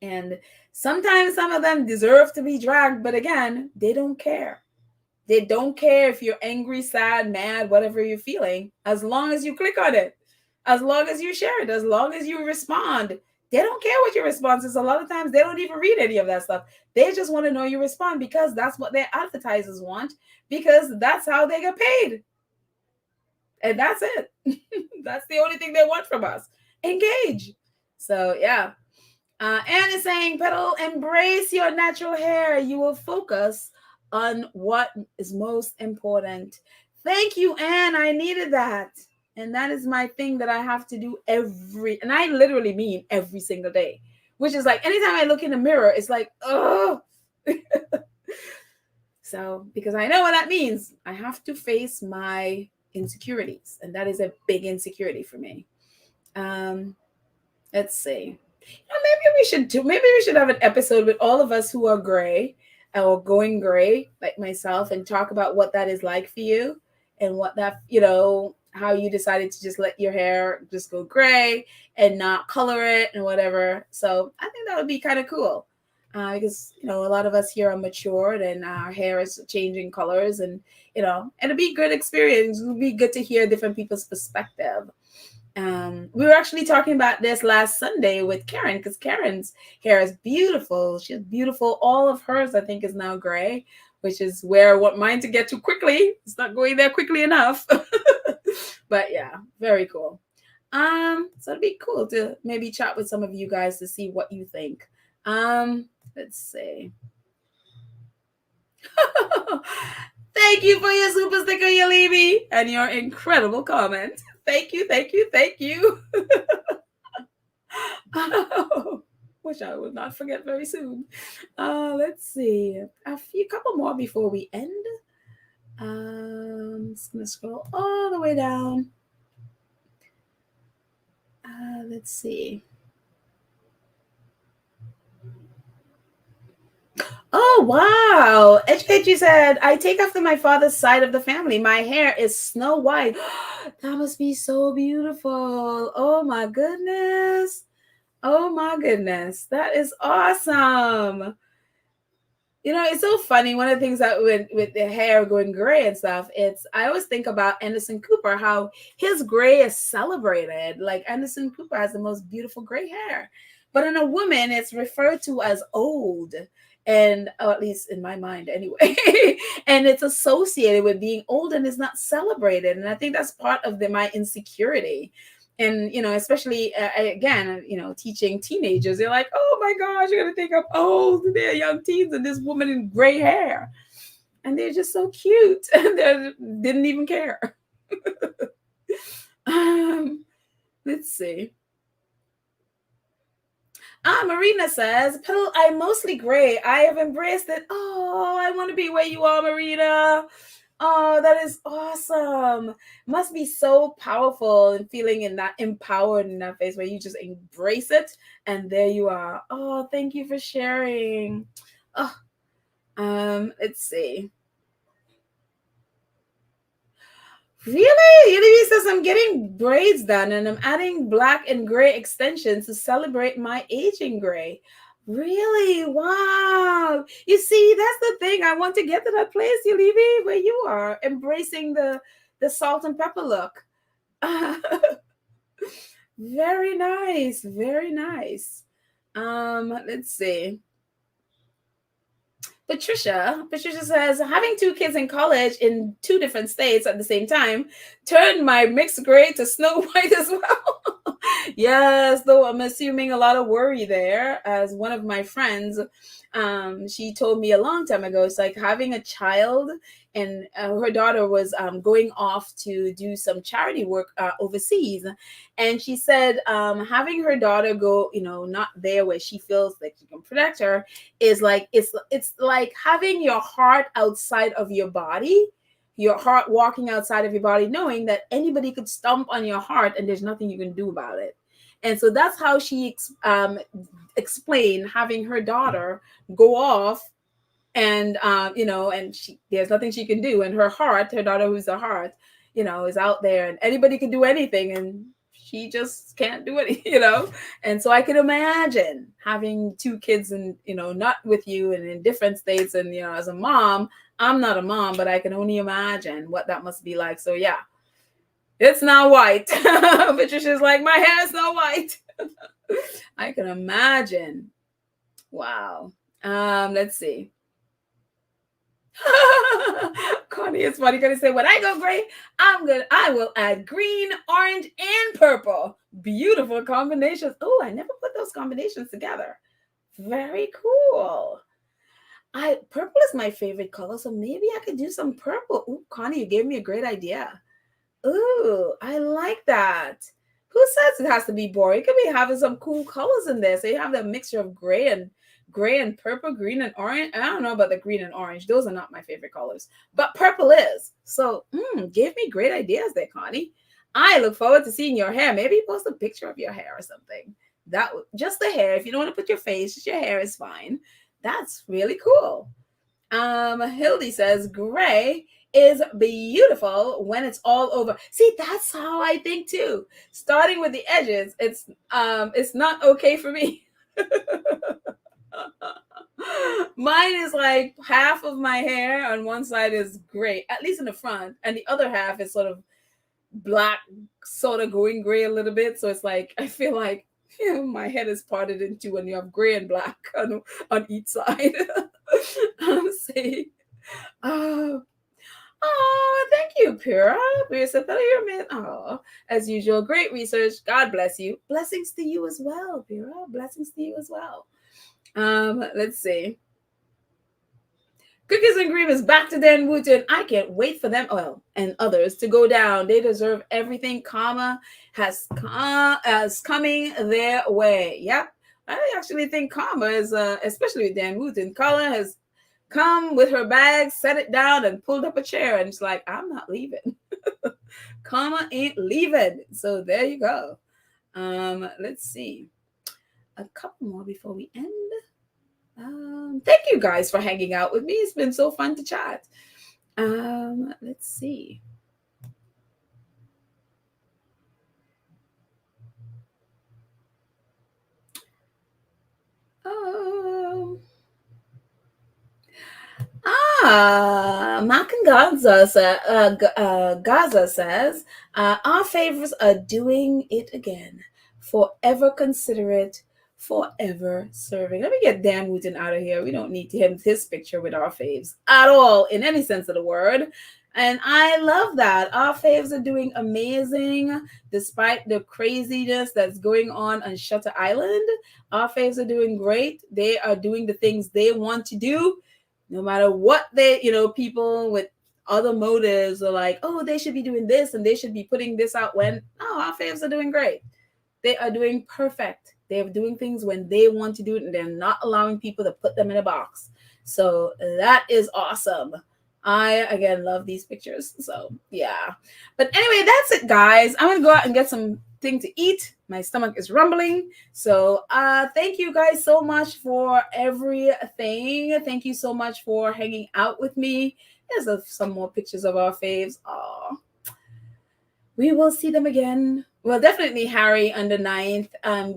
And sometimes some of them deserve to be dragged, but again, they don't care. They don't care if you're angry, sad, mad, whatever you're feeling, as long as you click on it, as long as you share it, as long as you respond. They don't care what your response is. A lot of times they don't even read any of that stuff. They just want to know you respond because that's what their advertisers want, because that's how they get paid. And that's it. That's the only thing they want from us. Engage. So yeah. Anne is saying, Petal, embrace your natural hair. You will focus on what is most important. Thank you, Anne. I needed that. And that is my thing that I have to do and I literally mean every single day, which is like, anytime I look in the mirror, it's like, oh. So, because I know what that means, I have to face my insecurities, and that is a big insecurity for me. Let's see. Maybe we should have an episode with all of us who are gray or going gray, like myself, and talk about what that is like for you and what that, how you decided to just let your hair just go gray and not color it and whatever. So I think that would be kind of cool. Because a lot of us here are matured and our hair is changing colors, and it'll be a good experience. It'll be good to hear different people's perspective. We were actually talking about this last Sunday with Karen, because Karen's hair is beautiful. She's beautiful. All of hers, I think, is now gray, which is where I want mine to get to quickly. It's not going there quickly enough. But yeah, very cool. So it'd be cool to maybe chat with some of you guys to see what you think. Let's see. Thank you for your super sticker, Yalibi, and your incredible comment. Thank you, thank you, thank you. Which I will not forget very soon. Let's see. A couple more before we end. Just gonna scroll all the way down. Let's see. Oh, wow. HKG said, I take after my father's side of the family. My hair is snow white. That must be so beautiful. Oh, my goodness. Oh, my goodness. That is awesome. You know, it's so funny. One of the things that with the hair going gray and stuff, I always think about Anderson Cooper, how his gray is celebrated. Like Anderson Cooper has the most beautiful gray hair. But in a woman, it's referred to as old. And or at least in my mind anyway. And it's associated with being old and is not celebrated. And I think that's part of my insecurity. And especially again, teaching teenagers, they're like, oh my gosh, you're gonna think I'm old. They're young teens and this woman in gray hair, and they're just so cute, and they didn't even care. Let's see. Marina says, Petal, I'm mostly gray. I have embraced it. Oh, I want to be where you are, Marina. Oh, that is awesome. Must be so powerful and feeling empowered in that phase where you just embrace it and there you are. Oh, thank you for sharing. Oh, let's see. Really? Yuli says I'm getting braids done and I'm adding black and gray extensions to celebrate my aging gray. Really? Wow. You see, that's the thing. I want to get to that place, Yulivi, where you are embracing the salt and pepper look. Very nice. Very nice. Let's see. Patricia says, having two kids in college in two different states at the same time turned my mixed gray to snow white as well. Yes, though I'm assuming a lot of worry there. As one of my friends, she told me a long time ago, it's like having a child, and her daughter was going off to do some charity work overseas. And she said having her daughter go, not there where she feels like she can protect her, is like, it's like having your heart outside of your body, your heart walking outside of your body, knowing that anybody could stomp on your heart and there's nothing you can do about it. And so that's how she explained having her daughter go off and and there's nothing she can do, and her daughter who's the heart, is out there and anybody can do anything and she just can't do it. And so I can imagine having two kids and not with you and in different states, and as a mom, I'm not a mom, but I can only imagine what that must be like. So yeah, it's not white. Patricia's like, my hair is not white. I can imagine. Wow. Let's see. Connie, it's funny because they say, when I go gray, I will add green, orange, and purple. Beautiful combinations. Oh, I never put those combinations together. Very cool. Purple is my favorite color, so maybe I could do some purple. Ooh, Connie, you gave me a great idea. Ooh, I like that. Who says it has to be boring? It could be having some cool colors in there. So you have that mixture of gray and purple, green and orange. I don't know about the green and orange. Those are not my favorite colors, but purple is. So gave me great ideas there, Connie. I look forward to seeing your hair. Maybe post a picture of your hair or something. Just the hair. If you don't want to put your face, just your hair is fine. That's really cool. Hildy says gray is beautiful when it's all over. See, that's how I think too. Starting with the edges, it's not okay for me. Mine is like half of my hair on one side is gray, at least in the front, and the other half is sort of black, sort of going gray a little bit. So it's like, I feel like, my head is parted in two and you have gray and black on each side. Say, oh, oh, thank you, Pura. We're so man. Oh, as usual, great research. God bless you. Blessings to you as well, Pura. Blessings to you as well. Let's see. Cookies and Cream is back to Dan Wootton. I can't wait for them, and others to go down. They deserve everything. Karma has coming their way. Yep. I actually think karma is, especially with Dan Wootton, Carla has come with her bag, set it down, and pulled up a chair, and it's like, I'm not leaving. Karma ain't leaving. So there you go. Let's see. A couple more before we end. Thank you guys for hanging out with me. It's been so fun to chat. Let's see. Makan Gaza says, our favorites are doing it again. Forever considerate, forever serving. Let me get Dan Wootton out of here. We don't need his picture with our faves at all, in any sense of the word. And I love that. Our faves are doing amazing despite the craziness that's going on Shutter Island. Our faves are doing great. They are doing the things they want to do, no matter what people with other motives are like, oh, they should be doing this and they should be putting this out when. No, our faves are doing great. They are doing perfect. They're doing things when they want to do it and they're not allowing people to put them in a box. So that is awesome. I, again, love these pictures. So, yeah. But anyway, that's it, guys. I'm going to go out and get something to eat. My stomach is rumbling. So, thank you guys so much for everything. Thank you so much for hanging out with me. There's some more pictures of our faves. Aww. We will see them again. Well, definitely Harry on the 9th.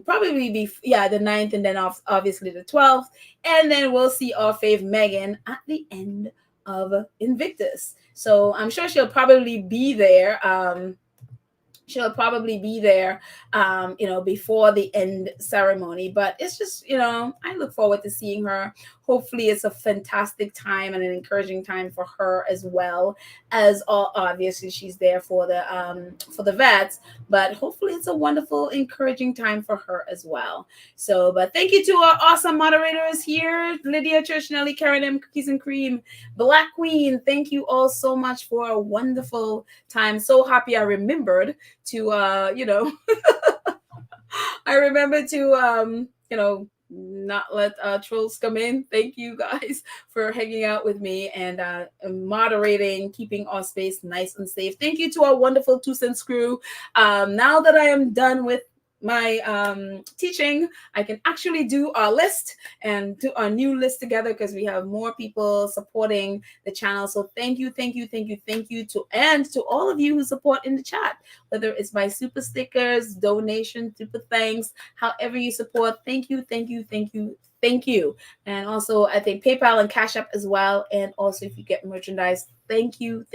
Probably the 9th, and then obviously the 12th. And then we'll see our fave Meghan at the end of Invictus. So I'm sure she'll probably be there. Before the end ceremony. But it's just, I look forward to seeing her. Hopefully it's a fantastic time and an encouraging time for her as well, as obviously she's there for the vets, but hopefully it's a wonderful, encouraging time for her as well. So, but thank you to our awesome moderators here, Lydia, Church, Nelly, Karen M, Cookies and Cream, Black Queen. Thank you all so much for a wonderful time. So happy I remembered to I remember to not let trolls come in. Thank you guys for hanging out with me and moderating, keeping our space nice and safe. Thank you to our wonderful 2 Cents crew. Now that I am done with my teaching, I can actually do our list and do our new list together because we have more people supporting the channel. So thank you to all of you who support in the chat, whether it's by super stickers, donations, super thanks, however you support. Thank you. And also I think PayPal and Cash App as well. And also if you get merchandise, thank you.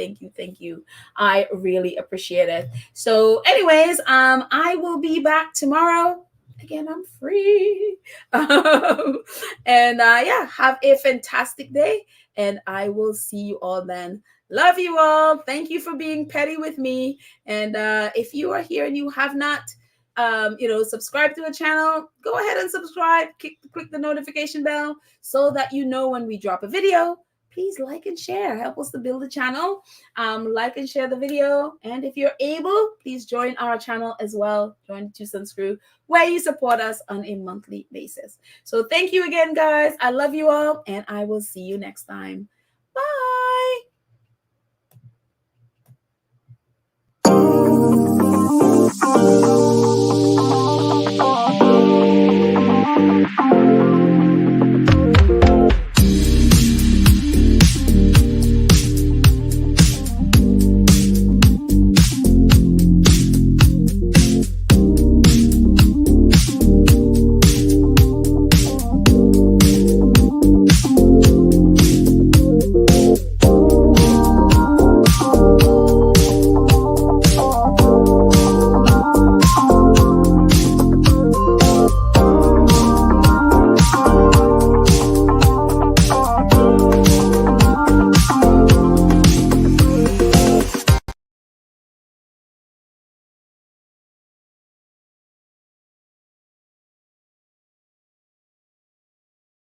I really appreciate it. So anyways, I will be back tomorrow. Again, I'm free. Have a fantastic day. And I will see you all then. Love you all. Thank you for being petty with me. And if you are here and you have not subscribe to the channel, go ahead and subscribe. Click the notification bell so that you know when we drop a video. Please like and share. Help us to build the channel. Like and share the video. And if you're able, please join our channel as well. Join the 2 Cents crew where you support us on a monthly basis. So thank you again, guys. I love you all, and I will see you next time. Bye.